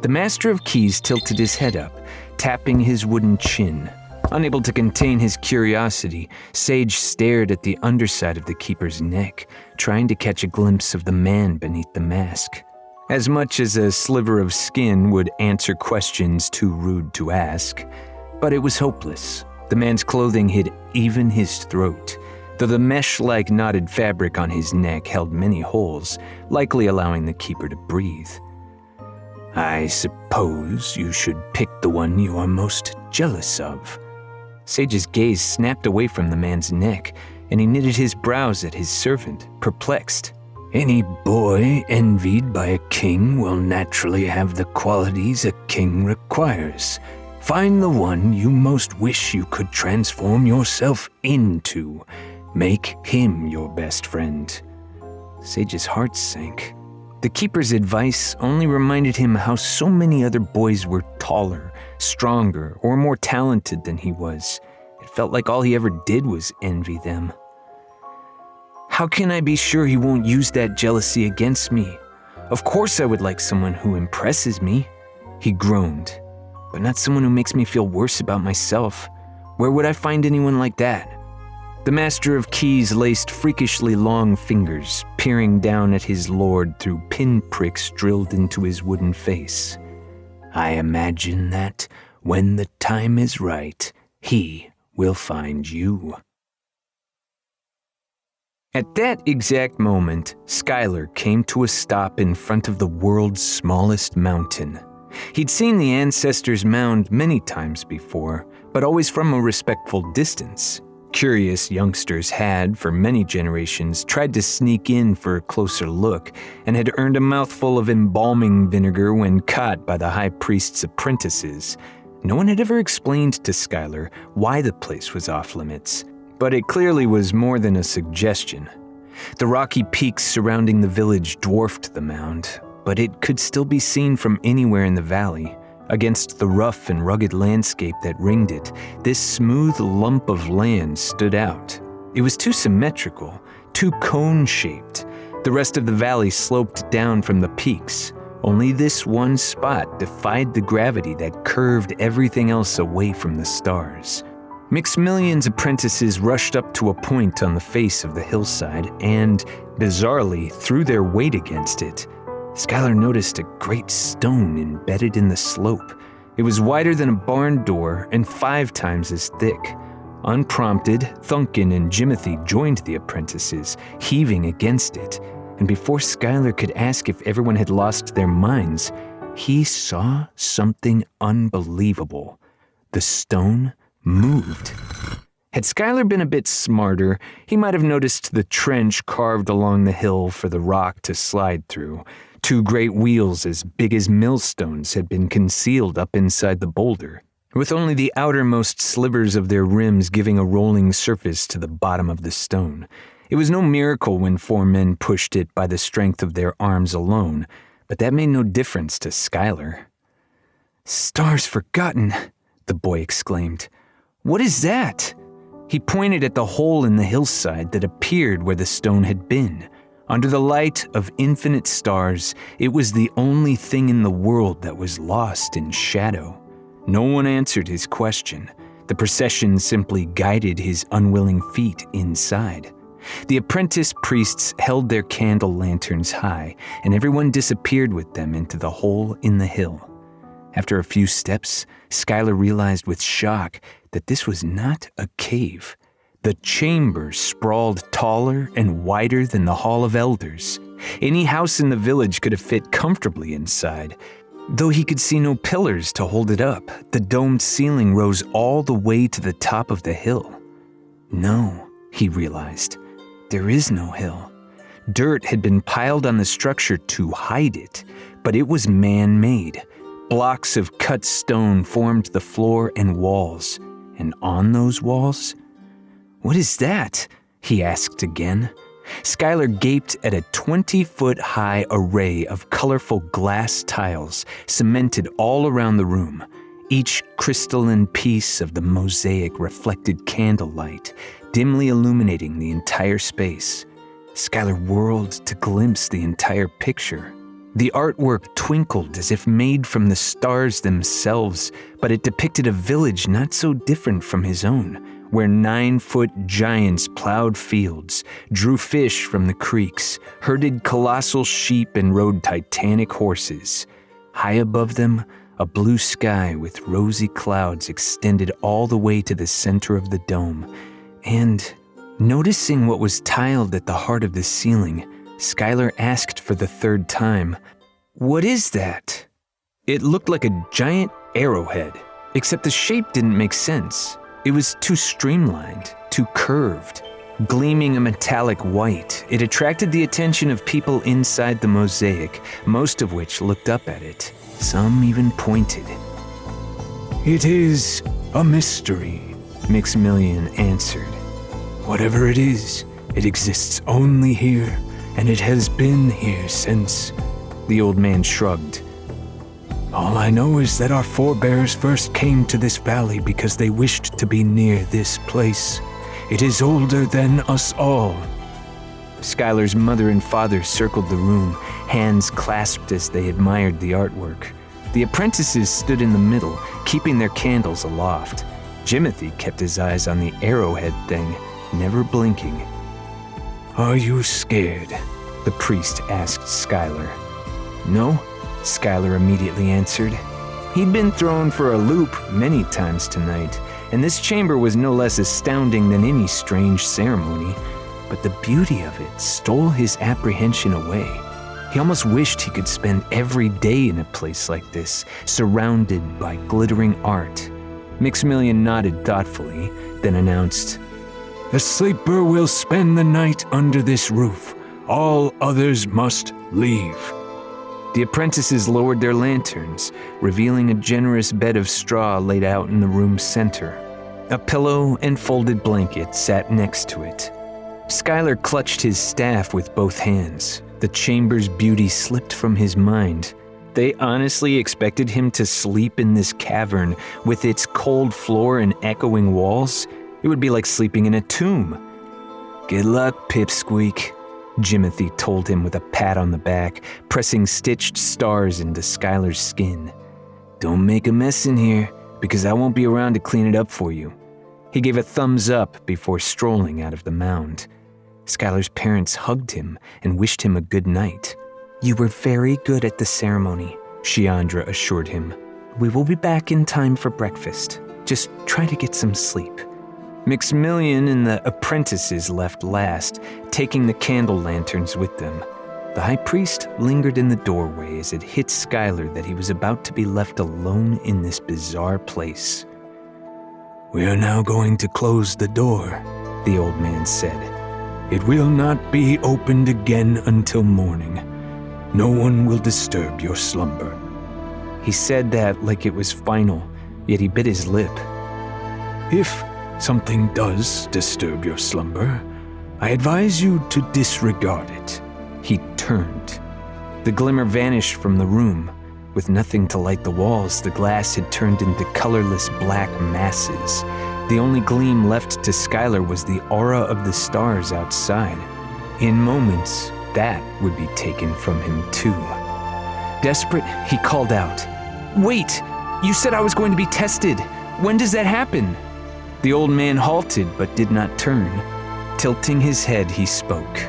The Master of Keys tilted his head up, tapping his wooden chin. Unable to contain his curiosity, Sage stared at the underside of the keeper's neck, trying to catch a glimpse of the man beneath the mask. As much as a sliver of skin would answer questions too rude to ask, but it was hopeless. The man's clothing hid even his throat, though the mesh-like knotted fabric on his neck held many holes, likely allowing the keeper to breathe. "I suppose you should pick the one you are most jealous of." Sage's gaze snapped away from the man's neck, and he knitted his brows at his servant, perplexed. "Any boy envied by a king will naturally have the qualities a king requires. Find the one you most wish you could transform yourself into. Make him your best friend." Sage's heart sank. The keeper's advice only reminded him how so many other boys were taller, stronger, or more talented than he was. It felt like all he ever did was envy them. "How can I be sure he won't use that jealousy against me? Of course I would like someone who impresses me," he groaned, "but not someone who makes me feel worse about myself. Where would I find anyone like that?" The Master of Keys laced freakishly long fingers, peering down at his lord through pinpricks drilled into his wooden face. "I imagine that, when the time is right, he will find you." At that exact moment, Skylar came to a stop in front of the world's smallest mountain. He'd seen the ancestors' mound many times before, but always from a respectful distance. Curious youngsters had, for many generations, tried to sneak in for a closer look and had earned a mouthful of embalming vinegar when caught by the high priest's apprentices. No one had ever explained to Skylar why the place was off limits, but it clearly was more than a suggestion. The rocky peaks surrounding the village dwarfed the mound, but it could still be seen from anywhere in the valley. Against the rough and rugged landscape that ringed it, this smooth lump of land stood out. It was too symmetrical, too cone-shaped. The rest of the valley sloped down from the peaks. Only this one spot defied the gravity that curved everything else away from the stars. Maximilian's apprentices rushed up to a point on the face of the hillside and, bizarrely, threw their weight against it. Skylar noticed a great stone embedded in the slope. It was wider than a barn door and 5 times as thick. Unprompted, Thunken and Jimothy joined the apprentices, heaving against it. And before Skylar could ask if everyone had lost their minds, he saw something unbelievable. The stone moved. Had Skylar been a bit smarter, he might have noticed the trench carved along the hill for the rock to slide through. 2 great wheels as big as millstones had been concealed up inside the boulder, with only the outermost slivers of their rims giving a rolling surface to the bottom of the stone. It was no miracle when 4 men pushed it by the strength of their arms alone, but that made no difference to Skylar. "Stars forgotten," the boy exclaimed. "What is that?" He pointed at the hole in the hillside that appeared where the stone had been. Under the light of infinite stars, it was the only thing in the world that was lost in shadow. No one answered his question. The procession simply guided his unwilling feet inside. The apprentice priests held their candle lanterns high, and everyone disappeared with them into the hole in the hill. After a few steps, Skylar realized with shock that this was not a cave. The chamber sprawled taller and wider than the Hall of Elders. Any house in the village could have fit comfortably inside. Though he could see no pillars to hold it up, the domed ceiling rose all the way to the top of the hill. No, he realized, there is no hill. Dirt had been piled on the structure to hide it, but it was man-made. Blocks of cut stone formed the floor and walls, and on those walls, "What is that?" he asked again. Skylar gaped at a 20-foot-high array of colorful glass tiles cemented all around the room. Each crystalline piece of the mosaic reflected candlelight, dimly illuminating the entire space. Skylar whirled to glimpse the entire picture. The artwork twinkled as if made from the stars themselves, but it depicted a village not so different from his own, where 9-foot giants plowed fields, drew fish from the creeks, herded colossal sheep and rode titanic horses. High above them, a blue sky with rosy clouds extended all the way to the center of the dome. And, noticing what was tiled at the heart of the ceiling, Skylar asked for the 3rd time, "What is that?" It looked like a giant arrowhead, except the shape didn't make sense. It was too streamlined, too curved. Gleaming a metallic white, it attracted the attention of people inside the mosaic, most of which looked up at it. Some even pointed. "It is a mystery," Maximilian answered. "Whatever it is, it exists only here, and it has been here since." The old man shrugged. "All I know is that our forebears first came to this valley because they wished to be near this place. It is older than us all." Skylar's mother and father circled the room, hands clasped as they admired the artwork. The apprentices stood in the middle, keeping their candles aloft. Jimothy kept his eyes on the arrowhead thing, never blinking. "Are you scared?" the priest asked Skylar. "No," Skylar immediately answered. He'd been thrown for a loop many times tonight, and this chamber was no less astounding than any strange ceremony, but the beauty of it stole his apprehension away. He almost wished he could spend every day in a place like this, surrounded by glittering art. Maximilian nodded thoughtfully, then announced, "The sleeper will spend the night under this roof. All others must leave." The apprentices lowered their lanterns, revealing a generous bed of straw laid out in the room's center. A pillow and folded blanket sat next to it. Skylar clutched his staff with both hands. The chamber's beauty slipped from his mind. They honestly expected him to sleep in this cavern with its cold floor and echoing walls? It would be like sleeping in a tomb. "Good luck, Pipsqueak," Jimothy told him with a pat on the back, pressing stitched stars into Skylar's skin. "Don't make a mess in here, because I won't be around to clean it up for you." He gave a thumbs up before strolling out of the mound. Skylar's parents hugged him and wished him a good night. "You were very good at the ceremony," Shiandra assured him. "We will be back in time for breakfast. Just try to get some sleep." Maximilian and the apprentices left last, taking the candle lanterns with them. The high priest lingered in the doorway as it hit Skylar that he was about to be left alone in this bizarre place. "We are now going to close the door," the old man said. "It will not be opened again until morning. No one will disturb your slumber." He said that like it was final, yet he bit his lip. "If something does disturb your slumber, I advise you to disregard it." He turned. The glimmer vanished from the room. With nothing to light the walls, the glass had turned into colorless black masses. The only gleam left to Skylar was the aura of the stars outside. In moments, that would be taken from him too. Desperate, he called out, "Wait! You said I was going to be tested. When does that happen?" The old man halted but did not turn. Tilting his head, he spoke.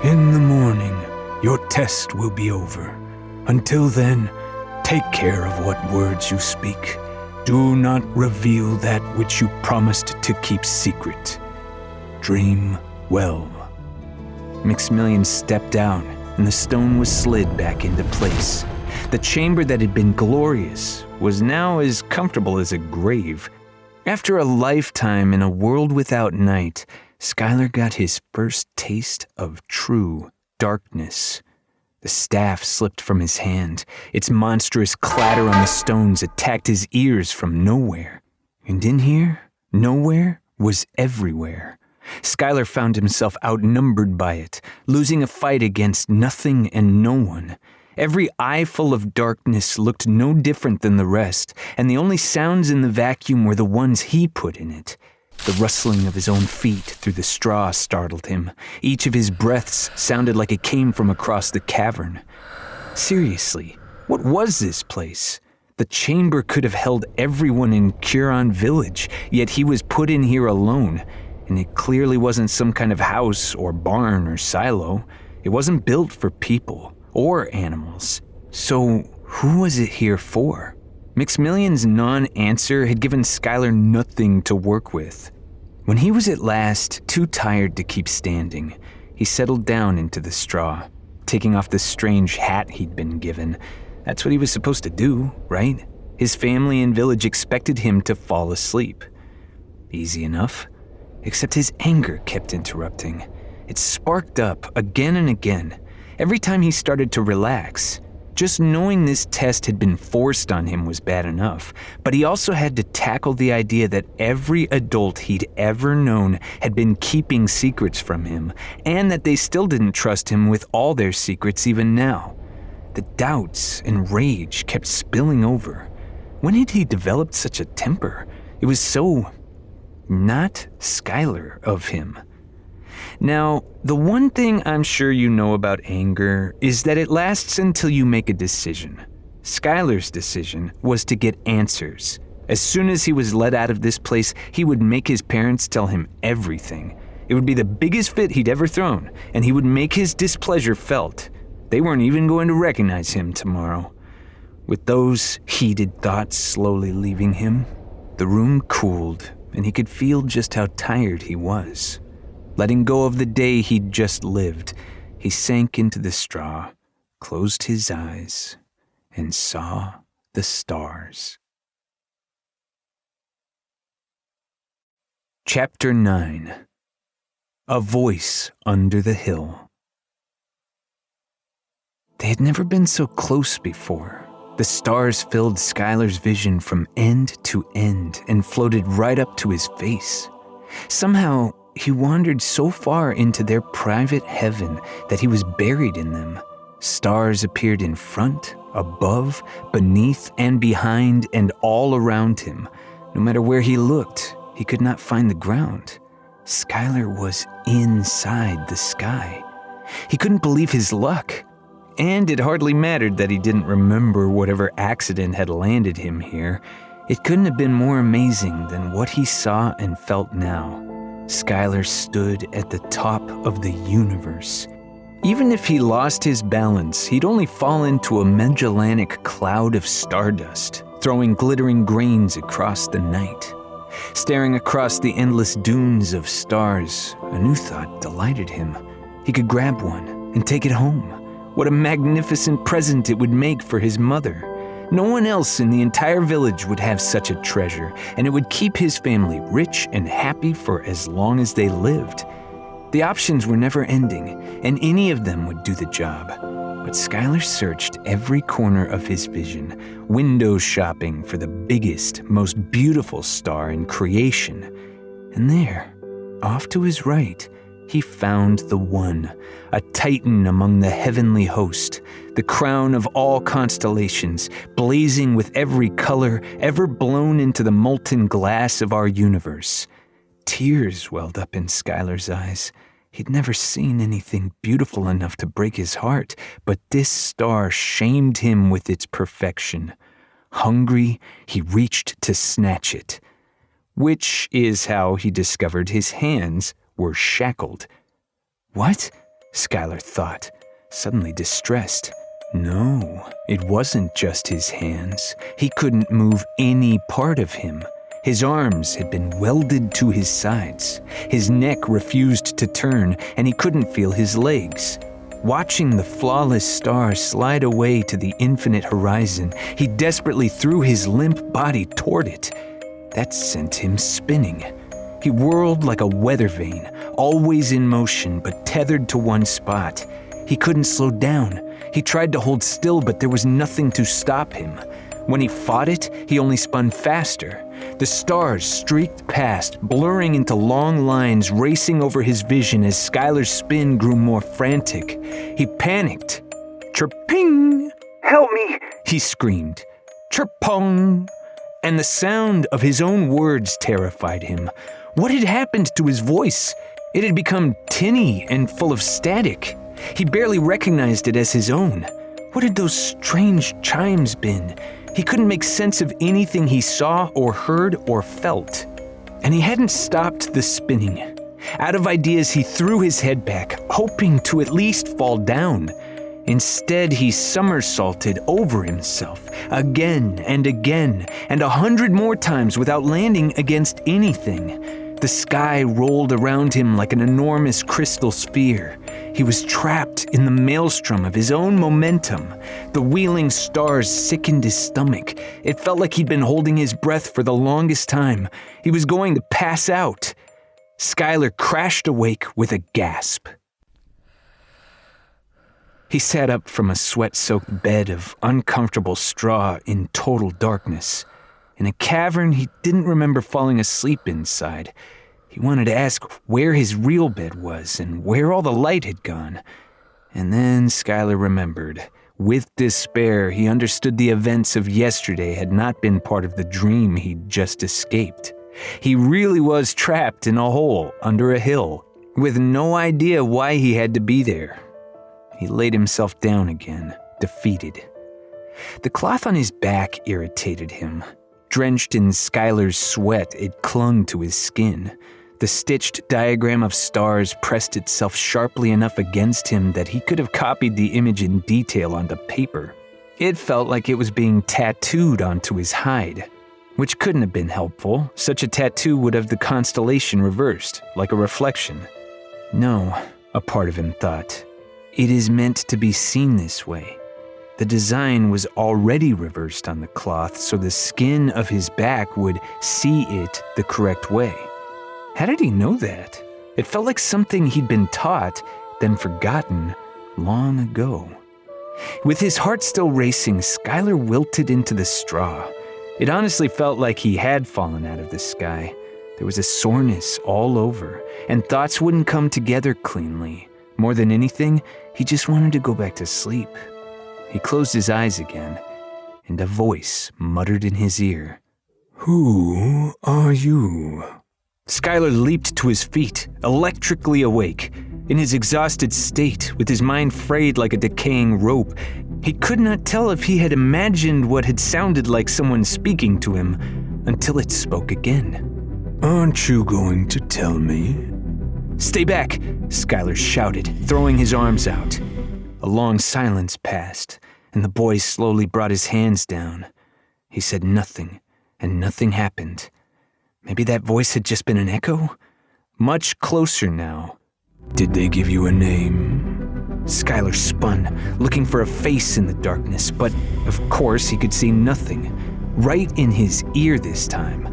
"In the morning, your test will be over. Until then, take care of what words you speak. Do not reveal that which you promised to keep secret. Dream well." Maximilian stepped down, and the stone was slid back into place. The chamber that had been glorious was now as comfortable as a grave. After a lifetime in a world without night, Skylar got his first taste of true darkness. The staff slipped from his hand. Its monstrous clatter on the stones attacked his ears from nowhere. And in here, nowhere was everywhere. Skylar found himself outnumbered by it, losing a fight against nothing and no one. Every eyeful of darkness looked no different than the rest, and the only sounds in the vacuum were the ones he put in it. The rustling of his own feet through the straw startled him. Each of his breaths sounded like it came from across the cavern. Seriously, what was this place? The chamber could have held everyone in Curon Village, yet he was put in here alone, and it clearly wasn't some kind of house or barn or silo. It wasn't built for people or animals. So who was it here for? Maximilian's non-answer had given Skylar nothing to work with. When he was at last too tired to keep standing, he settled down into the straw, taking off the strange hat he'd been given. That's what he was supposed to do, right? His family and village expected him to fall asleep. Easy enough. Except his anger kept interrupting. It sparked up again and again, every time he started to relax. Just knowing this test had been forced on him was bad enough, but he also had to tackle the idea that every adult he'd ever known had been keeping secrets from him, and that they still didn't trust him with all their secrets even now. The doubts and rage kept spilling over. When had he developed such a temper? It was so not Skylar of him. Now, the one thing I'm sure you know about anger is that it lasts until you make a decision. Skylar's decision was to get answers. As soon as he was let out of this place, he would make his parents tell him everything. It would be the biggest fit he'd ever thrown, and he would make his displeasure felt. They weren't even going to recognize him tomorrow. With those heated thoughts slowly leaving him, the room cooled, and he could feel just how tired he was. Letting go of the day he'd just lived, he sank into the straw, closed his eyes, and saw the stars. Chapter 9. A Voice Under the Hill. They had never been so close before. The stars filled Skylar's vision from end to end and floated right up to his face. Somehow, he wandered so far into their private heaven that he was buried in them. Stars appeared in front, above, beneath, and behind, and all around him. No matter where he looked, he could not find the ground. Skylar was inside the sky. He couldn't believe his luck. And it hardly mattered that he didn't remember whatever accident had landed him here. It couldn't have been more amazing than what he saw and felt now. Skylar stood at the top of the universe. Even if he lost his balance, he'd only fall into a Magellanic cloud of stardust, throwing glittering grains across the night. Staring across the endless dunes of stars, a new thought delighted him. He could grab one and take it home. What a magnificent present it would make for his mother. No one else in the entire village would have such a treasure, and it would keep his family rich and happy for as long as they lived. The options were never ending, and any of them would do the job. But Skylar searched every corner of his vision, window shopping for the biggest, most beautiful star in creation. And there, off to his right, he found the one, a titan among the heavenly host, the crown of all constellations, blazing with every color ever blown into the molten glass of our universe. Tears welled up in Skylar's eyes. He'd never seen anything beautiful enough to break his heart, but this star shamed him with its perfection. Hungry, he reached to snatch it, which is how he discovered his hands were shackled. What? Skylar thought, suddenly distressed. No, it wasn't just his hands. He couldn't move any part of him. His arms had been welded to his sides. His neck refused to turn, and he couldn't feel his legs. Watching the flawless star slide away to the infinite horizon, he desperately threw his limp body toward it. That sent him spinning. He whirled like a weather vane, always in motion but tethered to one spot. He couldn't slow down. He tried to hold still, but there was nothing to stop him. When he fought it, he only spun faster. The stars streaked past, blurring into long lines racing over his vision as Skylar's spin grew more frantic. He panicked. Chirping! Help me! He screamed. Chirpong! And the sound of his own words terrified him. What had happened to his voice? It had become tinny and full of static. He barely recognized it as his own. What had those strange chimes been? He couldn't make sense of anything he saw or heard or felt. And he hadn't stopped the spinning. Out of ideas, he threw his head back, hoping to at least fall down. Instead, he somersaulted over himself, again and again, and 100 more times without landing against anything. The sky rolled around him like an enormous crystal sphere. He was trapped in the maelstrom of his own momentum. The wheeling stars sickened his stomach. It felt like he'd been holding his breath for the longest time. He was going to pass out. Skylar crashed awake with a gasp. He sat up from a sweat-soaked bed of uncomfortable straw in total darkness. In a cavern he didn't remember falling asleep inside. He wanted to ask where his real bed was and where all the light had gone. And then Skylar remembered. With despair, he understood the events of yesterday had not been part of the dream he'd just escaped. He really was trapped in a hole under a hill, with no idea why he had to be there. He laid himself down again, defeated. The cloth on his back irritated him. Drenched in Skylar's sweat, it clung to his skin. The stitched diagram of stars pressed itself sharply enough against him that he could have copied the image in detail onto paper. It felt like it was being tattooed onto his hide, which couldn't have been helpful. Such a tattoo would have the constellation reversed, like a reflection. No, a part of him thought. It is meant to be seen this way. The design was already reversed on the cloth, so the skin of his back would see it the correct way. How did he know that? It felt like something he'd been taught, then forgotten long ago. With his heart still racing, Skylar wilted into the straw. It honestly felt like he had fallen out of the sky. There was a soreness all over, and thoughts wouldn't come together cleanly. More than anything, he just wanted to go back to sleep. He closed his eyes again, and a voice muttered in his ear. "Who are you?" Skylar leaped to his feet, electrically awake. In his exhausted state, with his mind frayed like a decaying rope, he could not tell if he had imagined what had sounded like someone speaking to him until it spoke again. "Aren't you going to tell me?" "Stay back," Skylar shouted, throwing his arms out. A long silence passed, and the boy slowly brought his hands down. He said nothing, and nothing happened. Maybe that voice had just been an echo? Much closer now. "Did they give you a name?" Skylar spun, looking for a face in the darkness, but of course he could see nothing. Right in his ear this time.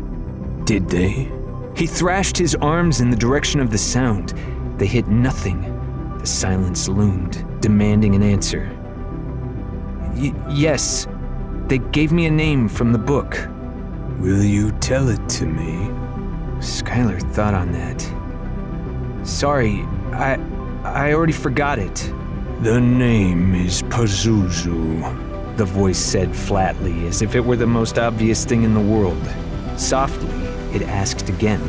"Did they?" He thrashed his arms in the direction of the sound. They hit nothing. The silence loomed, demanding an answer. Yes, they gave me a name from the book." "Will you tell it to me?" Skylar thought on that. "Sorry, I already forgot it." "The name is Pazuzu," the voice said flatly, as if it were the most obvious thing in the world. Softly, it asked again.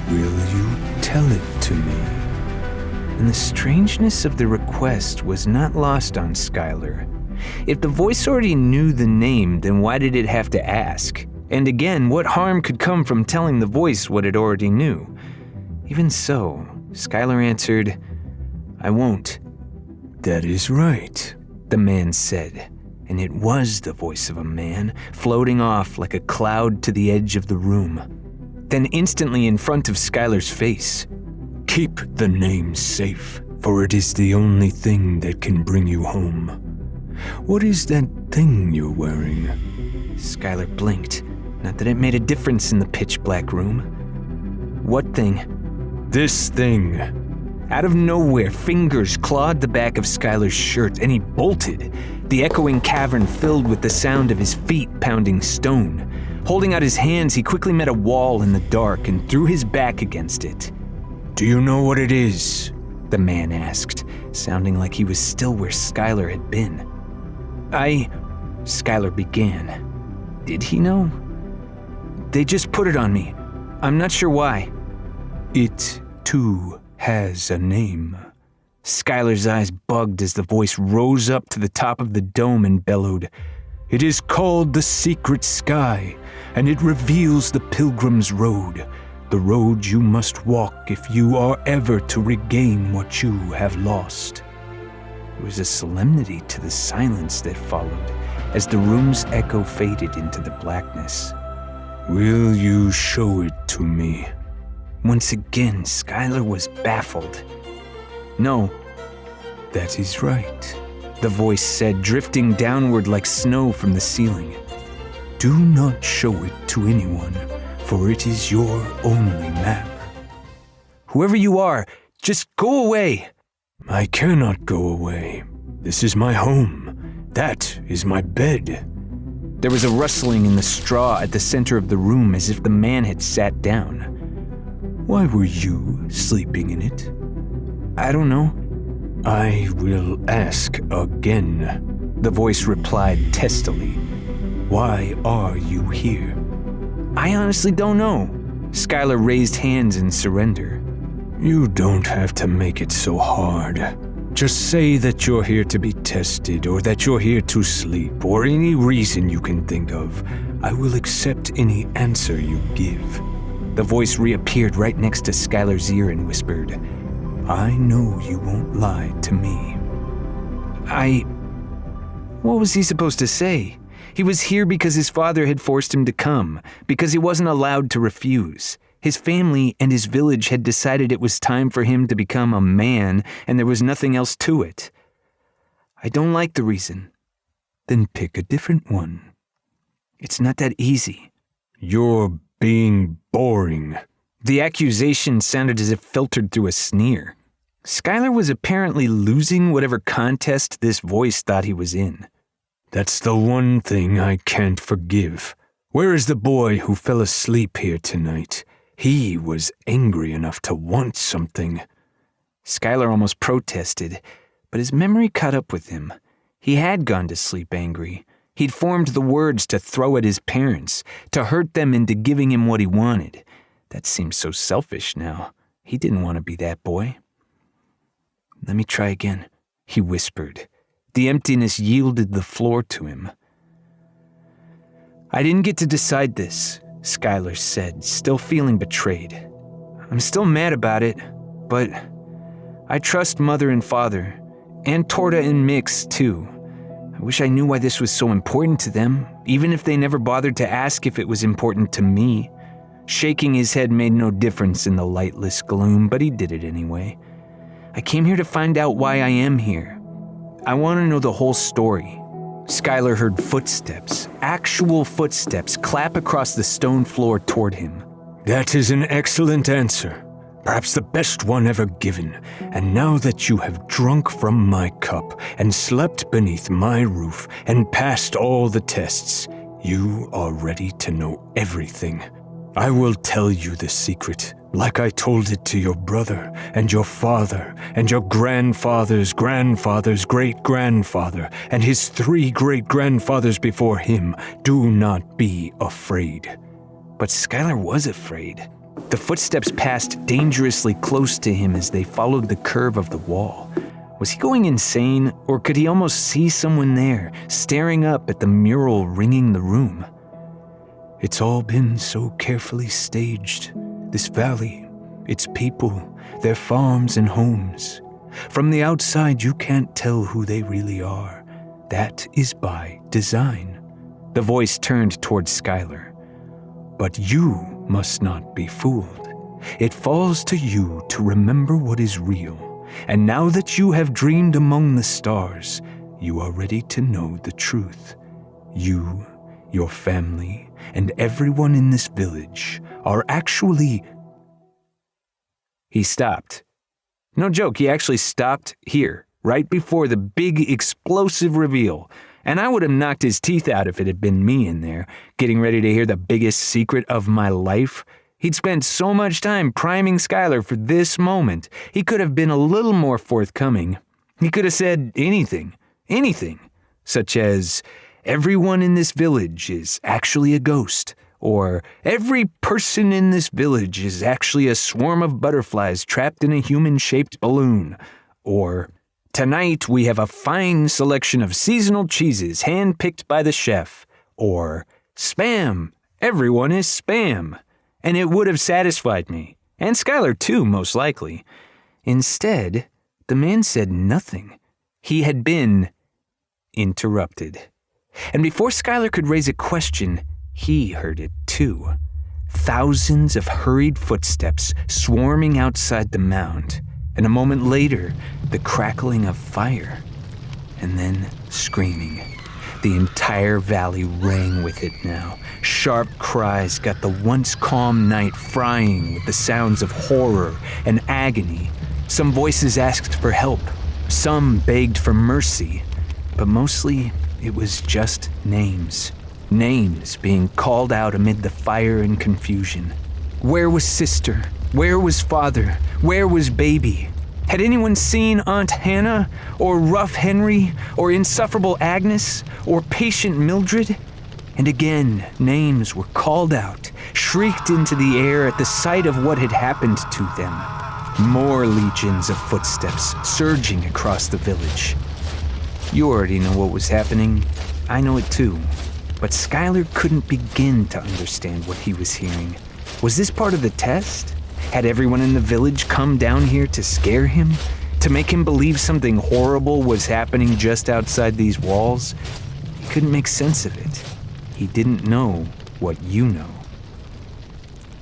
"Will you tell it to me?" And the strangeness of the request was not lost on Skylar. If the voice already knew the name, then why did it have to ask? And again, what harm could come from telling the voice what it already knew? Even so, Skylar answered, "I won't." "That is right," the man said, and it was the voice of a man, floating off like a cloud to the edge of the room. Then instantly in front of Skylar's face. "Keep the name safe, for it is the only thing that can bring you home. What is that thing you're wearing?" Skylar blinked, not that it made a difference in the pitch-black room. "What thing?" "This thing." Out of nowhere, fingers clawed the back of Skylar's shirt, and he bolted, the echoing cavern filled with the sound of his feet pounding stone. Holding out his hands, he quickly met a wall in the dark and threw his back against it. "Do you know what it is?" the man asked, sounding like he was still where Skylar had been. Skylar began. Did he know? "They just put it on me. I'm not sure why." "It, too, has a name." Skylar's eyes bugged as the voice rose up to the top of the dome and bellowed, "It is called the Secret Sky, and it reveals the Pilgrim's Road, the road you must walk if you are ever to regain what you have lost." There was a solemnity to the silence that followed as the room's echo faded into the blackness. "Will you show it to me?" Once again, Skylar was baffled. "No." "That is right," the voice said, drifting downward like snow from the ceiling. "Do not show it to anyone, for it is your only map." "Whoever you are, just go away." "I cannot go away. This is my home. That is my bed." There was a rustling in the straw at the center of the room as if the man had sat down. "Why were you sleeping in it?" "I don't know." "I will ask again," the voice replied testily. "Why are you here?" "I honestly don't know." Skylar raised hands in surrender. "You don't have to make it so hard. Just say that you're here to be tested, or that you're here to sleep, or any reason you can think of. I will accept any answer you give." The voice reappeared right next to Skylar's ear and whispered, "I know you won't lie to me." What was he supposed to say? He was here because his father had forced him to come, because he wasn't allowed to refuse. His family and his village had decided it was time for him to become a man, and there was nothing else to it. "I don't like the reason." "Then pick a different one." "It's not that easy." "You're being boring." The accusation sounded as if filtered through a sneer. Skylar was apparently losing whatever contest this voice thought he was in. That's the one thing I can't forgive. Where is the boy who fell asleep here tonight? He was angry enough to want something. Skylar almost protested, but his memory caught up with him. He had gone to sleep angry. He'd formed the words to throw at his parents, to hurt them into giving him what he wanted. That seemed so selfish now. He didn't want to be that boy. "Let me try again," he whispered. The emptiness yielded the floor to him. "I didn't get to decide this," Skylar said, still feeling betrayed. "I'm still mad about it, but I trust Mother and Father, and Torta and Mix, too. I wish I knew why this was so important to them, even if they never bothered to ask if it was important to me." Shaking his head made no difference in the lightless gloom, but he did it anyway. "I came here to find out why I am here. I want to know the whole story." Skylar heard footsteps, actual footsteps, clap across the stone floor toward him. "That is an excellent answer. Perhaps the best one ever given, and now that you have drunk from my cup and slept beneath my roof and passed all the tests, you are ready to know everything. I will tell you the secret, like I told it to your brother and your father and your grandfather's grandfather's great-grandfather and his 3 great-grandfathers before him. Do not be afraid." But Skylar was afraid. The footsteps passed dangerously close to him as they followed the curve of the wall. Was he going insane, or could he almost see someone there, staring up at the mural ringing the room? "It's all been so carefully staged. This valley, its people, their farms and homes. From the outside, you can't tell who they really are. That is by design." The voice turned towards Skylar. "But you must not be fooled. It falls to you to remember what is real. And now that you have dreamed among the stars, you are ready to know the truth. You, your family, and everyone in this village are actually..." He stopped. No joke, he actually stopped here, right before the big explosive reveal. And I would have knocked his teeth out if it had been me in there, getting ready to hear the biggest secret of my life. He'd spent so much time priming Skylar for this moment. He could have been a little more forthcoming. He could have said anything, such as, "Everyone in this village is actually a ghost," or "Every person in this village is actually a swarm of butterflies trapped in a human-shaped balloon," or "Tonight we have a fine selection of seasonal cheeses hand-picked by the chef," or "Spam, everyone is spam." And it would have satisfied me, and Skylar too, most likely. Instead, the man said nothing. He had been interrupted. And before Skylar could raise a question, he heard it too. Thousands of hurried footsteps swarming outside the mound, and a moment later, the crackling of fire, and then screaming. The entire valley rang with it now. Sharp cries got the once calm night frying with the sounds of horror and agony. Some voices asked for help, some begged for mercy, but mostly it was just names. Names being called out amid the fire and confusion. Where was sister? Where was father? Where was baby? Had anyone seen Aunt Hannah, or rough Henry, or insufferable Agnes, or patient Mildred? And again, names were called out, shrieked into the air at the sight of what had happened to them. More legions of footsteps surging across the village. You already know what was happening. I know it too. But Skylar couldn't begin to understand what he was hearing. Was this part of the test? Had everyone in the village come down here to scare him? To make him believe something horrible was happening just outside these walls? He couldn't make sense of it. He didn't know what you know.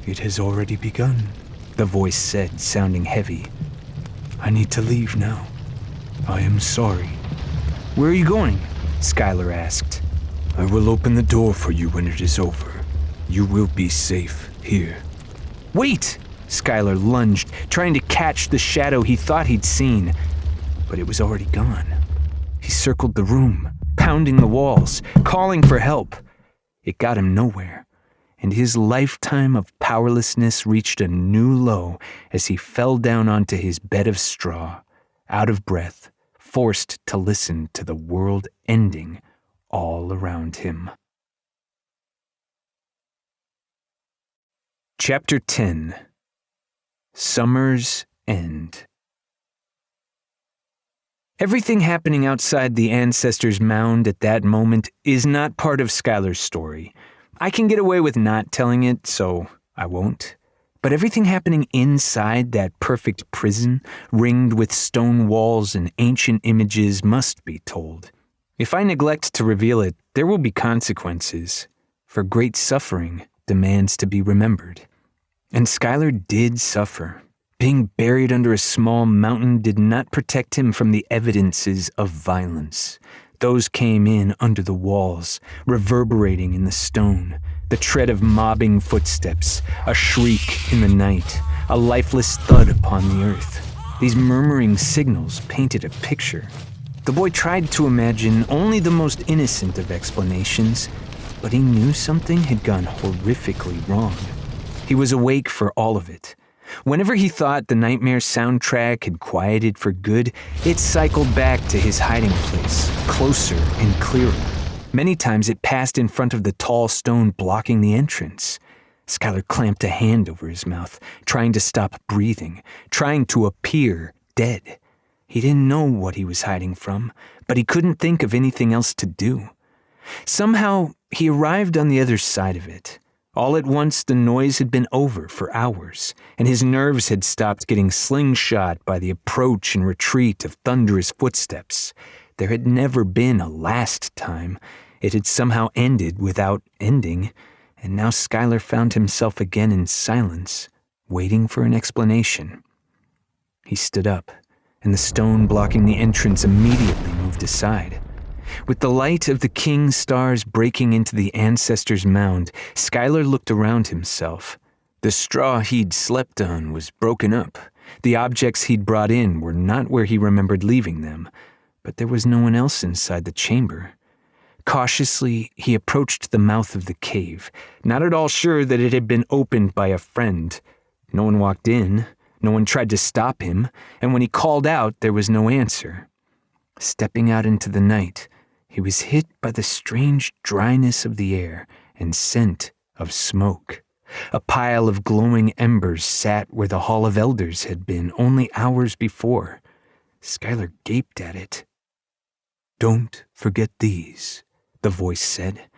"It has already begun," the voice said, sounding heavy. "I need to leave now. I am sorry." "Where are you going?" Skylar asked. "I will open the door for you when it is over. You will be safe here." "Wait!" Skylar lunged, trying to catch the shadow he thought he'd seen, but it was already gone. He circled the room, pounding the walls, calling for help. It got him nowhere, and his lifetime of powerlessness reached a new low as he fell down onto his bed of straw, out of breath, forced to listen to the world ending all around him. Chapter 10. Summer's End. Everything happening outside the ancestors' mound at that moment is not part of Skylar's story. I can get away with not telling it, so I won't. But everything happening inside that perfect prison, ringed with stone walls and ancient images, must be told. If I neglect to reveal it, there will be consequences, for great suffering demands to be remembered. And Skylar did suffer. Being buried under a small mountain did not protect him from the evidences of violence. Those came in under the walls, reverberating in the stone, the tread of mobbing footsteps, a shriek in the night, a lifeless thud upon the earth. These murmuring signals painted a picture. The boy tried to imagine only the most innocent of explanations, but he knew something had gone horrifically wrong. He was awake for all of it. Whenever he thought the nightmare soundtrack had quieted for good, it cycled back to his hiding place, closer and clearer. Many times it passed in front of the tall stone blocking the entrance. Skylar clamped a hand over his mouth, trying to stop breathing, trying to appear dead. He didn't know what he was hiding from, but he couldn't think of anything else to do. Somehow, he arrived on the other side of it. All at once, the noise had been over for hours, and his nerves had stopped getting slingshot by the approach and retreat of thunderous footsteps. There had never been a last time. It had somehow ended without ending, and now Skylar found himself again in silence, waiting for an explanation. He stood up, and the stone blocking the entrance immediately moved aside. With the light of the king's stars breaking into the ancestors' mound, Skylar looked around himself. The straw he'd slept on was broken up. The objects he'd brought in were not where he remembered leaving them, but there was no one else inside the chamber. Cautiously, he approached the mouth of the cave, not at all sure that it had been opened by a friend. No one walked in, no one tried to stop him, and when he called out, there was no answer. Stepping out into the night, he was hit by the strange dryness of the air and scent of smoke. A pile of glowing embers sat where the Hall of Elders had been only hours before. Skylar gaped at it. "Don't forget these," the voice said.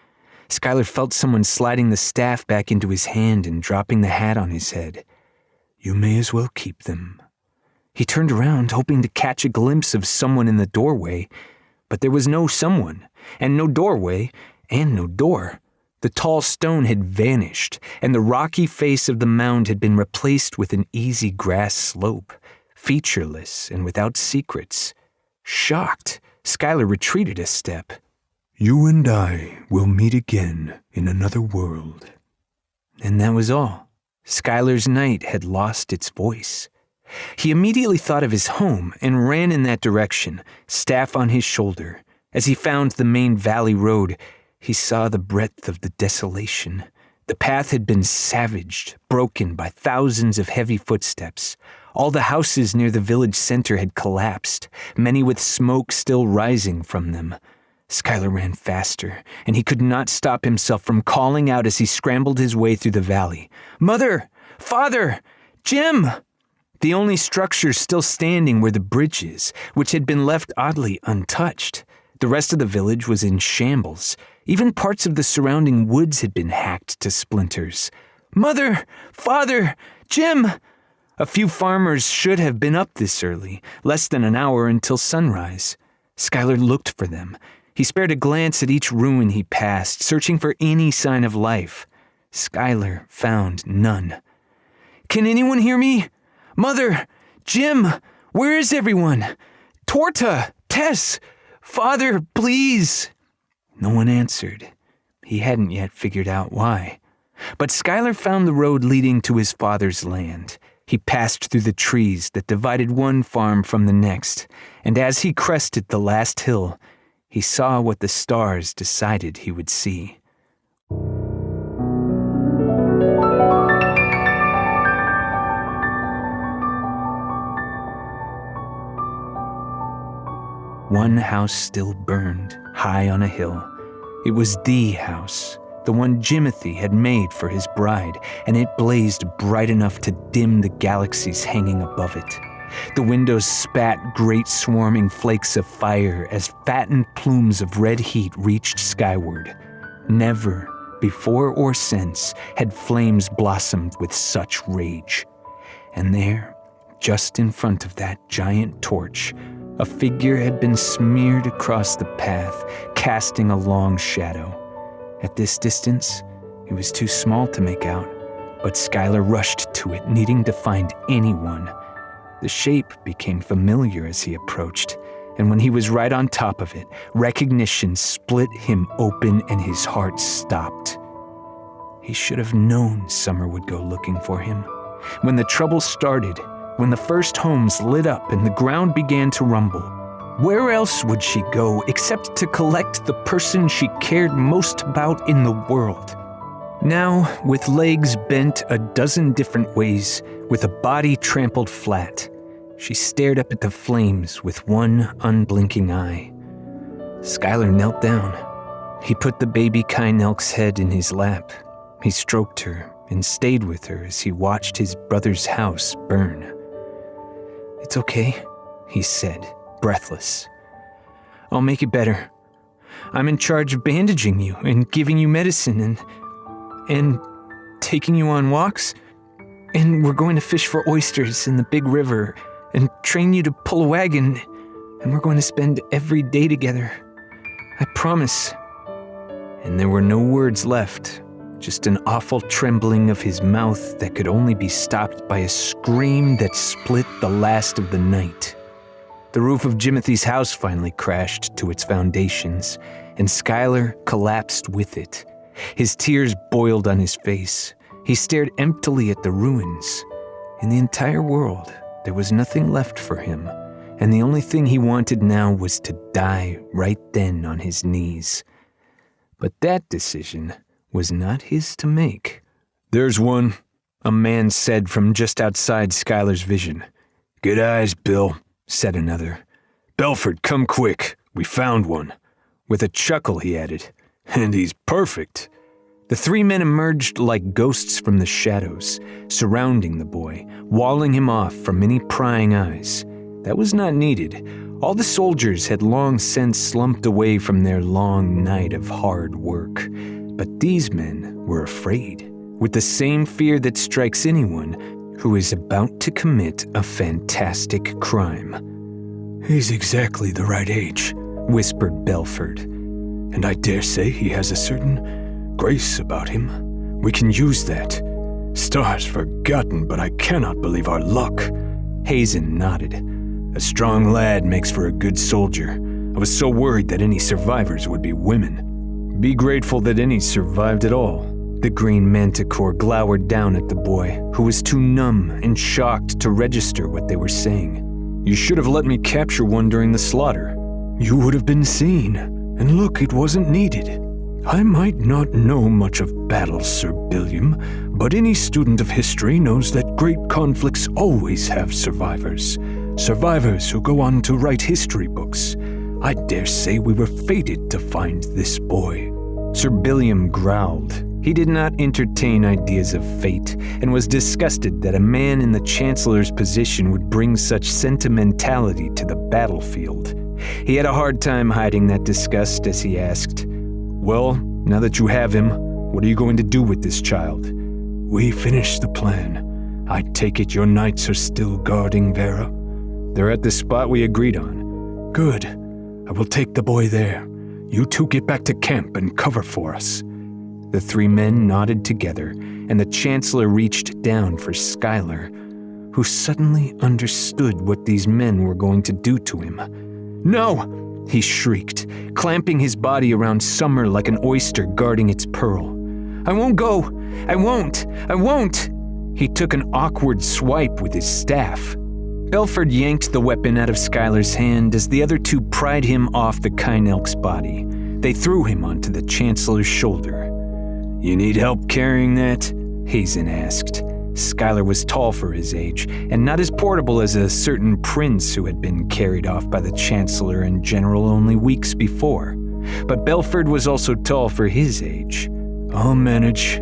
Skylar felt someone sliding the staff back into his hand and dropping the hat on his head. "You may as well keep them." He turned around, hoping to catch a glimpse of someone in the doorway, but there was no someone, and no doorway, and no door. The tall stone had vanished, and the rocky face of the mound had been replaced with an easy grass slope, featureless and without secrets. Shocked, Skylar retreated a step. "You and I will meet again in another world." And that was all. Skylar's night had lost its voice. He immediately thought of his home and ran in that direction, staff on his shoulder. As he found the main valley road, he saw the breadth of the desolation. The path had been savaged, broken by thousands of heavy footsteps. All the houses near the village center had collapsed, many with smoke still rising from them. Skylar ran faster, and he could not stop himself from calling out as he scrambled his way through the valley. "Mother! Father! Jim!" The only structures still standing were the bridges, which had been left oddly untouched. The rest of the village was in shambles. Even parts of the surrounding woods had been hacked to splinters. "Mother! Father! Jim!" A few farmers should have been up this early, less than an hour until sunrise. Skylar looked for them. He spared a glance at each ruin he passed, searching for any sign of life. Skylar found none. "Can anyone hear me? Mother! Jim! Where is everyone? Torta! Tess! Father, please!" No one answered. He hadn't yet figured out why. But Skylar found the road leading to his father's land. He passed through the trees that divided one farm from the next, and as he crested the last hill, he saw what the stars decided he would see. One house still burned, high on a hill. It was the house, the one Jimothy had made for his bride, and it blazed bright enough to dim the galaxies hanging above it. The windows spat great swarming flakes of fire as fattened plumes of red heat reached skyward. Never, before or since, had flames blossomed with such rage. And there, just in front of that giant torch, a figure had been smeared across the path, casting a long shadow. At this distance, it was too small to make out, but Skylar rushed to it, needing to find anyone. The shape became familiar as he approached, and when he was right on top of it, recognition split him open and his heart stopped. He should have known Summer would go looking for him. When the trouble started, when the first homes lit up and the ground began to rumble, where else would she go except to collect the person she cared most about in the world? Now, with legs bent a dozen different ways, with a body trampled flat, she stared up at the flames with one unblinking eye. Skylar knelt down. He put the baby Kynelk's head in his lap. He stroked her and stayed with her as he watched his brother's house burn. "It's okay," he said, breathless. "I'll make it better. I'm in charge of bandaging you and giving you medicine and taking you on walks. And we're going to fish for oysters in the big river and train you to pull a wagon. And we're going to spend every day together. I promise." And there were no words left, just an awful trembling of his mouth that could only be stopped by a scream that split the last of the night. The roof of Jimothy's house finally crashed to its foundations, and Skylar collapsed with it. His tears boiled on his face. He stared emptily at the ruins. In the entire world, there was nothing left for him, and the only thing he wanted now was to die right then on his knees. But that decision was not his to make. "There's one," a man said from just outside Skylar's vision. "Good eyes, Bill," said another. "Belford, come quick. We found one." With a chuckle, he added, "And he's perfect." The three men emerged like ghosts from the shadows, surrounding the boy, walling him off from any prying eyes. That was not needed. All the soldiers had long since slumped away from their long night of hard work. But these men were afraid, with the same fear that strikes anyone who is about to commit a fantastic crime. "He's exactly the right age," whispered Belford. "And I dare say he has a certain grace about him. We can use that. Stars forgotten, but I cannot believe our luck." Hazen nodded. "A strong lad makes for a good soldier. I was so worried that any survivors would be women." "Be grateful that any survived at all." The green Manticore glowered down at the boy, who was too numb and shocked to register what they were saying. "You should have let me capture one during the slaughter." "You would have been seen, and look, it wasn't needed. I might not know much of battles, Sir Billiam, but any student of history knows that great conflicts always have survivors. Survivors who go on to write history books. I dare say we were fated to find this boy." Sir Billiam growled. He did not entertain ideas of fate, and was disgusted that a man in the Chancellor's position would bring such sentimentality to the battlefield. He had a hard time hiding that disgust as he asked, "Well, now that you have him, what are you going to do with this child?" "We finished the plan. I take it your knights are still guarding Vera?" "They're at the spot we agreed on." "Good. I will take the boy there. You two get back to camp and cover for us." The three men nodded together, and the Chancellor reached down for Skylar, who suddenly understood what these men were going to do to him. "No!" he shrieked, clamping his body around Summer like an oyster guarding its pearl. I won't go. I won't. He took an awkward swipe with his staff. Belford yanked the weapon out of Skylar's hand as the other two pried him off the Kynelk's body. They threw him onto the Chancellor's shoulder. You need help carrying that? Hazen asked. Skylar was tall for his age, and not as portable as a certain prince who had been carried off by the Chancellor and General only weeks before. But Belford was also tall for his age. I'll manage.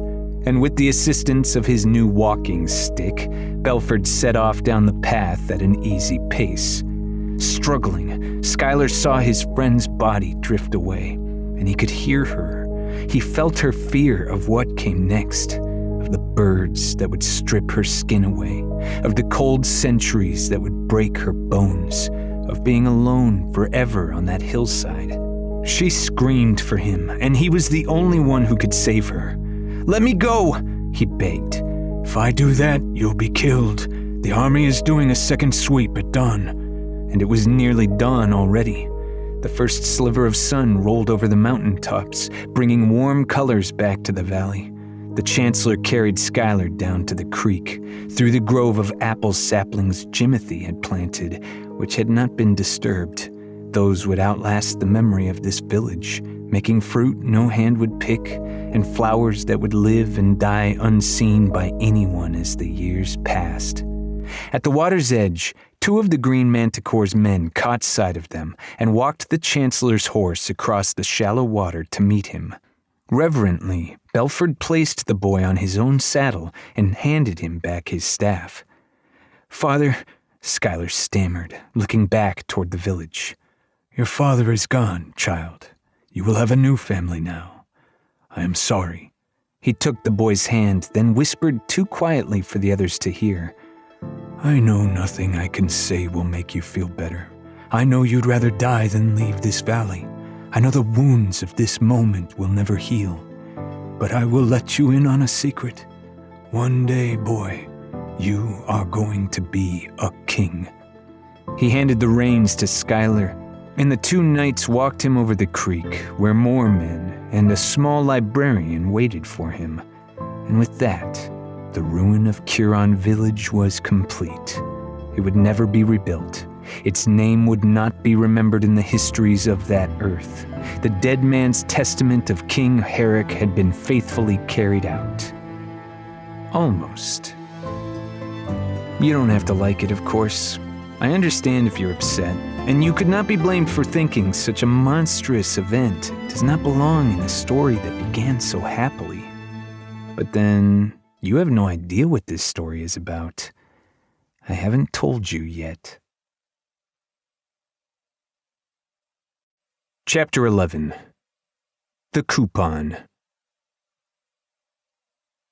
And with the assistance of his new walking stick, Belford set off down the path at an easy pace. Struggling, Skylar saw his friend's body drift away, and he could hear her. He felt her fear of what came next, of the birds that would strip her skin away, of the cold centuries that would break her bones, of being alone forever on that hillside. She screamed for him, and he was the only one who could save her. Let me go, he begged. If I do that, you'll be killed. The army is doing a second sweep at dawn. And it was nearly dawn already. The first sliver of sun rolled over the mountaintops, bringing warm colors back to the valley. The Chancellor carried Skylar down to the creek, through the grove of apple saplings Jimothy had planted, which had not been disturbed. Those would outlast the memory of this village, making fruit no hand would pick, and flowers that would live and die unseen by anyone as the years passed. At the water's edge, two of the Green Manticore's men caught sight of them and walked the Chancellor's horse across the shallow water to meet him. Reverently, Belford placed the boy on his own saddle and handed him back his staff. Father, Skylar stammered, looking back toward the village. Your father is gone, child. You will have a new family now. I am sorry. He took the boy's hand, then whispered too quietly for the others to hear. I know nothing I can say will make you feel better. I know you'd rather die than leave this valley. I know the wounds of this moment will never heal. But I will let you in on a secret. One day, boy, you are going to be a king. He handed the reins to Skylar, and the two knights walked him over the creek, where more men and a small librarian waited for him. And with that, the ruin of Curon village was complete. It would never be rebuilt. Its name would not be remembered in the histories of that earth. The dead man's testament of King Herrick had been faithfully carried out. Almost. You don't have to like it, of course. I understand if you're upset, and you could not be blamed for thinking such a monstrous event does not belong in a story that began so happily. But then, you have no idea what this story is about. I haven't told you yet. Chapter 11. The Coupon.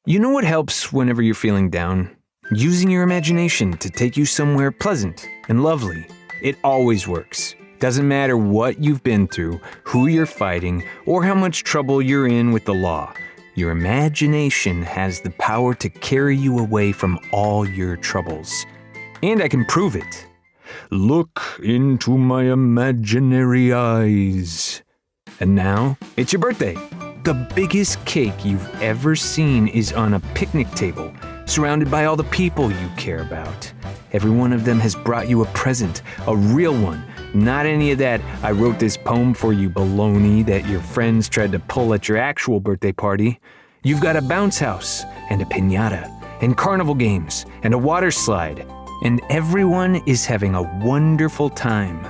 You know what helps whenever you're feeling down? Using your imagination to take you somewhere pleasant and lovely. It always works. Doesn't matter what you've been through, who you're fighting, or how much trouble you're in with the law. Your imagination has the power to carry you away from all your troubles. And I can prove it. Look into my imaginary eyes. And now, it's your birthday. The biggest cake you've ever seen is on a picnic table, surrounded by all the people you care about. Every one of them has brought you a present, a real one. Not any of that, I wrote this poem for you baloney that your friends tried to pull at your actual birthday party. You've got a bounce house, and a piñata, and carnival games, and a water slide. And everyone is having a wonderful time.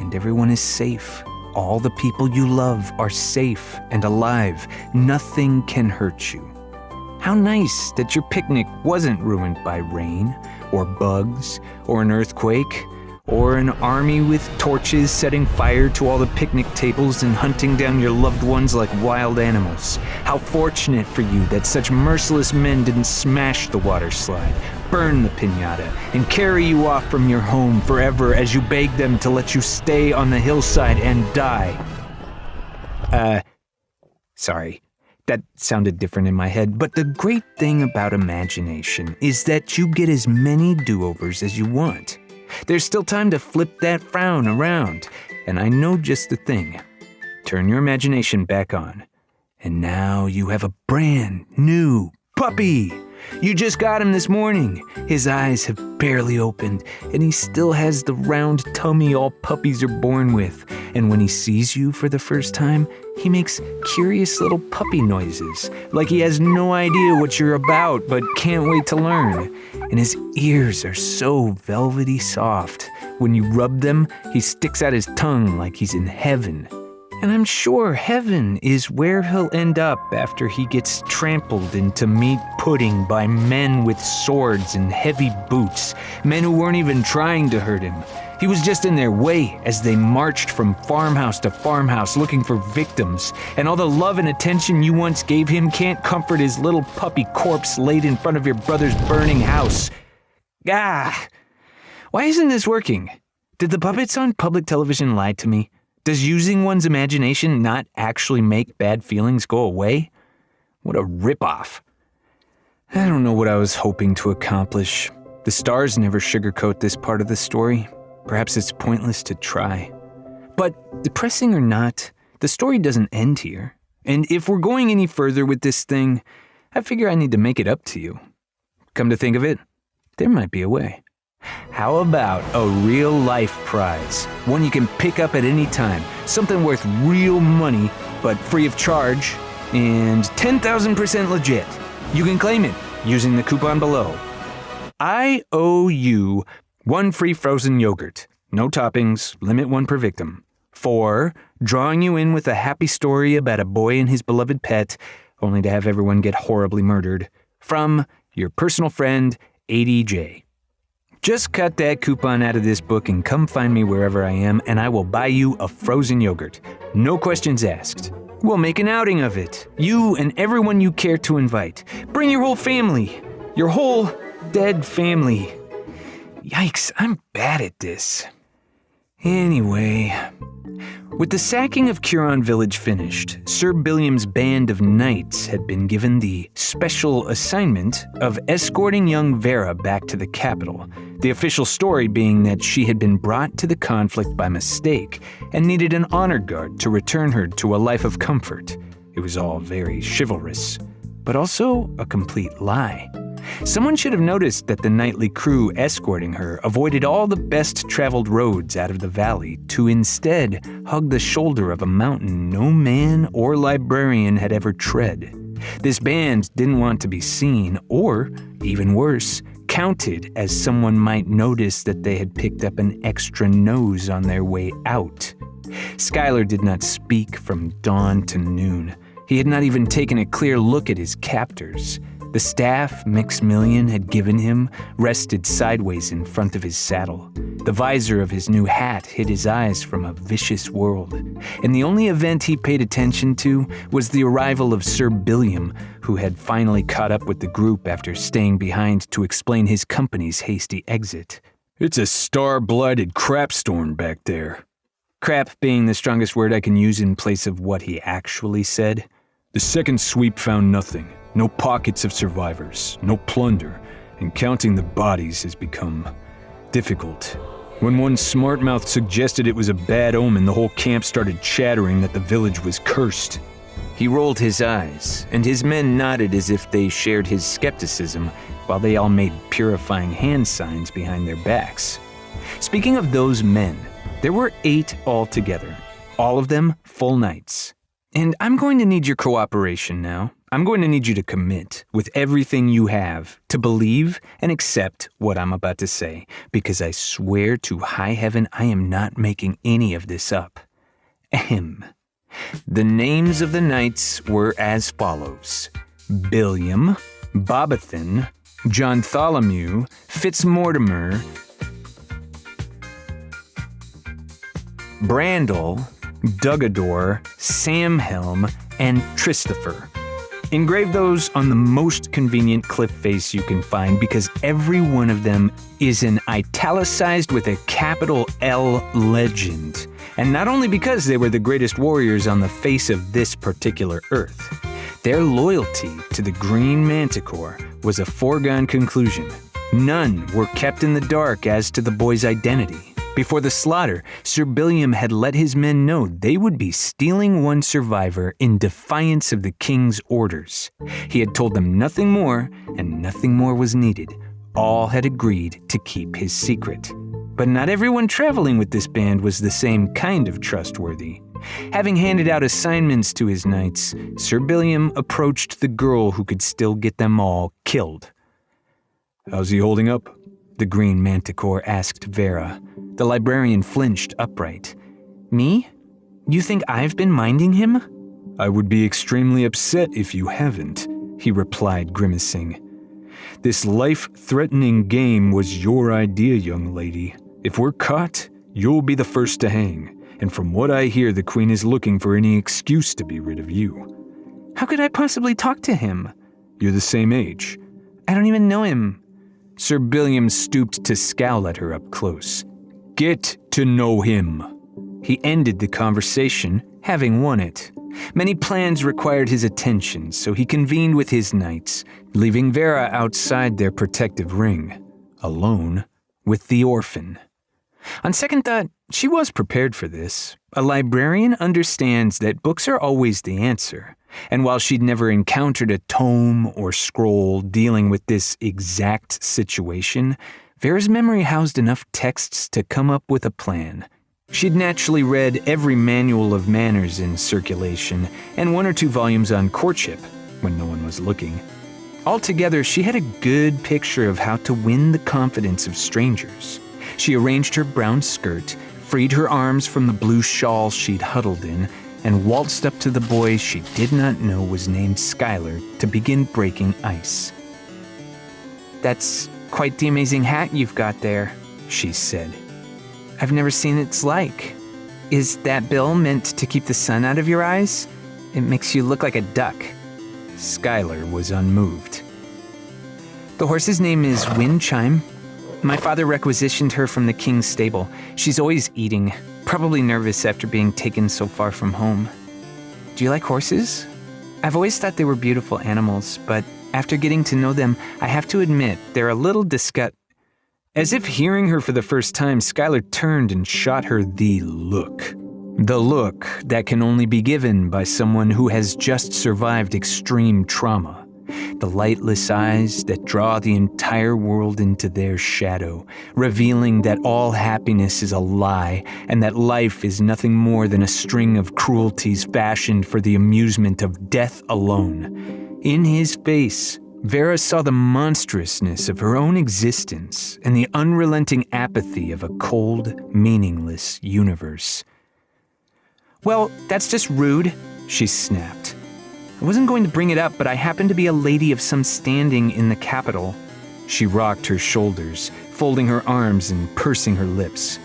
And everyone is safe. All the people you love are safe and alive. Nothing can hurt you. How nice that your picnic wasn't ruined by rain, or bugs, or an earthquake, or an army with torches setting fire to all the picnic tables and hunting down your loved ones like wild animals. How fortunate for you that such merciless men didn't smash the water slide, burn the piñata, and carry you off from your home forever as you beg them to let you stay on the hillside and die. Sorry. That sounded different in my head, but the great thing about imagination is that you get as many do-overs as you want. There's still time to flip that frown around, and I know just the thing. Turn your imagination back on. And now you have a brand new puppy. You just got him this morning. His eyes have barely opened, and he still has the round tummy all puppies are born with. And when he sees you for the first time, he makes curious little puppy noises, like he has no idea what you're about, but can't wait to learn. And his ears are so velvety soft. When you rub them, he sticks out his tongue like he's in heaven. And I'm sure heaven is where he'll end up after he gets trampled into meat pudding by men with swords and heavy boots, men who weren't even trying to hurt him. He was just in their way as they marched from farmhouse to farmhouse looking for victims, and all the love and attention you once gave him can't comfort his little puppy corpse laid in front of your brother's burning house. Why isn't this working? Did the puppets on public television lie to me? Does using one's imagination not actually make bad feelings go away? What a ripoff. I don't know what I was hoping to accomplish. The stars never sugarcoat this part of the story. Perhaps it's pointless to try. But depressing or not, the story doesn't end here. And if we're going any further with this thing, I figure I need to make it up to you. Come to think of it, there might be a way. How about a real-life prize? One you can pick up at any time. Something worth real money, but free of charge, and 10,000% legit. You can claim it using the coupon below. I owe you 1 free frozen yogurt. No toppings, limit 1 per victim. 4, drawing you in with a happy story about a boy and his beloved pet, only to have everyone get horribly murdered. From your personal friend, ADJ. Just cut that coupon out of this book and come find me wherever I am, and I will buy you a frozen yogurt. No questions asked. We'll make an outing of it. You and everyone you care to invite. Bring your whole family. Your whole dead family. Yikes, I'm bad at this. Anyway, with the sacking of Curon Village finished, Sir Billiam's band of knights had been given the special assignment of escorting young Vera back to the capital, the official story being that she had been brought to the conflict by mistake and needed an honor guard to return her to a life of comfort. It was all very chivalrous, but also a complete lie. Someone should have noticed that the knightly crew escorting her avoided all the best-traveled roads out of the valley to instead hug the shoulder of a mountain no man or librarian had ever tread. This band didn't want to be seen, or, even worse, counted as someone might notice that they had picked up an extra nose on their way out. Schuyler did not speak from dawn to noon. He had not even taken a clear look at his captors. The staff Maximilian had given him rested sideways in front of his saddle. The visor of his new hat hid his eyes from a vicious world. And the only event he paid attention to was the arrival of Sir Billiam, who had finally caught up with the group after staying behind to explain his company's hasty exit. It's a star-blighted crapstorm back there. Crap being the strongest word I can use in place of what he actually said. The second sweep found nothing. No pockets of survivors, no plunder, and counting the bodies has become difficult. When one smart mouth suggested it was a bad omen, the whole camp started chattering that the village was cursed. He rolled his eyes, and his men nodded as if they shared his skepticism, while they all made purifying hand signs behind their backs. Speaking of those men, there were 8 altogether, all of them full knights. And I'm going to need your cooperation now. I'm going to need you to commit with everything you have to believe and accept what I'm about to say, because I swear to high heaven I am not making any of this up. Ahem. The names of the knights were as follows: Billiam, Bobathan, John Tholomew, Fitzmortimer, Brandel, Dugador, Samhelm, and Tristopher. Engrave those on the most convenient cliff face you can find, because every one of them is an italicized with a capital L legend. And not only because they were the greatest warriors on the face of this particular earth. Their loyalty to the Green Manticore was a foregone conclusion. None were kept in the dark as to the boy's identity. Before the slaughter, Sir Billiam had let his men know they would be stealing one survivor in defiance of the king's orders. He had told them nothing more, and nothing more was needed. All had agreed to keep his secret. But not everyone traveling with this band was the same kind of trustworthy. Having handed out assignments to his knights, Sir Billiam approached the girl who could still get them all killed. How's he holding up? The green Manticore asked Vera. The librarian flinched upright. Me? You think I've been minding him? I would be extremely upset if you haven't, he replied, grimacing. This life-threatening game was your idea, young lady. If we're caught, you'll be the first to hang. And from what I hear, the Queen is looking for any excuse to be rid of you. How could I possibly talk to him? You're the same age. I don't even know him. Sir Billiam stooped to scowl at her up close. Get to know him. He ended the conversation, having won it. Many plans required his attention, so he convened with his knights, leaving Vera outside their protective ring, alone with the orphan. On second thought, she was prepared for this. A librarian understands that books are always the answer, and while she'd never encountered a tome or scroll dealing with this exact situation, Vera's memory housed enough texts to come up with a plan. She'd naturally read every manual of manners in circulation and 1 or 2 volumes on courtship when no one was looking. Altogether, she had a good picture of how to win the confidence of strangers. She arranged her brown skirt, freed her arms from the blue shawl she'd huddled in, and waltzed up to the boy she did not know was named Skylar to begin breaking ice. "That's quite the amazing hat you've got there," she said. "I've never seen its like. Is that bill meant to keep the sun out of your eyes? It makes you look like a duck." Skylar was unmoved. "The horse's name is Windchime. My father requisitioned her from the king's stable. She's always eating, probably nervous after being taken so far from home. Do you like horses? I've always thought they were beautiful animals, but after getting to know them, I have to admit they're a little As if hearing her for the first time, Skylar turned and shot her the look. The look that can only be given by someone who has just survived extreme trauma. The lightless eyes that draw the entire world into their shadow, revealing that all happiness is a lie and that life is nothing more than a string of cruelties fashioned for the amusement of death alone. In his face, Vera saw the monstrousness of her own existence and the unrelenting apathy of a cold, meaningless universe. "Well, that's just rude," she snapped. "I wasn't going to bring it up, but I happen to be a lady of some standing in the capital." She rocked her shoulders, folding her arms and pursing her lips.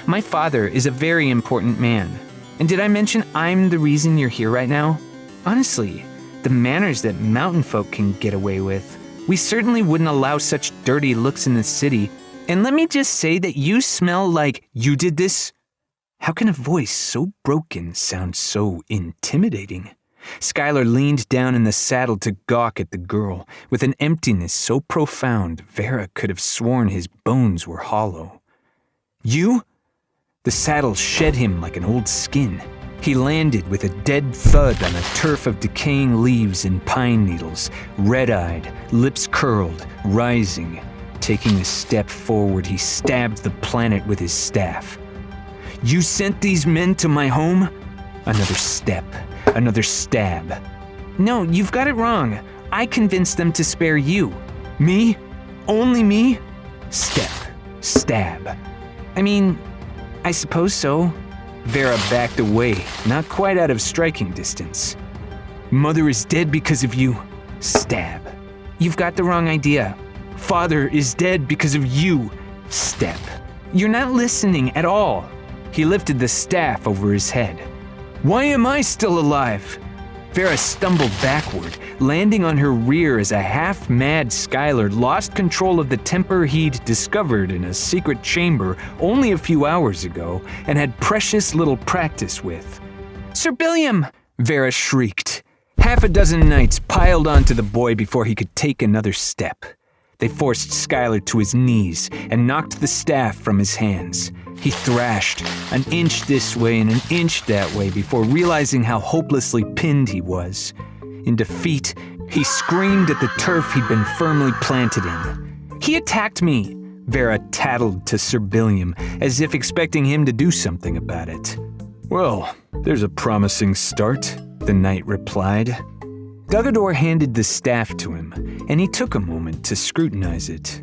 "My father is a very important man. And did I mention I'm the reason you're here right now? Honestly, the manners that mountain folk can get away with. We certainly wouldn't allow such dirty looks in the city. And let me just say that you smell like you did this." How can a voice so broken sound so intimidating? Skylar leaned down in the saddle to gawk at the girl, with an emptiness so profound Vera could have sworn his bones were hollow. "You?" The saddle shed him like an old skin. He landed with a dead thud on a turf of decaying leaves and pine needles, red-eyed, lips curled, rising. Taking a step forward, he stabbed the planet with his staff. "You sent these men to my home?" Another step, another stab. "No, you've got it wrong. I convinced them to spare you." "Me? Only me?" Step, stab. "I mean, I suppose so." Vera backed away, not quite out of striking distance. "Mother is dead because of you." Stab. "You've got the wrong idea." "Father is dead because of you." Step. "You're not listening at all." He lifted the staff over his head. "Why am I still alive?" Vera stumbled backward, landing on her rear as a half-mad Skylar lost control of the temper he'd discovered in a secret chamber only a few hours ago and had precious little practice with. "Sir Billiam!" Vera shrieked. Half a dozen knights piled onto the boy before he could take another step. They forced Skylar to his knees and knocked the staff from his hands. He thrashed, an inch this way and an inch that way before realizing how hopelessly pinned he was. In defeat, he screamed at the turf he'd been firmly planted in. "He attacked me!" Vera tattled to Sir Billiam, as if expecting him to do something about it. "Well, there's a promising start," the knight replied. Dugador handed the staff to him, and he took a moment to scrutinize it.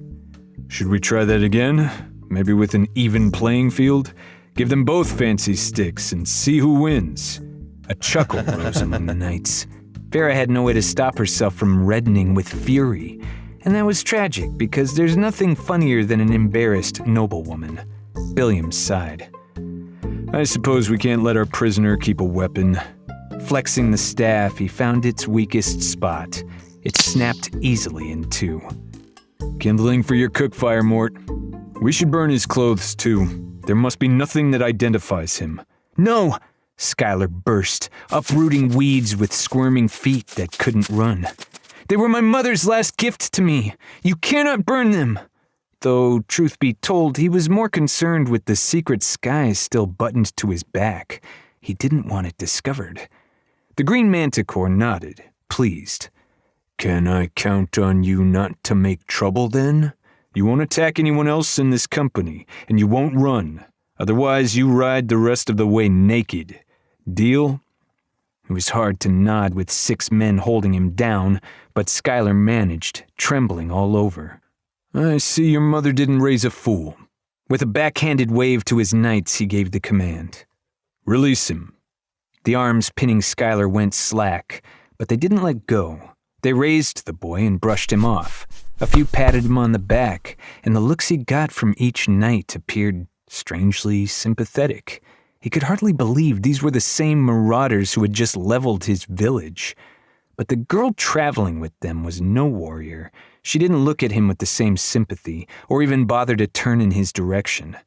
"Should we try that again? Maybe with an even playing field? Give them both fancy sticks and see who wins." A chuckle rose among the knights. Vera had no way to stop herself from reddening with fury, and that was tragic because there's nothing funnier than an embarrassed noblewoman. Billiam sighed. "I suppose we can't let our prisoner keep a weapon." Flexing the staff, he found its weakest spot. It snapped easily in two. "Kindling for your cook fire, Mort. We should burn his clothes too. There must be nothing that identifies him." "No!" Skylar burst, uprooting weeds with squirming feet that couldn't run. "They were my mother's last gift to me. You cannot burn them." Though, truth be told, he was more concerned with the secret skies still buttoned to his back. He didn't want it discovered. The green Manticore nodded, pleased. "Can I count on you not to make trouble then? You won't attack anyone else in this company, and you won't run. Otherwise, you ride the rest of the way naked. Deal?" It was hard to nod with 6 men holding him down, but Skylar managed, trembling all over. "I see your mother didn't raise a fool." With a backhanded wave to his knights, he gave the command. "Release him." The arms pinning Skylar went slack, but they didn't let go. They raised the boy and brushed him off. A few patted him on the back, and the looks he got from each knight appeared strangely sympathetic. He could hardly believe these were the same marauders who had just leveled his village. But the girl traveling with them was no warrior. She didn't look at him with the same sympathy, or even bother to turn in his direction.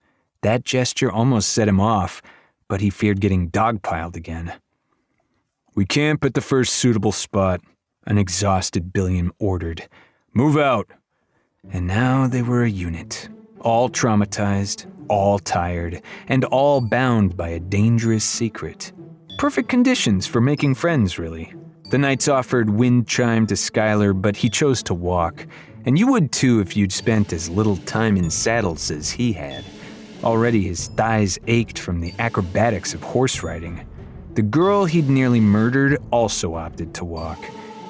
That gesture almost set him off, but he feared getting dogpiled again. "We camp at the first suitable spot," an exhausted Billiam ordered. "Move out." And now they were a unit, all traumatized, all tired, and all bound by a dangerous secret. Perfect conditions for making friends, really. The knights offered wind chime to Skylar, but he chose to walk, and you would too if you'd spent as little time in saddles as he had. Already his thighs ached from the acrobatics of horse riding. The girl he'd nearly murdered also opted to walk,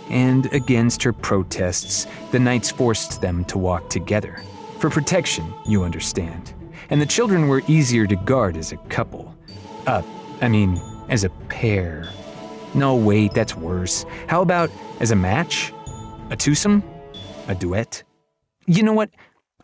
and against her protests, the knights forced them to walk together. For protection, you understand. And the children were easier to guard as a couple. As a pair. No, wait, that's worse. How about as a match? A twosome? A duet? You know what?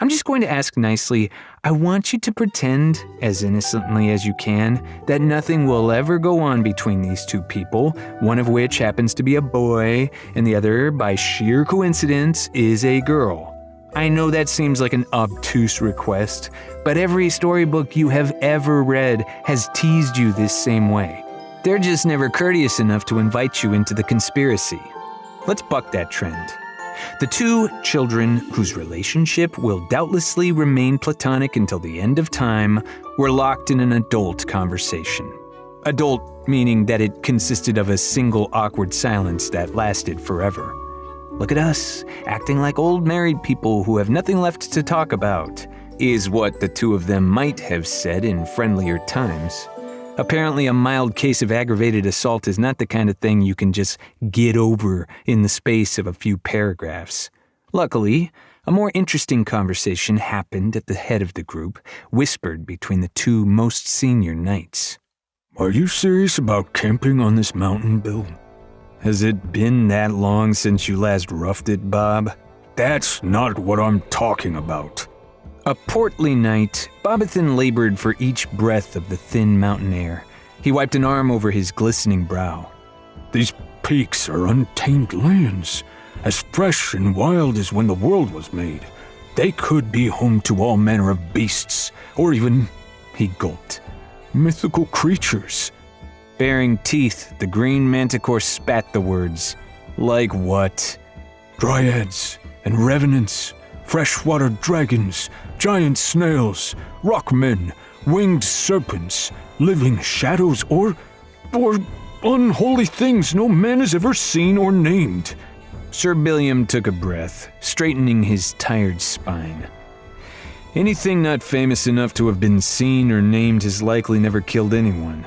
I'm just going to ask nicely. I want you to pretend, as innocently as you can, that nothing will ever go on between these two people, one of which happens to be a boy, and the other, by sheer coincidence, is a girl. I know that seems like an obtuse request, but every storybook you have ever read has teased you this same way. They're just never courteous enough to invite you into the conspiracy. Let's buck that trend. The two children, whose relationship will doubtlessly remain platonic until the end of time, were locked in an adult conversation. Adult meaning that it consisted of a single awkward silence that lasted forever. Look at us, acting like old married people who have nothing left to talk about, is what the two of them might have said in friendlier times. Apparently, a mild case of aggravated assault is not the kind of thing you can just get over in the space of a few paragraphs. Luckily, a more interesting conversation happened at the head of the group, whispered between the two most senior knights. "Are you serious about camping on this mountain, Bill?" "Has it been that long since you last roughed it, Bob?" "That's not what I'm talking about." A portly knight, Bobathan labored for each breath of the thin mountain air. He wiped an arm over his glistening brow. "These peaks are untamed lands, as fresh and wild as when the world was made. They could be home to all manner of beasts, or even," he gulped, "mythical creatures." Baring teeth, the green Manticore spat the words. "Like what?" "Dryads and revenants, freshwater dragons, giant snails, rockmen, winged serpents, living shadows, or unholy things no man has ever seen or named. Sir Billiam took a breath, straightening his tired spine. Anything not famous enough to have been seen or named has likely never killed anyone.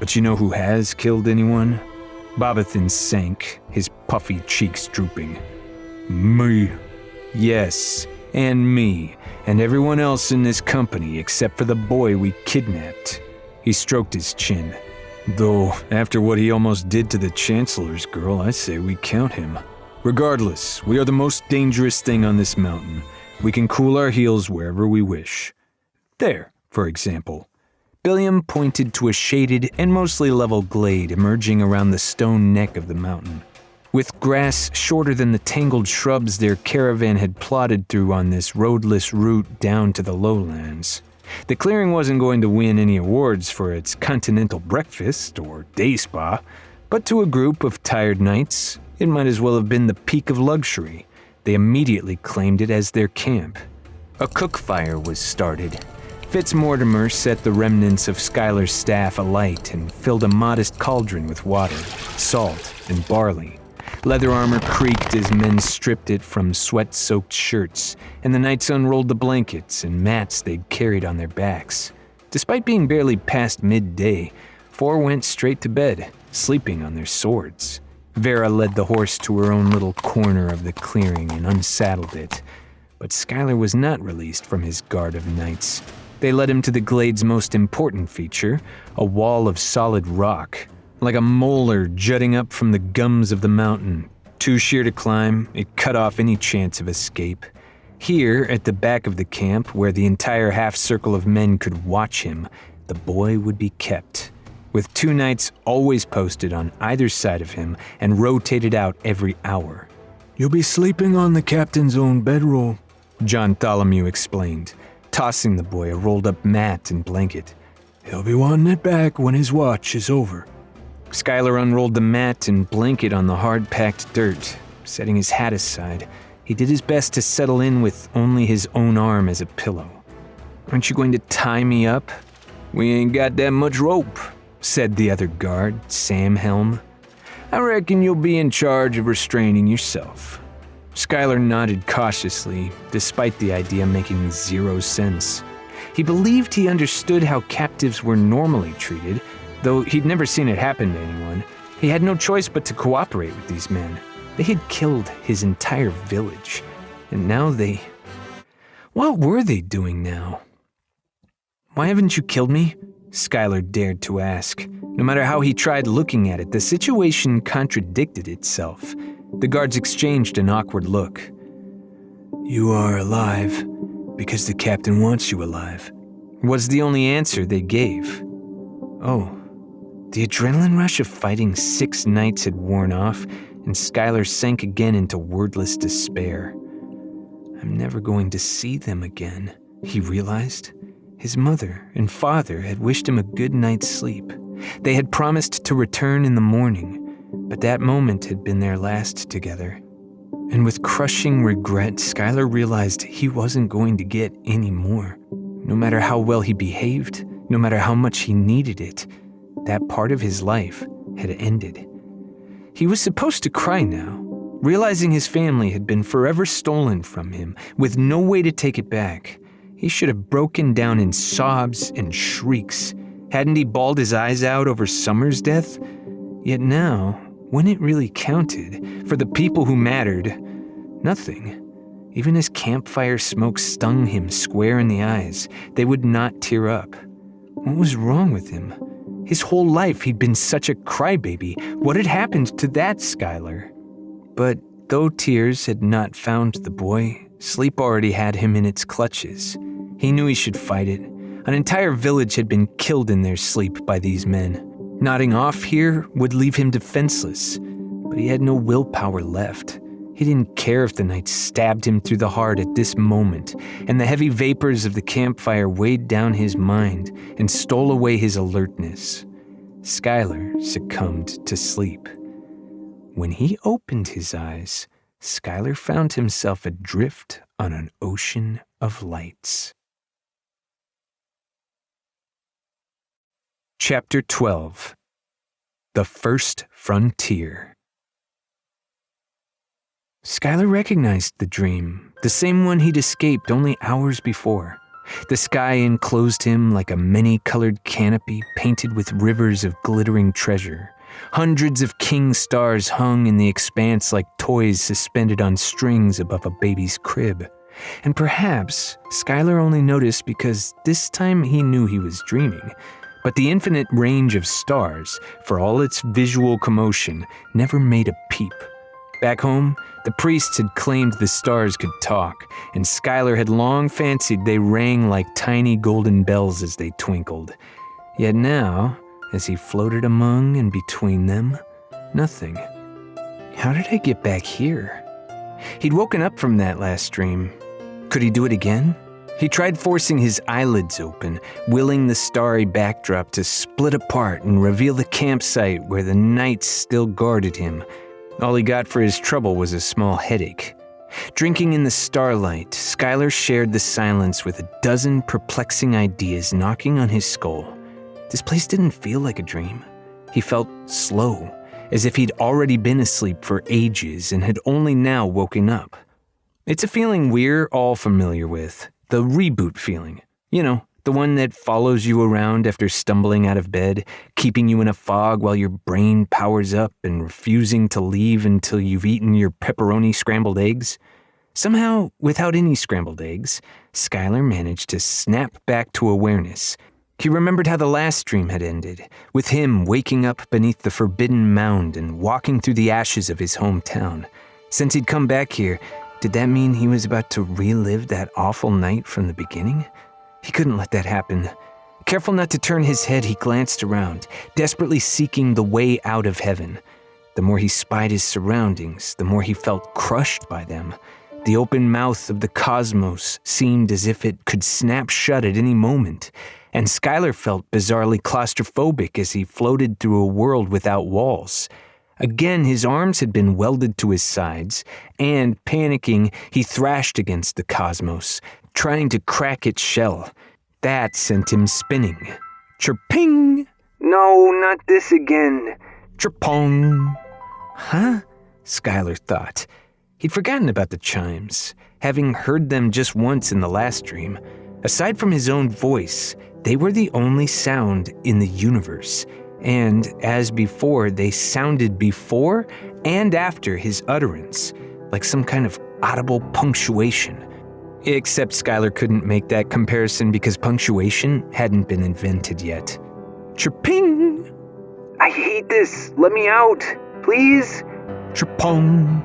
But you know who has killed anyone? Bobathan sank, his puffy cheeks drooping. Me. Yes, and me, and everyone else in this company except for the boy we kidnapped. He stroked his chin. Though, after what he almost did to the Chancellor's girl, I say we count him. Regardless, we are the most dangerous thing on this mountain. We can cool our heels wherever we wish. There, for example. Billiam pointed to a shaded and mostly level glade emerging around the stone neck of the mountain. With grass shorter than the tangled shrubs their caravan had plodded through on this roadless route down to the lowlands. The clearing wasn't going to win any awards for its continental breakfast or day spa, but to a group of tired knights, it might as well have been the peak of luxury. They immediately claimed it as their camp. A cook fire was started. Fitzmortimer set the remnants of Schuyler's staff alight and filled a modest cauldron with water, salt, and barley. Leather armor creaked as men stripped it from sweat-soaked shirts, and the knights unrolled the blankets and mats they'd carried on their backs. Despite being barely past midday, 4 went straight to bed, sleeping on their swords. Vera led the horse to her own little corner of the clearing and unsaddled it. But Schuyler was not released from his guard of knights. They led him to the glade's most important feature, a wall of solid rock. Like a molar jutting up from the gums of the mountain. Too sheer to climb, it cut off any chance of escape. Here, at the back of the camp, where the entire half-circle of men could watch him, the boy would be kept. With 2 knights always posted on either side of him and rotated out every hour. You'll be sleeping on the captain's own bedroll, John Tholomew explained, tossing the boy a rolled-up mat and blanket. He'll be wanting it back when his watch is over. Schuyler unrolled the mat and blanket on the hard-packed dirt, setting his hat aside. He did his best to settle in with only his own arm as a pillow. Aren't you going to tie me up? We ain't got that much rope, said the other guard, Sam Helm. I reckon you'll be in charge of restraining yourself. Schuyler nodded cautiously, despite the idea making 0 sense. He believed he understood how captives were normally treated, though he'd never seen it happen to anyone. He had no choice but to cooperate with these men. They had killed his entire village, and now they... What were they doing now? Why haven't you killed me? Schuyler dared to ask. No matter how he tried looking at it, the situation contradicted itself. The guards exchanged an awkward look. You are alive because the captain wants you alive, was the only answer they gave. Oh, the adrenaline rush of fighting 6 knights had worn off, and Schuyler sank again into wordless despair. I'm never going to see them again, he realized. His mother and father had wished him a good night's sleep. They had promised to return in the morning, but that moment had been their last together. And with crushing regret, Schuyler realized he wasn't going to get any more. No matter how well he behaved, no matter how much he needed it, that part of his life had ended. He was supposed to cry now, realizing his family had been forever stolen from him, with no way to take it back. He should have broken down in sobs and shrieks. Hadn't he bawled his eyes out over Summer's death? Yet now, when it really counted, for the people who mattered, nothing. Even as campfire smoke stung him square in the eyes, they would not tear up. What was wrong with him? His whole life he'd been such a crybaby. What had happened to that Schuyler? But though tears had not found the boy, sleep already had him in its clutches. He knew he should fight it. An entire village had been killed in their sleep by these men. Nodding off here would leave him defenseless, but he had no willpower left. He didn't care if the knights stabbed him through the heart at this moment, and the heavy vapors of the campfire weighed down his mind and stole away his alertness. Schuyler succumbed to sleep. When he opened his eyes, Schuyler found himself adrift on an ocean of lights. Chapter 12. The First Frontier. Skylar recognized the dream, the same one he'd escaped only hours before. The sky enclosed him like a many-colored canopy painted with rivers of glittering treasure. Hundreds of king stars hung in the expanse like toys suspended on strings above a baby's crib. And perhaps Skylar only noticed because this time he knew he was dreaming. But the infinite range of stars, for all its visual commotion, never made a peep. Back home, the priests had claimed the stars could talk, and Skylar had long fancied they rang like tiny golden bells as they twinkled. Yet now, as he floated among and between them, nothing. How did I get back here? He'd woken up from that last dream. Could he do it again? He tried forcing his eyelids open, willing the starry backdrop to split apart and reveal the campsite where the knights still guarded him. All he got for his trouble was a small headache. Drinking in the starlight, Skylar shared the silence with a dozen perplexing ideas knocking on his skull. This place didn't feel like a dream. He felt slow, as if he'd already been asleep for ages and had only now woken up. It's a feeling we're all familiar with. The reboot feeling. You know, the one that follows you around after stumbling out of bed, keeping you in a fog while your brain powers up and refusing to leave until you've eaten your pepperoni scrambled eggs. Somehow, without any scrambled eggs, Skylar managed to snap back to awareness. He remembered how the last dream had ended, with him waking up beneath the forbidden mound and walking through the ashes of his hometown. Since he'd come back here, did that mean he was about to relive that awful night from the beginning? He couldn't let that happen. Careful not to turn his head, he glanced around, desperately seeking the way out of heaven. The more he spied his surroundings, the more he felt crushed by them. The open mouth of the cosmos seemed as if it could snap shut at any moment, and Skylar felt bizarrely claustrophobic as he floated through a world without walls. Again, his arms had been welded to his sides, and, panicking, he thrashed against the cosmos, trying to crack its shell. That sent him spinning. Chirping! No, not this again. Chirpong! Huh? Skylar thought. He'd forgotten about the chimes, having heard them just once in the last dream. Aside from his own voice, they were the only sound in the universe. And, as before, they sounded before and after his utterance, like some kind of audible punctuation. Except Skylar couldn't make that comparison because punctuation hadn't been invented yet. Chirping! I hate this! Let me out! Please! Chirpong!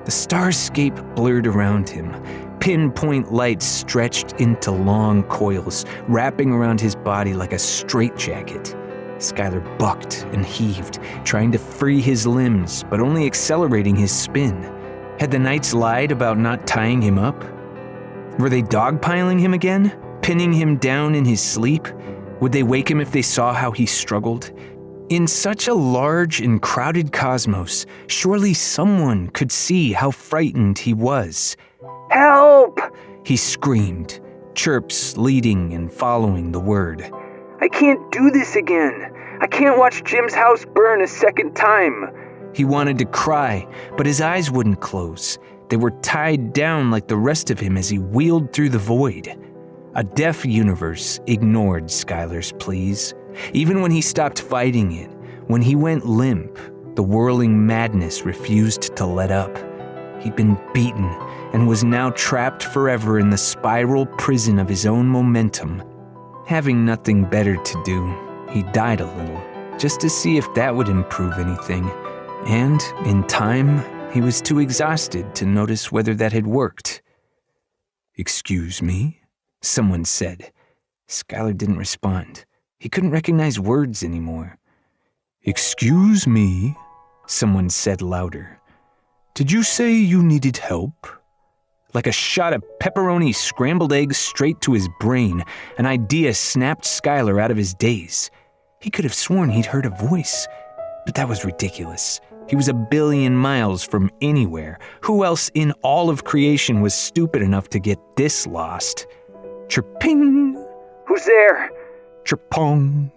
The starscape blurred around him. Pinpoint lights stretched into long coils, wrapping around his body like a straitjacket. Skylar bucked and heaved, trying to free his limbs, but only accelerating his spin. Had the knights lied about not tying him up? Were they dogpiling him again, pinning him down in his sleep? Would they wake him if they saw how he struggled? In such a large and crowded cosmos, surely someone could see how frightened he was. Help! He screamed, chirps leading and following the word. I can't do this again. I can't watch Jim's house burn a second time. He wanted to cry, but his eyes wouldn't close. They were tied down like the rest of him as he wheeled through the void. A deaf universe ignored Skylar's pleas. Even when he stopped fighting it, when he went limp, the whirling madness refused to let up. He'd been beaten and was now trapped forever in the spiral prison of his own momentum. Having nothing better to do, he died a little, just to see if that would improve anything. And, in time, he was too exhausted to notice whether that had worked. "Excuse me?" someone said. Skylar didn't respond. He couldn't recognize words anymore. "Excuse me?" someone said louder. "Did you say you needed help?" Like a shot of pepperoni scrambled eggs straight to his brain, an idea snapped Skylar out of his daze. He could have sworn he'd heard a voice, but that was ridiculous. He was 1,000,000,000 miles from anywhere. Who else in all of creation was stupid enough to get this lost? Chirping! Who's there? Chirpong!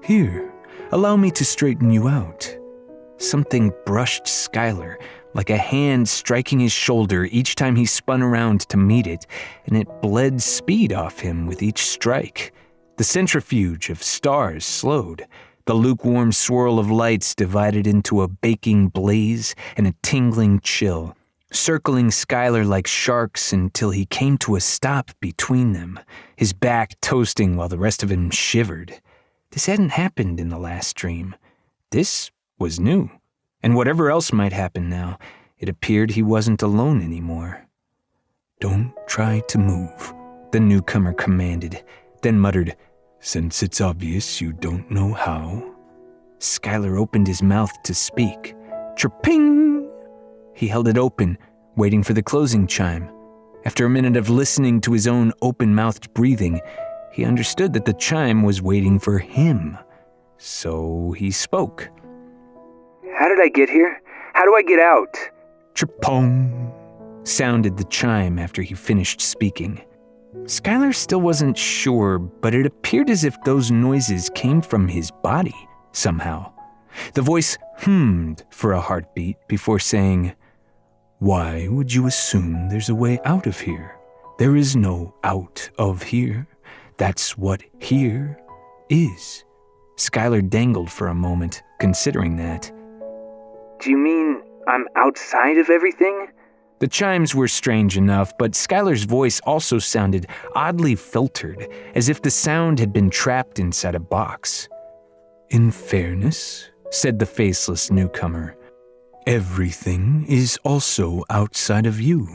Here, allow me to straighten you out. Something brushed Skylar, like a hand striking his shoulder each time he spun around to meet it, and it bled speed off him with each strike. The centrifuge of stars slowed. The lukewarm swirl of lights divided into a baking blaze and a tingling chill, circling Skylar like sharks until he came to a stop between them, his back toasting while the rest of him shivered. This hadn't happened in the last dream. This was new, and whatever else might happen now, it appeared he wasn't alone anymore. "Don't try to move," the newcomer commanded, then muttered, "Since it's obvious you don't know how." Skylar opened his mouth to speak. Chirping! He held it open, waiting for the closing chime. After a minute of listening to his own open-mouthed breathing, he understood that the chime was waiting for him. So he spoke. How did I get here? How do I get out? Chirpong! Sounded the chime after he finished speaking. Skylar still wasn't sure, but it appeared as if those noises came from his body, somehow. The voice hummed for a heartbeat before saying, "Why would you assume there's a way out of here? There is no out of here. That's what here is." Skylar dangled for a moment, considering that. Do you mean I'm outside of everything? The chimes were strange enough, but Skylar's voice also sounded oddly filtered, as if the sound had been trapped inside a box. "In fairness," said the faceless newcomer, "everything is also outside of you.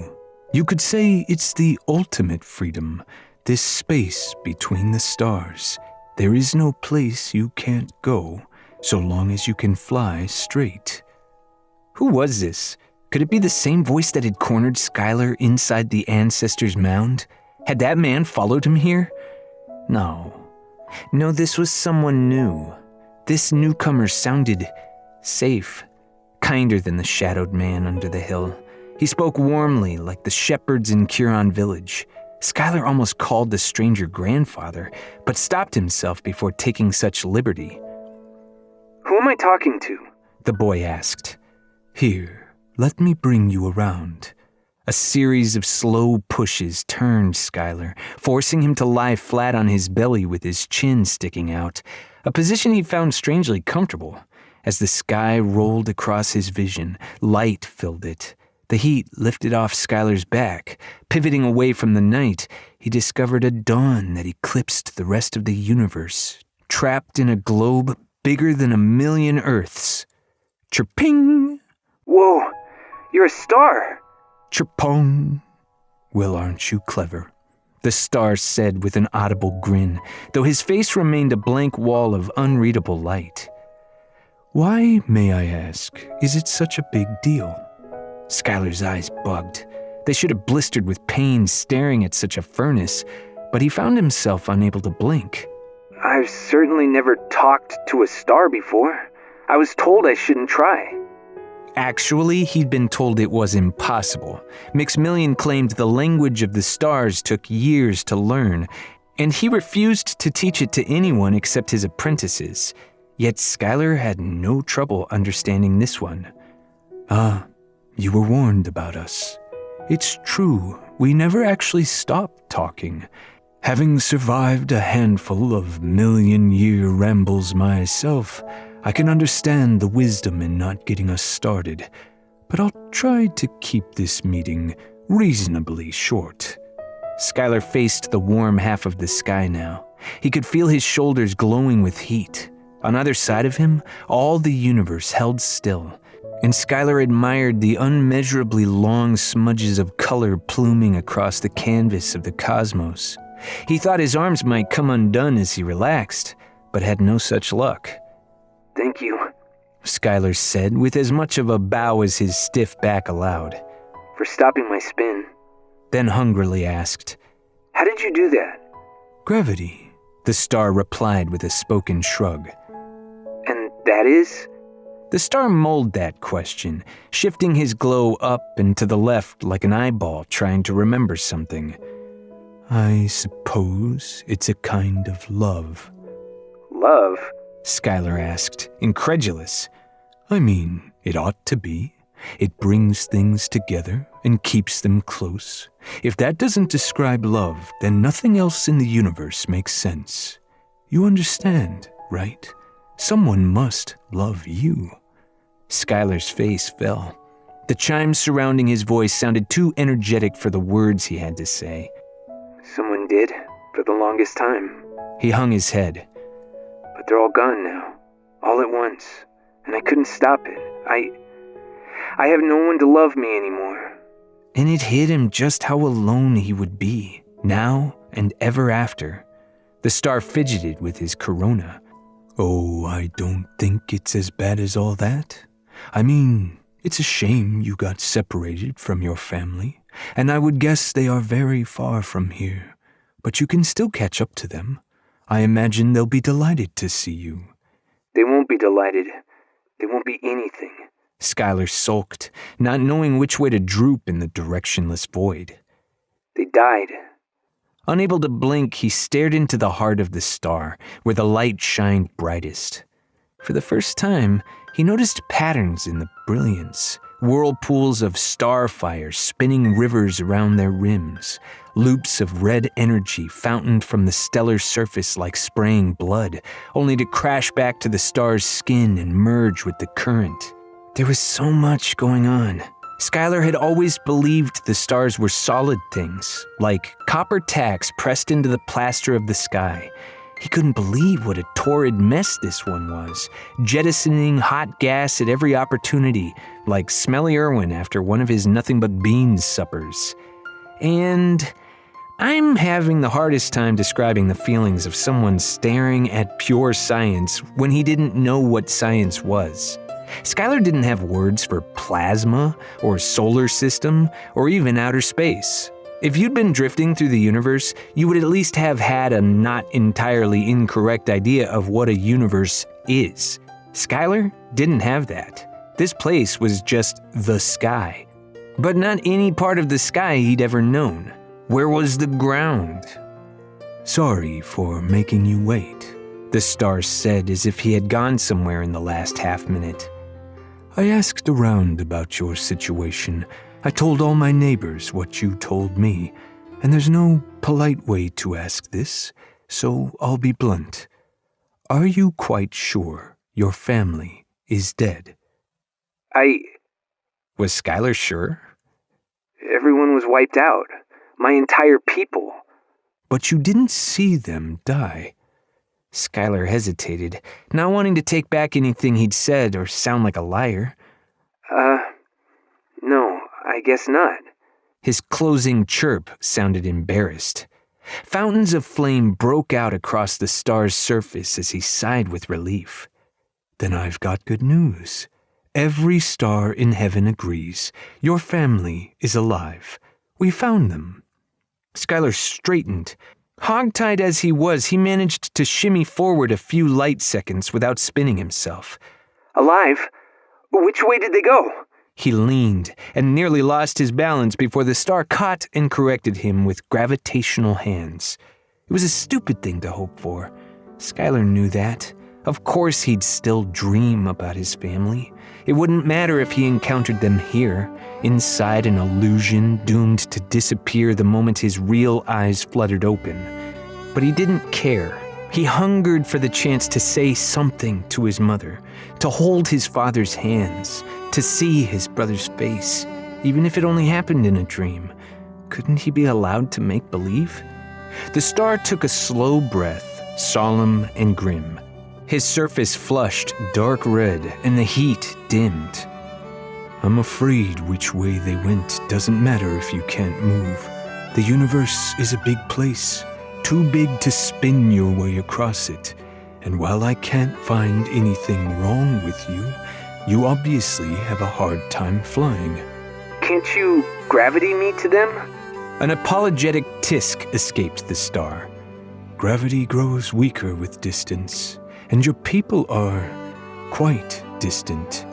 You could say it's the ultimate freedom, this space between the stars. There is no place you can't go, so long as you can fly straight." Who was this? Could it be the same voice that had cornered Skylar inside the Ancestor's Mound? Had that man followed him here? No, this was someone new. This newcomer sounded safe, kinder than the shadowed man under the hill. He spoke warmly like the shepherds in Curon Village. Skylar almost called the stranger grandfather, but stopped himself before taking such liberty. Who am I talking to? The boy asked. "Here, let me bring you around." A series of slow pushes turned Skylar, forcing him to lie flat on his belly with his chin sticking out, a position he found strangely comfortable. As the sky rolled across his vision, light filled it. The heat lifted off Skylar's back. Pivoting away from the night, he discovered a dawn that eclipsed the rest of the universe, trapped in a globe bigger than 1,000,000 Earths. Chirping! Whoa, you're a star! Chirpong! Well, aren't you clever? The star said with an audible grin, though his face remained a blank wall of unreadable light. "Why, may I ask, is it such a big deal?" Skylar's eyes bugged. They should have blistered with pain staring at such a furnace, but he found himself unable to blink. I've certainly never talked to a star before. I was told I shouldn't try. Actually, he'd been told it was impossible. Mixmillion claimed the language of the stars took years to learn, and he refused to teach it to anyone except his apprentices. Yet Skylar had no trouble understanding this one. "Ah, you were warned about us. It's true, we never actually stopped talking. Having survived a handful of 1,000,000-year rambles myself, I can understand the wisdom in not getting us started, but I'll try to keep this meeting reasonably short." Skylar faced the warm half of the sky now. He could feel his shoulders glowing with heat. On either side of him, all the universe held still, and Skylar admired the unmeasurably long smudges of color pluming across the canvas of the cosmos. He thought his arms might come undone as he relaxed, but had no such luck. Thank you, Skylar said with as much of a bow as his stiff back allowed. for stopping my spin. Then hungrily asked, How did you do that? "Gravity," the star replied with a spoken shrug. And that is? The star mulled that question, shifting his glow up and to the left like an eyeball trying to remember something. "I suppose it's a kind of love." Love? Skylar asked, incredulous. I mean, it ought to be. It brings things together and keeps them close. If that doesn't describe love, then nothing else in the universe makes sense. You understand, right? Someone must love you. Skylar's face fell. The chimes surrounding his voice sounded too energetic for the words he had to say. Someone did, for the longest time. He hung his head. But they're all gone now, all at once, and I couldn't stop it. I have no one to love me anymore. And it hit him just how alone he would be, now and ever after. The star fidgeted with his corona. Oh, I don't think it's as bad as all that. I mean, it's a shame you got separated from your family, and I would guess they are very far from here. But you can still catch up to them. I imagine they'll be delighted to see you. They won't be delighted. They won't be anything. Skylar sulked, not knowing which way to droop in the directionless void. They died. Unable to blink, he stared into the heart of the star, where the light shined brightest. For the first time, he noticed patterns in the brilliance, whirlpools of starfire spinning rivers around their rims, loops of red energy fountained from the stellar surface like spraying blood, only to crash back to the star's skin and merge with the current. There was so much going on. Skylar had always believed the stars were solid things, like copper tacks pressed into the plaster of the sky. He couldn't believe what a torrid mess this one was, jettisoning hot gas at every opportunity, like Smelly Irwin after one of his nothing-but-beans suppers. And I'm having the hardest time describing the feelings of someone staring at pure science when he didn't know what science was. Skylar didn't have words for plasma, or solar system, or even outer space. If you'd been drifting through the universe, you would at least have had a not entirely incorrect idea of what a universe is. Skylar didn't have that. This place was just the sky. But not any part of the sky he'd ever known. Where was the ground? Sorry for making you wait, the star said as if he had gone somewhere in the last half minute. I asked around about your situation. I told all my neighbors what you told me, and there's no polite way to ask this, so I'll be blunt. Are you quite sure your family is dead? Was Skylar sure? Everyone was wiped out. My entire people. But you didn't see them die. Skylar hesitated, not wanting to take back anything he'd said or sound like a liar. No, I guess not. His closing chirp sounded embarrassed. Fountains of flame broke out across the star's surface as he sighed with relief. Then I've got good news. Every star in heaven agrees. Your family is alive. We found them. Skylar straightened. Hogtied as he was, he managed to shimmy forward a few light seconds without spinning himself. Alive? Which way did they go? He leaned and nearly lost his balance before the star caught and corrected him with gravitational hands. It was a stupid thing to hope for. Skylar knew that. Of course he'd still dream about his family. It wouldn't matter if he encountered them here, inside an illusion doomed to disappear the moment his real eyes fluttered open. But he didn't care. He hungered for the chance to say something to his mother, to hold his father's hands, to see his brother's face, even if it only happened in a dream. Couldn't he be allowed to make believe? The star took a slow breath, solemn and grim. His surface flushed dark red and the heat dimmed. I'm afraid which way they went doesn't matter if you can't move. The universe is a big place, too big to spin your way across it. And while I can't find anything wrong with you, you obviously have a hard time flying. Can't you gravity me to them? An apologetic tisk escaped the star. Gravity grows weaker with distance, and your people are quite distant.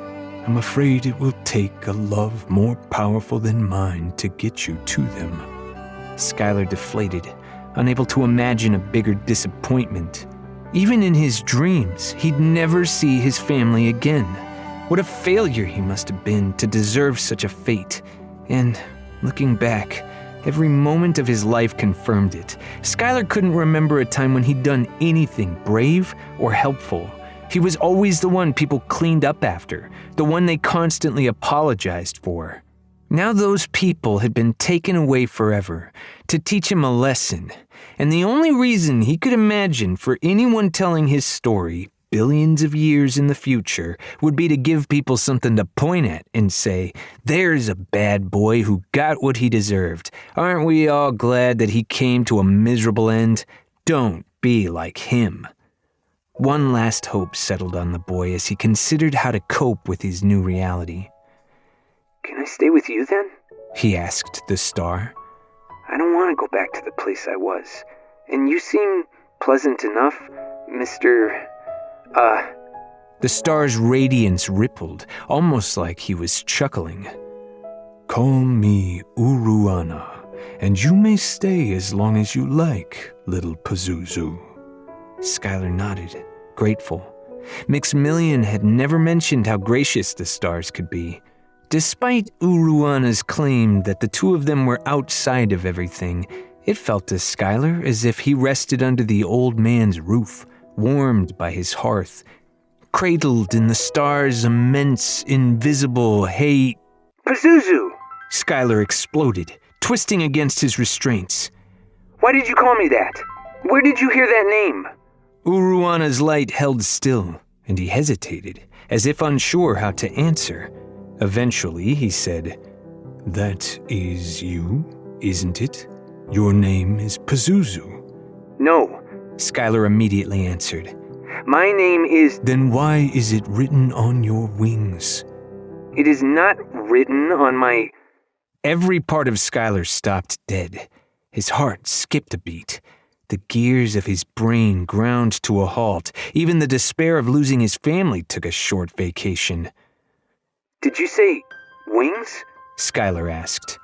I'm afraid it will take a love more powerful than mine to get you to them. Skylar deflated, unable to imagine a bigger disappointment. Even in his dreams, he'd never see his family again. What a failure he must have been to deserve such a fate. And, looking back, every moment of his life confirmed it. Skylar couldn't remember a time when he'd done anything brave or helpful. He was always the one people cleaned up after, the one they constantly apologized for. Now those people had been taken away forever to teach him a lesson, and the only reason he could imagine for anyone telling his story billions of years in the future would be to give people something to point at and say, "There's a bad boy who got what he deserved. Aren't we all glad that he came to a miserable end? Don't be like him." One last hope settled on the boy as he considered how to cope with his new reality. "Can I stay with you then?" he asked the star. "I don't want to go back to the place I was. And you seem pleasant enough, Mr. The star's radiance rippled, almost like he was chuckling. Call me Uruana, and you may stay as long as you like, little Pazuzu. Skylar nodded, grateful. Maximilian had never mentioned how gracious the stars could be. Despite Uruana's claim that the two of them were outside of everything, it felt to Skylar as if he rested under the old man's roof, warmed by his hearth, cradled in the stars' immense, invisible hate. "Pazuzu!" Skylar exploded, twisting against his restraints. "Why did you call me that? Where did you hear that name?" Uruana's light held still, and he hesitated, as if unsure how to answer. Eventually, he said, That is you, isn't it? Your name is Pazuzu. "No," Skylar immediately answered. "My name is..." Then why is it written on your wings? "It is not written on my..." Every part of Skylar stopped dead. His heart skipped a beat. The gears of his brain ground to a halt. Even the despair of losing his family took a short vacation. "Did you say wings?" Skylar asked.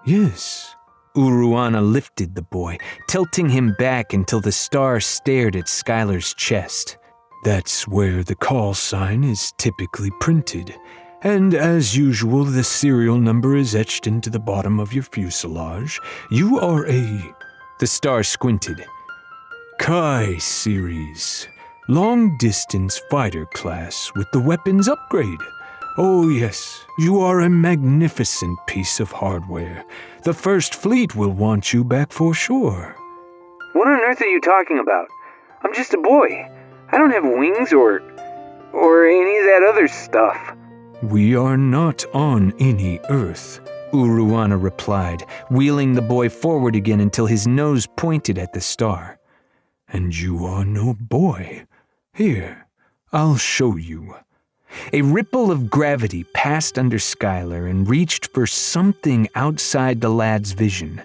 Yes. Uruana lifted the boy, tilting him back until the star stared at Skylar's chest. That's where the call sign is typically printed, and as usual the serial number is etched into the bottom of your fuselage. You are a... The star squinted. Kai series, long-distance fighter class with the weapons upgrade. Oh yes, you are a magnificent piece of hardware. The First Fleet will want you back for sure. "What on earth are you talking about? I'm just a boy. I don't have wings or any of that other stuff." We are not on any Earth, Uruana replied, wheeling the boy forward again until his nose pointed at the star. And you are no boy. Here, I'll show you. A ripple of gravity passed under Skylar and reached for something outside the lad's vision.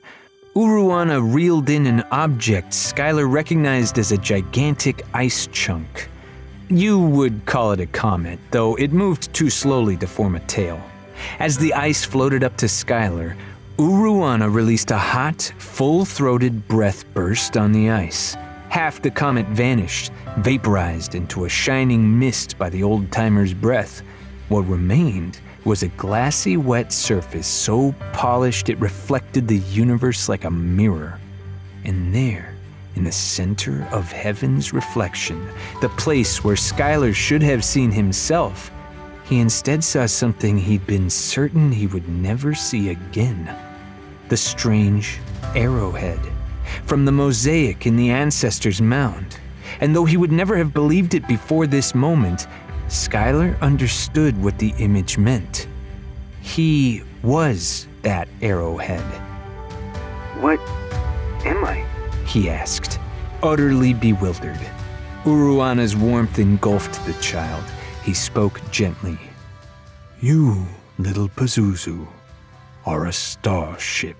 Uruana reeled in an object Skylar recognized as a gigantic ice chunk. You would call it a comet, though it moved too slowly to form a tail. As the ice floated up to Skylar, Uruana released a hot, full-throated breath burst on the ice. Half the comet vanished, vaporized into a shining mist by the old-timer's breath. What remained was a glassy, wet surface so polished it reflected the universe like a mirror. And there, in the center of heaven's reflection, the place where Skylar should have seen himself, he instead saw something he'd been certain he would never see again. The strange arrowhead from the mosaic in the ancestors' mound. And though he would never have believed it before this moment, Skylar understood what the image meant. He was that arrowhead. "What am I?" he asked, utterly bewildered. Uruana's warmth engulfed the child. He spoke gently. You, little Pazuzu, are a starship.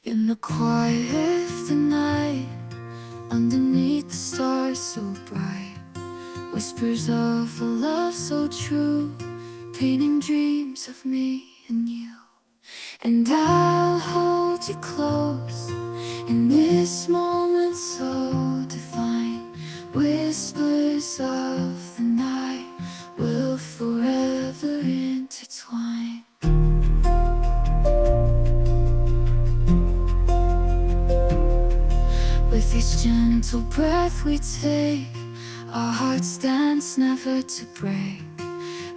In the quiet of the night, underneath the stars so bright, whispers of a love so true, painting dreams of me and you. And I'll hold you close in this moment so divine. Whispers of the night will forever intertwine. With each gentle breath we take, our hearts dance never to break.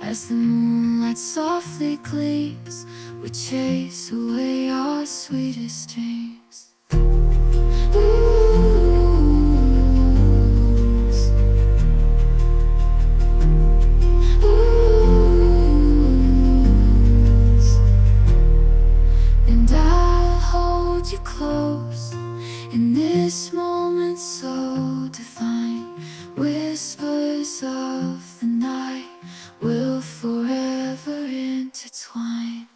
As the moonlight softly gleams, we chase away our sweetest dreams. Ooh. And I'll hold you close in this moment so divine. Whispers of the night will forever intertwine.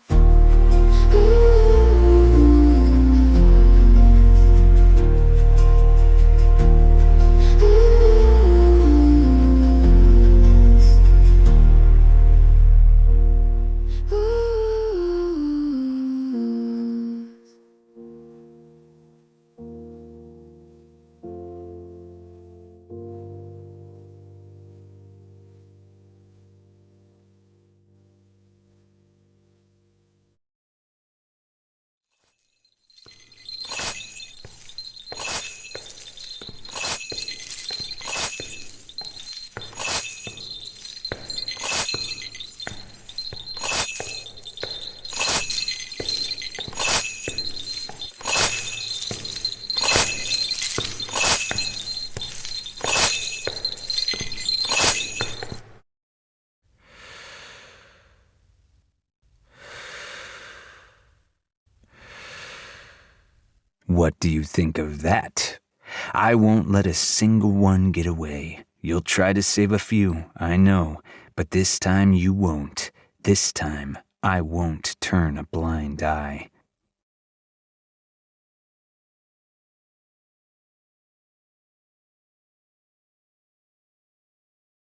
What do you think of that? I won't let a single one get away. You'll try to save a few, I know, but this time you won't. This time, I won't turn a blind eye.